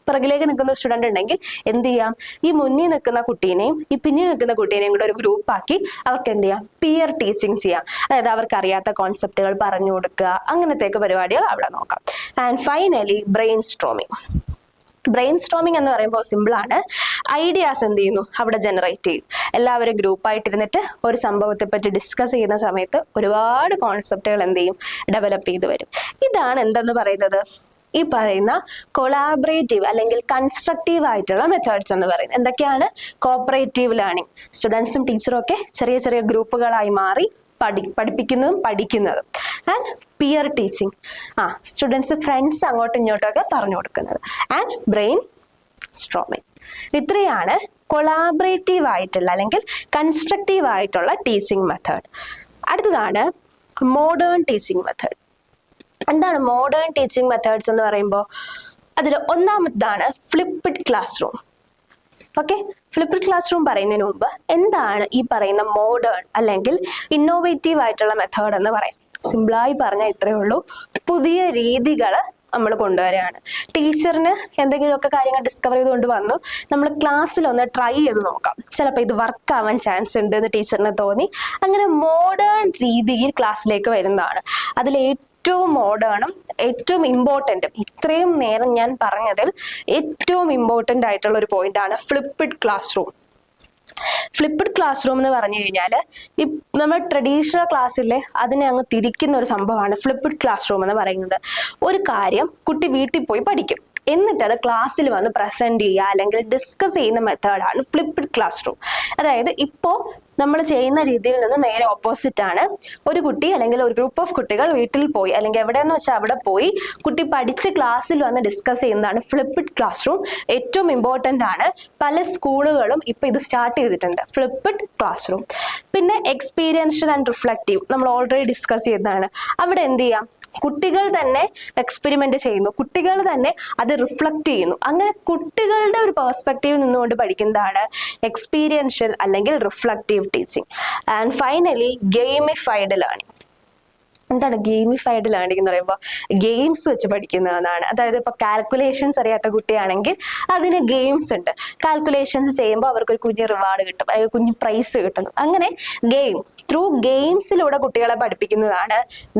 പിറകിലേക്ക് നിൽക്കുന്ന ഒരു സ്റ്റുഡന്റ് ഉണ്ടെങ്കിൽ എന്ത് ചെയ്യാം, ഈ മുന്നിൽ നിൽക്കുന്ന കുട്ടീനെയും ഈ പിന്നിൽ നിൽക്കുന്ന കുട്ടീനെയും കൂടെ ഒരു ഗ്രൂപ്പാക്കി അവർക്ക് എന്ത് ചെയ്യാം, പിയർ ടീച്ചിങ് ചെയ്യാം. അതായത് അവർക്ക് അറിയാത്ത കോൺസെപ്റ്റുകൾ പറഞ്ഞു കൊടുക്കുക, അങ്ങനത്തെയൊക്കെ പരിപാടികൾ അവിടെ നോക്കാം. And finally brain storming. Brain storming എന്ന് പറയുമ്പോൾ സിമ്പിളാണ്. ഐഡിയാസ് എന്ത് ചെയ്യുന്നു, അവിടെ ജനറേറ്റ് ചെയ്യും. എല്ലാവരും ഗ്രൂപ്പായിട്ടിരുന്നിട്ട് ഒരു സംഭവത്തെ പറ്റി ഡിസ്കസ് ചെയ്യുന്ന സമയത്ത് ഒരുപാട് കോൺസെപ്റ്റുകൾ എന്ത് ചെയ്യും, ഡെവലപ്പ് ചെയ്ത് വരും. ഇതാണ് എന്തെന്ന് പറയുന്നത്, ഈ പറയുന്ന കൊളാബറേറ്റീവ് അല്ലെങ്കിൽ കൺസ്ട്രക്റ്റീവ് ആയിട്ടുള്ള മെത്തേഡ്സ് എന്ന് പറയുന്നത്. എന്തൊക്കെയാണ്? കോപ്പറേറ്റീവ് ലേണിംഗ്, സ്റ്റുഡൻസും ടീച്ചറും ഒക്കെ ചെറിയ ചെറിയ ഗ്രൂപ്പുകളായി മാറി പഠിപ്പിക്കുന്നതും പഠിക്കുന്നതും. And peer teaching, students friends അങ്ങോട്ടും ഇങ്ങോട്ടൊക്കെ പറഞ്ഞു കൊടുക്കുന്നത്. And brainstorming. ഇത്രയാണ് കൊളാബറേറ്റീവ് ആയിട്ടുള്ള അല്ലെങ്കിൽ കൺസ്ട്രക്റ്റീവ് ആയിട്ടുള്ള ടീച്ചിങ് മെത്തേഡ്. അടുത്തതാണ് മോഡേൺ ടീച്ചിങ് മെത്തേഡ്. എന്താണ് മോഡേൺ ടീച്ചിങ് മെത്തേഡ്സ് എന്ന് പറയുമ്പോൾ അതിൽ ഒന്നാമതാണ് flipped classroom. Okay, flipped classroom പറയുന്നതിന് മുമ്പ് എന്താണ് ഈ പറയുന്ന മോഡേൺ അല്ലെങ്കിൽ ഇന്നോവേറ്റീവ് ആയിട്ടുള്ള മെത്തേഡ് എന്ന് പറയാം. സിമ്പിളായി പറഞ്ഞാൽ ഇത്രയേ ഉള്ളൂ, പുതിയ രീതികൾ നമ്മൾ കൊണ്ടുവരികയാണ്. ടീച്ചറിന് എന്തെങ്കിലുമൊക്കെ കാര്യങ്ങൾ ഡിസ്കവർ ചെയ്തുകൊണ്ട് വന്നു, നമ്മൾ ക്ലാസ്സിൽ ഒന്ന് ട്രൈ ചെയ്ത് നോക്കാം, ചിലപ്പോൾ ഇത് വർക്ക് ആവാൻ ചാൻസ് ഉണ്ട് എന്ന് ടീച്ചറിന് തോന്നി. അങ്ങനെ മോഡേൺ രീതിയിൽ ക്ലാസ്സിലേക്ക് വരുന്നതാണ്. അതിൽ ഏറ്റവും മോഡേണും ഏറ്റവും ഇമ്പോർട്ടൻറ്റും, ഇത്രയും നേരം ഞാൻ പറഞ്ഞതിൽ ഏറ്റവും ഇമ്പോർട്ടൻ്റ് ആയിട്ടുള്ള ഒരു പോയിന്റ് ആണ് ഫ്ലിപ്പ്ഡ് ക്ലാസ് റൂം. ഫ്ലിപ്പ്ഡ് ക്ലാസ് റൂം എന്ന് പറഞ്ഞു കഴിഞ്ഞാൽ ഈ നമ്മൾ ട്രഡീഷണൽ ക്ലാസ്സിലെ അതിനെ അങ്ങ് തിരിക്കുന്ന ഒരു സംഭവമാണ് ഫ്ലിപ്പ്ഡ് ക്ലാസ് റൂം എന്ന് പറയുന്നത്. ഒരു കാര്യം കുട്ടി വീട്ടിൽ പോയി പഠിക്കും, എന്നിട്ട് അത് ക്ലാസ്സിൽ വന്ന് പ്രസന്റ് ചെയ്യുക അല്ലെങ്കിൽ ഡിസ്കസ് ചെയ്യുന്ന മെത്തേഡാണ് ഫ്ലിപ്പ്ഡ് ക്ലാസ് റൂം. അതായത് ഇപ്പോൾ നമ്മൾ ചെയ്യുന്ന രീതിയിൽ നിന്ന് നേരെ ഓപ്പോസിറ്റ് ആണ്. ഒരു കുട്ടി അല്ലെങ്കിൽ ഒരു ഗ്രൂപ്പ് ഓഫ് കുട്ടികൾ വീട്ടിൽ പോയി അല്ലെങ്കിൽ എവിടെയെന്ന് വെച്ചാൽ അവിടെ പോയി കുട്ടി പഠിച്ച് ക്ലാസ്സിൽ വന്ന് ഡിസ്കസ് ചെയ്യുന്നതാണ് ഫ്ലിപ്പ്ഡ് ക്ലാസ് റൂം. ഏറ്റവും ഇമ്പോർട്ടൻ്റ് ആണ്. പല സ്കൂളുകളും ഇപ്പൊ ഇത് സ്റ്റാർട്ട് ചെയ്തിട്ടുണ്ട്, ഫ്ലിപ്പ്ഡ് ക്ലാസ് റൂം. പിന്നെ എക്സ്പീരിയൻഷ്യൽ ആൻഡ് റിഫ്ലക്റ്റീവ് നമ്മൾ ഓൾറെഡി ഡിസ്കസ് ചെയ്തതാണ്. അവിടെ എന്ത് ചെയ്യാം, കുട്ടികൾ തന്നെ എക്സ്പെരിമെന്റ് ചെയ്യുന്നു, കുട്ടികൾ തന്നെ അത് റിഫ്ലക്ട് ചെയ്യുന്നു. അങ്ങനെ കുട്ടികളുടെ ഒരു പെർസ്പെക്റ്റീവിൽ നിന്നുകൊണ്ട് പഠിക്കുന്നതാണ് എക്സ്പീരിയൻഷ്യൽ അല്ലെങ്കിൽ reflective teaching. And finally gamified learning. എന്താണ് ഗെയിമിഫൈഡ് ലേണിംഗ് എന്ന് പറയുമ്പോൾ ഗെയിംസ് വെച്ച് പഠിക്കുന്നതാണ്. അതായത് ഇപ്പോൾ കാൽക്കുലേഷൻസ് അറിയാത്ത കുട്ടിയാണെങ്കിൽ അതിന് ഗെയിംസ് ഉണ്ട്. കാൽക്കുലേഷൻസ് ചെയ്യുമ്പോൾ അവർക്കൊരു കുഞ്ഞ് റിവാർഡ് കിട്ടും, അല്ലെങ്കിൽ കുഞ്ഞ് പ്രൈസ് കിട്ടുന്നു. അങ്ങനെ ത്രൂ ഗെയിംസിലൂടെ കുട്ടികളെ പഠിപ്പിക്കുന്നതാണ്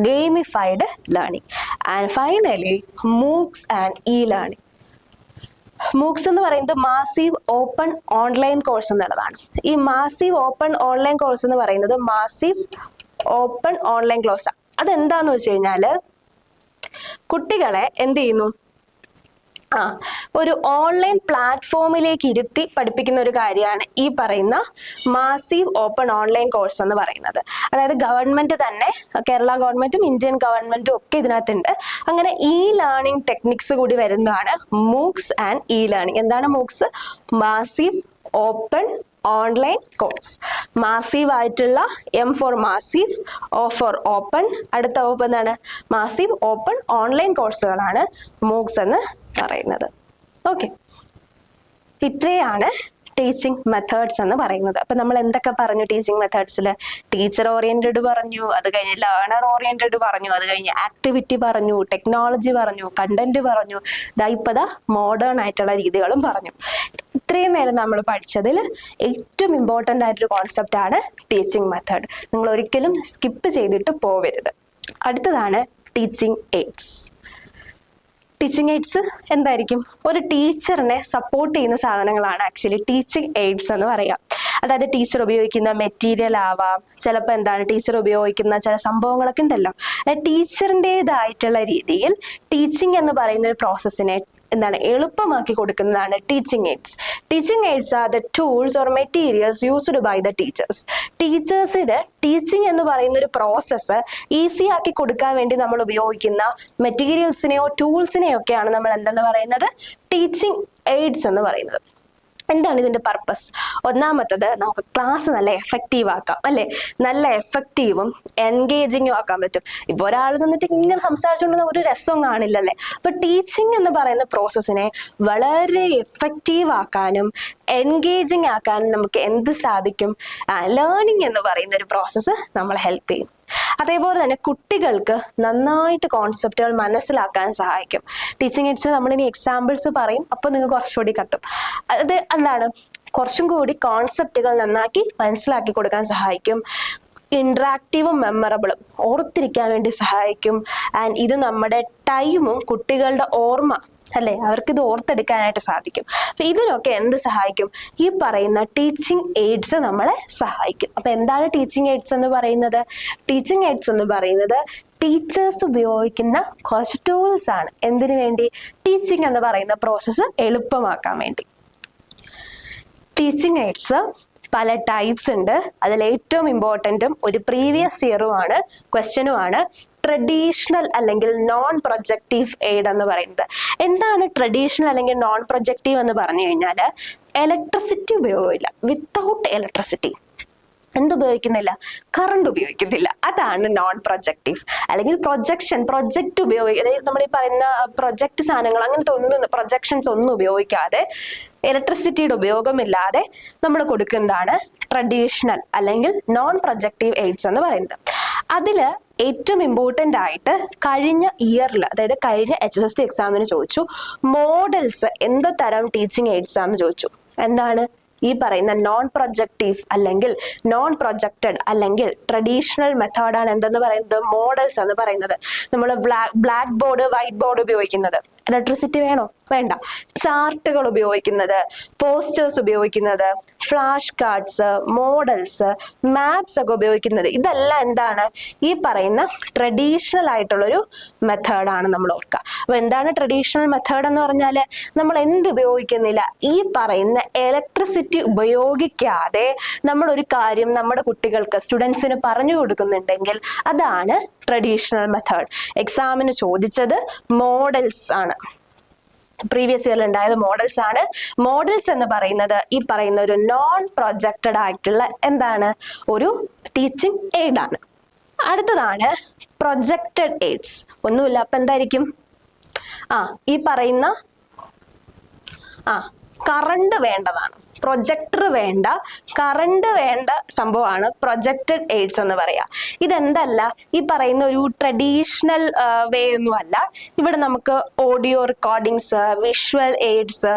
gamified learning. And finally MOOCs and e learning. MOOCs എന്ന് പറയുന്നത് മാസീവ് ഓപ്പൺ ഓൺലൈൻ കോഴ്സ് എന്നുള്ളതാണ്. ഈ മാസീവ് ഓപ്പൺ ഓൺലൈൻ കോഴ്സ് എന്ന് പറയുന്നത് മാസീവ് ഓപ്പൺ ഓൺലൈൻ ക്ലാസ്. അതെന്താന്ന് വെച്ച് കഴിഞ്ഞാല് കുട്ടികളെ എന്ത് ചെയ്യുന്നു, ഒരു ഓൺലൈൻ പ്ലാറ്റ്ഫോമിലേക്ക് ഇരുത്തി പഠിപ്പിക്കുന്ന ഒരു കാര്യമാണ് ഈ പറയുന്ന മാസീവ് ഓപ്പൺ ഓൺലൈൻ കോഴ്സ് എന്ന് പറയുന്നത്. അതായത് ഗവൺമെന്റ് തന്നെ, കേരള ഗവൺമെന്റും ഇന്ത്യൻ ഗവൺമെന്റും ഒക്കെ ഇതിനകത്തുണ്ട്. അങ്ങനെ ഇ ലേണിംഗ് ടെക്നിക്സ് കൂടി വരുന്നതാണ് മൂക്സ് ആൻഡ് ഇ ലേണിംഗ്. എന്താണ് MOOCs? Massive open online course. Massive ആയിട്ടുള്ള എം ഫോർ മാസീവ്, ഓ ഫോർ ഓപ്പൺ, അടുത്ത ഓപ്പൺ എന്താണ്? മാസീവ് ഓപ്പൺ ഓൺലൈൻ കോഴ്സുകളാണ് മൂക്സ് എന്ന് പറയുന്നത്. ഓക്കെ, ഇത്രയാണ് ടീച്ചിങ് മെത്തേഡ്സ് എന്ന് പറയുന്നത്. അപ്പൊ നമ്മൾ എന്തൊക്കെ പറഞ്ഞു ടീച്ചിങ് മെത്തേഡ്സിൽ? ടീച്ചർ ഓറിയന്റഡ് പറഞ്ഞു, അത് കഴിഞ്ഞ് ലേണർ ഓറിയന്റഡ് പറഞ്ഞു, അത് കഴിഞ്ഞ് ആക്ടിവിറ്റി പറഞ്ഞു, ടെക്നോളജി പറഞ്ഞു, കണ്ടന്റ് പറഞ്ഞു, ഇപ്പതാ മോഡേൺ ആയിട്ടുള്ള രീതികളും പറഞ്ഞു. ഇത്രയും നേരം നമ്മൾ പഠിച്ചതിൽ ഏറ്റവും ഇമ്പോർട്ടൻ്റ് ആയിട്ടൊരു കോൺസെപ്റ്റ് ആണ് ടീച്ചിങ് മെത്തേഡ്. നിങ്ങൾ ഒരിക്കലും സ്കിപ്പ് ചെയ്തിട്ട് പോവരുത്. അടുത്തതാണ് ടീച്ചിങ് എയ്ഡ്സ്. ടീച്ചിങ് എയ്ഡ്സ് എന്തായിരിക്കും? ഒരു ടീച്ചറിനെ സപ്പോർട്ട് ചെയ്യുന്ന സാധനങ്ങളാണ് ആക്ച്വലി ടീച്ചിങ് എയ്ഡ്സ് എന്ന് പറയാം. അതായത് ടീച്ചർ ഉപയോഗിക്കുന്ന മെറ്റീരിയൽ ആവാം, ചിലപ്പോൾ എന്താണ് ടീച്ചർ ഉപയോഗിക്കുന്ന ചില സംഭവങ്ങളൊക്കെ ഉണ്ടല്ലോ. ടീച്ചറിൻ്റെതായിട്ടുള്ള രീതിയിൽ ടീച്ചിങ് എന്ന് പറയുന്ന ഒരു പ്രോസസ്സിനെ എന്താണ് എളുപ്പമാക്കി കൊടുക്കുന്നതാണ് teaching aids. Teaching aids are the tools or materials used by the teachers. ടീച്ചേഴ്സിന് ടീച്ചിങ് എന്ന് പറയുന്ന ഒരു പ്രോസസ്സ് ഈസി ആക്കി കൊടുക്കാൻ വേണ്ടി നമ്മൾ ഉപയോഗിക്കുന്ന മെറ്റീരിയൽസിനെയോ ടൂൾസിനെയോ ഒക്കെയാണ് നമ്മൾ എന്തെന്ന് പറയുന്നത്? ടീച്ചിങ് എയ്ഡ്സ് എന്ന് പറയുന്നത്. എന്താണ് ഇതിന്റെ പർപ്പസ്? ഒന്നാമത്തത്, നമുക്ക് ക്ലാസ് നല്ല എഫക്റ്റീവ് ആക്കാം, അല്ലെ? നല്ല എഫക്റ്റീവും എൻഗേജിങ്ങും ആക്കാൻ പറ്റും. ഇപ്പൊ ഒരാൾ നിന്നിട്ട് ഇങ്ങനെ സംസാരിച്ചുകൊണ്ടുള്ള ഒരു രസവും കാണില്ലല്ലേ. അപ്പൊ ടീച്ചിങ് എന്ന് പറയുന്ന പ്രോസസ്സിനെ വളരെ എഫക്റ്റീവ് ആക്കാനും എൻഗേജിങ് ആക്കാനും നമുക്ക് എന്ത് സാധിക്കും? ലേണിംഗ് എന്ന് പറയുന്ന ഒരു പ്രോസസ്സ് നമ്മളെ ഹെൽപ്പ് ചെയ്യും. അതേപോലെ തന്നെ കുട്ടികൾക്ക് നന്നായിട്ട് കോൺസെപ്റ്റുകൾ മനസ്സിലാക്കാൻ സഹായിക്കും. ടീച്ചിങ് എയ്ഡ്സ് നമ്മളിനി എക്സാമ്പിൾസ് പറയും, അപ്പൊ നിങ്ങൾക്ക് കുറച്ചുകൂടി കത്തും. അത് എന്താണ്? കുറച്ചും കൂടി കോൺസെപ്റ്റുകൾ നന്നാക്കി മനസ്സിലാക്കി കൊടുക്കാൻ സഹായിക്കും. ഇന്ററാക്റ്റീവും മെമ്മറബിളും ഓർത്തിരിക്കാൻ വേണ്ടി സഹായിക്കും. ആൻഡ് ഇത് നമ്മുടെ ടൈമും കുട്ടികളുടെ ഓർമ്മ അല്ലെ, അവർക്ക് ഇത് ഓർത്തെടുക്കാനായിട്ട് സാധിക്കും. അപ്പൊ ഇതിനൊക്കെ എന്ത് സഹായിക്കും? ഈ പറയുന്ന ടീച്ചിങ് എയ്ഡ്സ് നമ്മളെ സഹായിക്കും. അപ്പൊ എന്താണ് ടീച്ചിങ് എയ്ഡ്സ് എന്ന് പറയുന്നത്? ടീച്ചിങ് എയ്ഡ്സ് എന്ന് പറയുന്നത് ടീച്ചേഴ്സ് ഉപയോഗിക്കുന്ന കുറച്ച് ടൂൾസ് ആണ്. എന്തിനു വേണ്ടി? ടീച്ചിങ് എന്ന് പറയുന്ന പ്രോസസ്സ് എളുപ്പമാക്കാൻ വേണ്ടി. ടീച്ചിങ് എയ്ഡ്സ് പല ടൈപ്സ് ഉണ്ട്. അതിൽ ഏറ്റവും ഇമ്പോർട്ടൻറ്റും ഒരു പ്രീവിയസ് ഇയറുമാണ് ക്വസ്റ്റ്യനുമാണ് ട്രഡീഷണൽ അല്ലെങ്കിൽ നോൺ പ്രൊജക്റ്റീവ് എയ്ഡ് എന്ന് പറയുന്നത്. എന്താണ് ട്രഡീഷണൽ അല്ലെങ്കിൽ നോൺ പ്രൊജക്റ്റീവ് എന്ന് പറഞ്ഞു കഴിഞ്ഞാൽ ഇലക്ട്രിസിറ്റി ഉപയോഗമില്ല. വിത്തൗട്ട് ഇലക്ട്രിസിറ്റി എന്തുപയോഗിക്കുന്നില്ല? കറണ്ട് ഉപയോഗിക്കുന്നില്ല. അതാണ് നോൺ പ്രൊജക്റ്റീവ്. അല്ലെങ്കിൽ പ്രൊജക്റ്റ് അതായത് നമ്മൾ ഈ പറയുന്ന പ്രൊജക്റ്റ് സാധനങ്ങൾ അങ്ങനത്തെ ഒന്നും പ്രൊജക്ഷൻസ് ഒന്നും ഉപയോഗിക്കാതെ ഇലക്ട്രിസിറ്റിയുടെ ഉപയോഗമില്ലാതെ നമ്മൾ കൊടുക്കുന്നതാണ് ട്രഡീഷണൽ അല്ലെങ്കിൽ നോൺ പ്രൊജക്റ്റീവ് എയ്ഡ്സ് എന്ന് പറയുന്നത്. അതിൽ ഏറ്റവും ഇമ്പോർട്ടൻ്റ് ആയിട്ട് കഴിഞ്ഞ ഇയറിൽ, അതായത് കഴിഞ്ഞ HSST എക്സാമിന് ചോദിച്ചു മോഡൽസ് എന്ത് തരം ടീച്ചിങ് എയ്ഡ്സ് ആണെന്ന് ചോദിച്ചു. എന്താണ് ഈ പറയുന്ന നോൺ പ്രൊജക്റ്റീവ് അല്ലെങ്കിൽ നോൺ പ്രൊജക്റ്റഡ് അല്ലെങ്കിൽ ട്രഡീഷണൽ മെത്തേഡാണ് എന്തെന്ന് പറയുന്നത്? മോഡൽസ് എന്ന് പറയുന്നത്. നമ്മൾ ബ്ലാക്ക് ബോർഡ് വൈറ്റ് ബോർഡ് ഉപയോഗിക്കുന്നത്. ഇലക്ട്രിസിറ്റി വേണോ? വേണ്ട. ചാർട്ടുകൾ ഉപയോഗിക്കുന്നത്, പോസ്റ്റേഴ്സ് ഉപയോഗിക്കുന്നത്, ഫ്ലാഷ് കാർഡ്സ്, മോഡൽസ്, മാപ്സ് ഒക്കെ ഉപയോഗിക്കുന്നത്, ഇതെല്ലാം എന്താണ്? ഈ പറയുന്ന ട്രഡീഷണൽ ആയിട്ടുള്ളൊരു മെത്തേഡാണ് നമ്മൾ ഓർക്കുക. അപ്പൊ എന്താണ് ട്രഡീഷണൽ മെത്തേഡ് എന്ന് പറഞ്ഞാൽ നമ്മൾ എന്ത് ഉപയോഗിക്കുന്നില്ല? ഈ പറയുന്ന ഇലക്ട്രിസിറ്റി ഉപയോഗിക്കാതെ നമ്മൾ ഒരു കാര്യം നമ്മുടെ കുട്ടികൾക്ക് സ്റ്റുഡൻസിന് പറഞ്ഞു കൊടുക്കുന്നുണ്ടെങ്കിൽ അതാണ് ട്രഡീഷണൽ മെത്തേഡ്. എക്സാമിന് ചോദിച്ചത് മോഡൽസ് ആണ്. പ്രീവിയസ് ഇയറിൽ ഉണ്ടായത് മോഡൽസ് ആണ്. മോഡൽസ് എന്ന് പറയുന്നത് ഈ പറയുന്ന ഒരു നോൺ പ്രൊജക്റ്റഡ് ആയിട്ടുള്ള എന്താണ്? ഒരു ടീച്ചിങ് എയ്ഡ് ആണ്. അടുത്തതാണ് പ്രൊജക്റ്റഡ് എയ്ഡ്സ്. ഒന്നുമില്ല, അപ്പൊ എന്തായിരിക്കും? ഈ പറയുന്ന കറണ്ട് വേണ്ടതാണ്. പ്രൊജക്ടർ വേണ്ട, കറണ്ട് വേണ്ട സംഭവമാണ് പ്രൊജക്റ്റഡ് എയ്ഡ്സ് എന്ന് പറയാ. ഇതെന്തല്ല ഈ പറയുന്ന ഒരു ട്രഡീഷണൽ വേ ഒന്നും അല്ല. ഇവിടെ നമുക്ക് audio recordings, visual AIDS,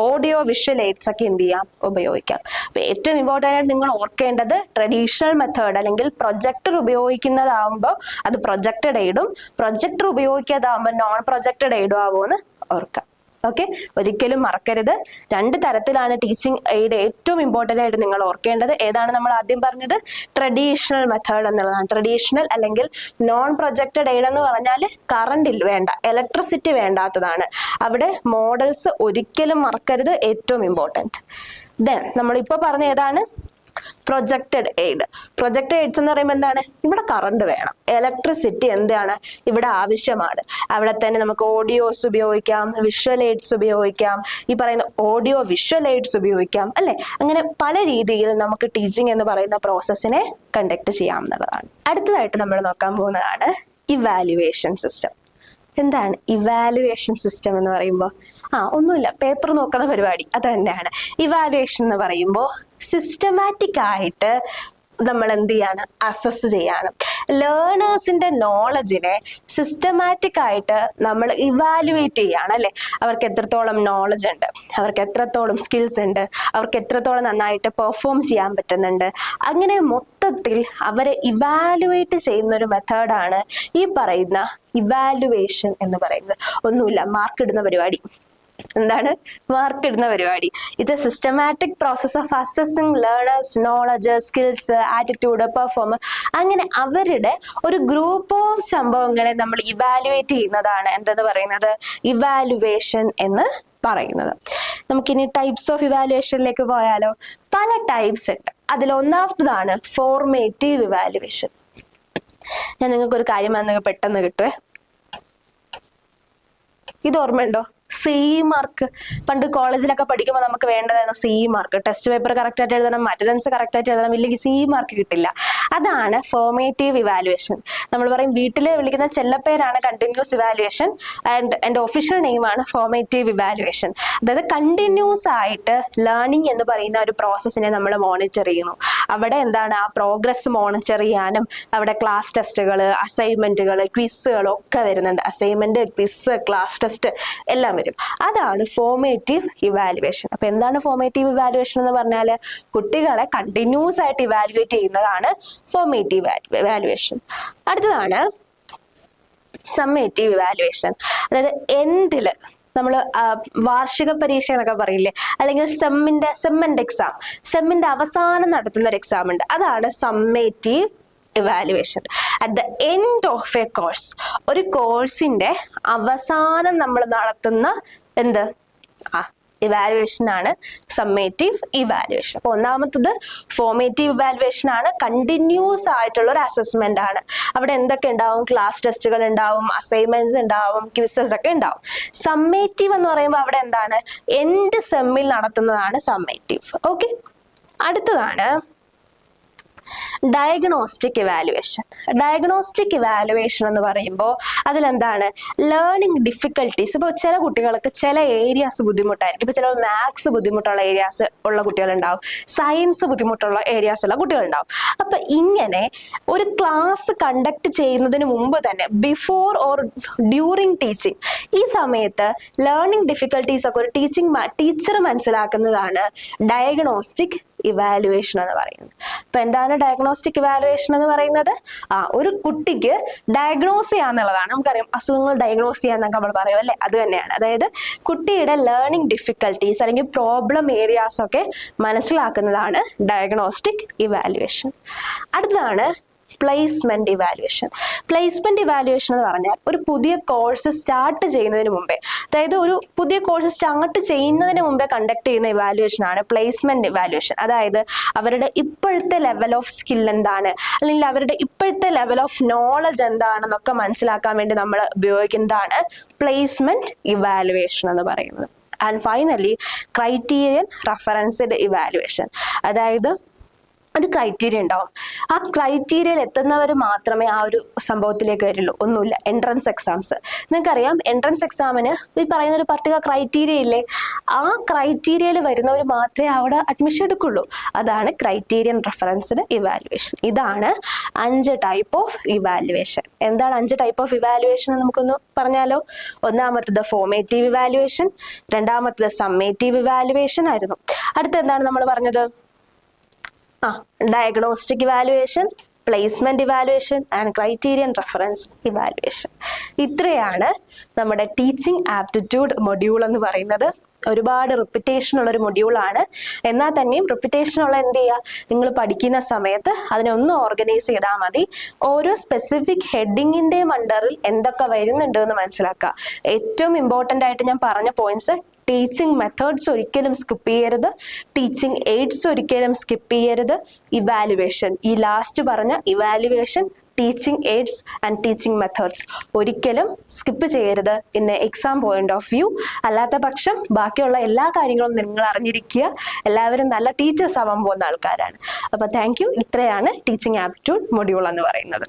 audio visual AIDS ഒക്കെ എന്ത് ചെയ്യാം? ഉപയോഗിക്കാം. അപ്പൊ ഏറ്റവും ഇമ്പോർട്ടൻ്റ് ആയിട്ട് നിങ്ങൾ ഓർക്കേണ്ടത് ട്രഡീഷണൽ മെത്തേഡ് അല്ലെങ്കിൽ പ്രൊജക്ടർ ഉപയോഗിക്കുന്നതാവുമ്പോൾ അത് പ്രൊജക്റ്റഡ് എയ്ഡും, പ്രൊജക്ടർ ഉപയോഗിക്കാതാവുമ്പോൾ നോൺ പ്രൊജക്റ്റഡ് എയ്ഡും ആവുമെന്ന് ഓർക്കാം. ഓക്കെ, ഒരിക്കലും മറക്കരുത്. രണ്ട് തരത്തിലാണ് ടീച്ചിങ് എയ്ഡ്. ഏറ്റവും ഇമ്പോർട്ടൻ്റ് ആയിട്ട് നിങ്ങൾ ഓർക്കേണ്ടത് ഏതാണ്? നമ്മൾ ആദ്യം പറഞ്ഞത് ട്രഡീഷണൽ മെത്തേഡ് എന്നുള്ളതാണ്. ട്രഡീഷണൽ അല്ലെങ്കിൽ നോൺ പ്രൊജക്റ്റഡ് എയ്ഡ് എന്ന് പറഞ്ഞാൽ കറണ്ട് വേണ്ട, ഇലക്ട്രിസിറ്റി വേണ്ടാത്തതാണ്. അവിടെ മോഡൽസ് ഒരിക്കലും മറക്കരുത്, ഏറ്റവും ഇമ്പോർട്ടൻറ്റ്. ദെൻ നമ്മളിപ്പോൾ പറഞ്ഞ ഏതാണ്? Projected aid. പ്രൊജക്റ്റഡ് എയ്ഡ്സ് എന്ന് പറയുമ്പോൾ എന്താണ്? ഇവിടെ കറണ്ട് വേണം, ഇലക്ട്രിസിറ്റി എന്താണ് ഇവിടെ ആവശ്യമാണ്. അവിടെ തന്നെ നമുക്ക് ഓഡിയോസ് ഉപയോഗിക്കാം, വിഷ്വൽ എയ്ഡ്സ് ഉപയോഗിക്കാം, ഈ പറയുന്ന ഓഡിയോ വിഷ്വൽ എയ്ഡ്സ് ഉപയോഗിക്കാം, അല്ലെ? അങ്ങനെ പല രീതിയിൽ നമുക്ക് ടീച്ചിങ് എന്ന് പറയുന്ന പ്രോസസ്സിനെ കണ്ടക്ട് ചെയ്യാവുന്നതാണ്. അടുത്തതായിട്ട് നമ്മൾ നോക്കാൻ പോകുന്നതാണ് ഇവാലുവേഷൻ സിസ്റ്റം. എന്താണ് ഇവാലുവേഷൻ സിസ്റ്റം എന്ന് പറയുമ്പോൾ? ഒന്നുമില്ല, പേപ്പർ നോക്കുന്ന പരിപാടി അത് തന്നെയാണ്. ഇവാലുവേഷൻ എന്ന് പറയുമ്പോൾ സിസ്റ്റമാറ്റിക് ആയിട്ട് നമ്മൾ എന്ത് ചെയ്യാണ്? അസസ് ചെയ്യാണ്. ലേണേഴ്സിന്റെ നോളജിനെ സിസ്റ്റമാറ്റിക് ആയിട്ട് നമ്മൾ ഇവാലുവേറ്റ് ചെയ്യാണ് അല്ലെ. അവർക്ക് എത്രത്തോളം നോളജ് ഉണ്ട്, അവർക്ക് എത്രത്തോളം സ്കിൽസ് ഉണ്ട്, അവർക്ക് എത്രത്തോളം നന്നായിട്ട് പെർഫോം ചെയ്യാൻ പറ്റുന്നുണ്ട്, അങ്ങനെ മൊത്തത്തിൽ അവരെ ഇവാലുവേറ്റ് ചെയ്യുന്ന ഒരു മെത്തേഡാണ് ഈ പറയുന്ന ഇവാലുവേഷൻ എന്ന് പറയുന്നത്. ഒന്നുമില്ല, മാർക്ക് ഇടുന്ന പരിപാടി. എന്താണ് മാർക്ക് ഇടുന്ന പരിപാടി? ഇത് systematic process of assessing learners knowledge, skills, attitude, performance, അങ്ങനെ അവരുടെ ഒരു ഗ്രൂപ്പ് ഓഫ് സംഭവങ്ങളെ നമ്മൾ ഇവാലുവേറ്റ് ചെയ്യുന്നതാണ് എന്തെന്ന് പറയുന്നത്? ഇവാലുവേഷൻ എന്ന് പറയുന്നത്. നമുക്കിനി ടൈപ്സ് ഓഫ് ഇവാലുവേഷനിലേക്ക് പോയാലോ? പല ടൈപ്സ് ഉണ്ട്. അതിൽ ഒന്നാമത്തതാണ് ഫോർമേറ്റീവ് ഇവാലുവേഷൻ. ഞാൻ നിങ്ങൾക്ക് ഒരു കാര്യം നിങ്ങൾക്ക് പെട്ടെന്ന് കിട്ടുവേ. ഇത് ഓർമ്മയുണ്ടോ? CE mark. പണ്ട് കോളേജിലൊക്കെ പഠിക്കുമ്പോൾ നമുക്ക് വേണ്ടതായിരുന്നു CE mark. Test paper correct ആയിട്ട് എഴുതണം, അറ്റൻഡൻസ് കറക്റ്റ് ആയിട്ട് എഴുതണം, ഇല്ലെങ്കിൽ CE മാർക്ക് കിട്ടില്ല. അതാണ് ഫോർമേറ്റീവ് ഇവാലുവേഷൻ. നമ്മൾ പറയും വീട്ടിൽ വിളിക്കുന്ന ചെല്ലപ്പേരാണ് കണ്ടിന്യൂസ് ഇവാലുവേഷൻ, ആൻഡ് എൻ്റെ ഒഫീഷ്യൽ നെയിമാണ് ഫോർമേറ്റീവ് ഇവാലുവേഷൻ. അതായത് കണ്ടിന്യൂസ് ആയിട്ട് ലേണിംഗ് എന്ന് പറയുന്ന ഒരു പ്രോസസ്സിനെ നമ്മൾ മോണിറ്റർ ചെയ്യുന്നു. അവിടെ എന്താണ് ആ പ്രോഗ്രസ് മോണിറ്റർ ചെയ്യാനും അവിടെ ക്ലാസ് ടെസ്റ്റുകൾ, അസൈൻമെന്റുകൾ, ക്വിസുകൾ ഒക്കെ വരുന്നുണ്ട്. അസൈൻമെന്റ്, ക്വിസ്, ക്ലാസ് ടെസ്റ്റ് എല്ലാം വരും. അതാണ് ഫോർമേറ്റീവ് ഇവാലുവേഷൻ. അപ്പൊ എന്താണ് ഫോർമേറ്റീവ് ഇവാലുവേഷൻ എന്ന് പറഞ്ഞാൽ? കുട്ടികളെ കണ്ടിന്യൂസ് ആയിട്ട് ഇവാലുവേറ്റ് ചെയ്യുന്നതാണ് ഫോർമേറ്റീവ് ഇവാലുവേഷൻ. അടുത്തതാണ് സമ്മേറ്റീവ് ഇവാലുവേഷൻ. അതായത് എൻഡില് നമ്മൾ വാർഷിക പരീക്ഷ എന്നൊക്കെ പറയില്ലേ, അല്ലെങ്കിൽ സെമ്മിന്റെ എക്സാം, സെമ്മിന്റെ അവസാനം നടത്തുന്ന ഒരു എക്സാം ഉണ്ട്. അതാണ് summative evaluation. At the end of A course, ഒരു കോഴ്സിന്റെ അവസാനം നമ്മൾ നടത്തുന്ന ഇവാലുവേഷൻ ആണ് സമ്മേറ്റീവ് ഇവാലുവേഷൻ. അപ്പൊ ഒന്നാമത്തത് ഫോർമേറ്റീവ് ഇവാലുവേഷൻ ആണ്, കണ്ടിന്യൂസ് ആയിട്ടുള്ള ഒരു അസസ്മെന്റ് ആണ്. അവിടെ എന്തൊക്കെ ഉണ്ടാവും? ക്ലാസ് ടെസ്റ്റുകൾ ഉണ്ടാവും, അസൈൻമെന്റ്സ് ഉണ്ടാവും, ക്വിസസ് ഒക്കെ ഉണ്ടാവും. സമ്മേറ്റീവ് എന്ന് പറയുമ്പോൾ അവിടെ എന്താണ്? എൻഡ് സെമ്മിൽ നടത്തുന്നതാണ് സമ്മേറ്റീവ്. ഓക്കെ. അടുത്തതാണ് ഡയഗ്നോസ്റ്റിക് ഇവാലുവേഷൻ. ഡയഗ്നോസ്റ്റിക് ഇവാലുവേഷൻ എന്ന് പറയുമ്പോൾ അതിലെന്താണ്? Learning difficulties. ഇപ്പോൾ ചില കുട്ടികൾക്ക് ചില ഏരിയാസ് ബുദ്ധിമുട്ടായിരിക്കും. ഇപ്പോൾ ചില മാത്സ് ബുദ്ധിമുട്ടുള്ള ഏരിയാസ് ഉള്ള കുട്ടികളുണ്ടാവും, സയൻസ് ബുദ്ധിമുട്ടുള്ള ഏരിയാസ് ഉള്ള കുട്ടികളുണ്ടാവും. അപ്പൊ ഇങ്ങനെ ഒരു ക്ലാസ് കണ്ടക്ട് ചെയ്യുന്നതിന് മുമ്പ് തന്നെ, ബിഫോർ ഓർ ഡ്യൂറിങ് ടീച്ചിങ്, ഈ സമയത്ത് ലേണിംഗ് ഡിഫിക്കൽട്ടീസ് ഒക്കെ ഒരു ടീച്ചർ മനസ്സിലാക്കുന്നതാണ് ഡയഗ്നോസ്റ്റിക് ഇവാലുവേഷൻ എന്ന് പറയുന്നത്. അപ്പൊ എന്താണ് ഡയഗ്നോസ്റ്റിക് ഇവാലുവേഷൻ എന്ന് പറയുന്നത്? ഒരു കുട്ടിക്ക് ഡയഗ്നോസ് ചെയ്യാന്നുള്ളതാണ്. നമുക്കറിയാം അസുഖങ്ങൾ ഡയഗ്നോസ് ചെയ്യാന്നൊക്കെ നമ്മൾ പറയും അല്ലെ, അത് തന്നെയാണ്. അതായത് കുട്ടിയുടെ ലേണിംഗ് ഡിഫിക്കൽട്ടീസ് അല്ലെങ്കിൽ പ്രോബ്ലം ഏരിയാസ് ഒക്കെ മനസ്സിലാക്കുന്നതാണ് ഡയഗ്നോസ്റ്റിക് ഇവാലുവേഷൻ. അടുത്തതാണ് പ്ലേസ്മെന്റ് ഇവാലുവേഷൻ. പ്ലേസ്മെന്റ് ഇവാലുവേഷൻ എന്ന് പറഞ്ഞാൽ ഒരു പുതിയ കോഴ്സ് സ്റ്റാർട്ട് ചെയ്യുന്നതിന് മുമ്പേ, അതായത് ഒരു പുതിയ കോഴ്സ് സ്റ്റാർട്ട് ചെയ്യുന്നതിന് മുമ്പേ കണ്ടക്ട് ചെയ്യുന്ന ഇവാലുവേഷൻ ആണ് പ്ലേസ്മെന്റ് ഇവാലുവേഷൻ. അതായത് അവരുടെ ഇപ്പോഴത്തെ ലെവൽ ഓഫ് സ്കിൽ എന്താണ്, അല്ലെങ്കിൽ അവരുടെ ഇപ്പോഴത്തെ ലെവൽ ഓഫ് നോളജ് എന്താണെന്നൊക്കെ മനസ്സിലാക്കാൻ വേണ്ടി നമ്മൾ ഉപയോഗിക്കുന്നതാണ് പ്ലേസ്മെന്റ് ഇവാലുവേഷൻ എന്ന് പറയുന്നത്. And finally criterion referenced evaluation. അതായത് ഒരു ക്രൈറ്റീരിയ ഉണ്ടാവും, ആ ക്രൈറ്റീരിയയിൽ എത്തുന്നവർ മാത്രമേ ആ ഒരു സംഭവത്തിലേക്ക് വരുള്ളൂ. ഒന്നുമില്ല, എൻട്രൻസ് എക്സാംസ്. നിങ്ങൾക്കറിയാം എൻട്രൻസ് എക്സാമിന് ഈ പറയുന്ന ഒരു പർട്ടിക്കുലർ ക്രൈറ്റീരിയ ഇല്ലേ, ആ ക്രൈറ്റീരിയയിൽ വരുന്നവർ മാത്രമേ അവിടെ അഡ്മിഷൻ എടുക്കുള്ളൂ. അതാണ് ക്രൈറ്റീരിയൻ റെഫറൻസ്ഡ് ഇവാലുവേഷൻ. ഇതാണ് 5 ടൈപ്പ് ഓഫ് ഇവാലുവേഷൻ. എന്താണ് 5 ടൈപ്പ് ഓഫ് ഇവാലുവേഷൻ എന്ന് നമുക്കൊന്ന് പറഞ്ഞാലോ? ഒന്നാമത്തത് ഫോർമേറ്റീവ് ഇവാലുവേഷൻ, രണ്ടാമത്തത് സമ്മേറ്റീവ് ഇവാലുവേഷൻ ആയിരുന്നു. അടുത്ത എന്താണ് നമ്മൾ പറഞ്ഞത്? Diagnostic evaluation, placement evaluation and criterion reference evaluation. ഇത്രയാണ് നമ്മുടെ ടീച്ചിങ് ആപ്റ്റിറ്റ്യൂഡ് മൊഡ്യൂൾ എന്ന് പറയുന്നത്. ഒരുപാട് റിപ്പിറ്റേഷൻ ഉള്ള ഒരു മൊഡ്യൂളാണ്. എന്നാൽ തന്നെയും റിപ്പിറ്റേഷൻ ഉള്ള എന്ത് ചെയ്യുക, നിങ്ങൾ പഠിക്കുന്ന സമയത്ത് അതിനെ ഒന്ന് ഓർഗനൈസ് ചെയ്താൽ മതി. ഓരോ സ്പെസിഫിക് ഹെഡിങ്ങിന്റെയും അണ്ടറിൽ എന്തൊക്കെ വരുന്നുണ്ട് എന്ന് മനസ്സിലാക്കുക. ഏറ്റവും ഇമ്പോർട്ടൻ്റ് ആയിട്ട് ഞാൻ പറഞ്ഞ പോയിന്റ്സ്: ടീച്ചിങ് മെത്തേഡ്സ് ഒരിക്കലും സ്കിപ്പ് ചെയ്യരുത്, ടീച്ചിങ് എയ്ഡ്സ് ഒരിക്കലും സ്കിപ്പ് ചെയ്യരുത്, ഇവാലുവേഷൻ, ഈ ലാസ്റ്റ് പറഞ്ഞ evaluation, teaching AIDS and teaching methods ഒരിക്കലും സ്കിപ്പ് ചെയ്യരുത് in exam point of view. അല്ലാത്ത പക്ഷം ബാക്കിയുള്ള എല്ലാ കാര്യങ്ങളും നിങ്ങൾ അറിഞ്ഞിരിക്കുക. എല്ലാവരും നല്ല ടീച്ചേഴ്സ് ആവാൻ പോകുന്ന ആൾക്കാരാണ്. അപ്പോൾ താങ്ക് യു. ഇത്രയാണ് ടീച്ചിങ് ആപ്റ്റിറ്റ്യൂഡ് മൊഡ്യൂൾ എന്ന് പറയുന്നത്.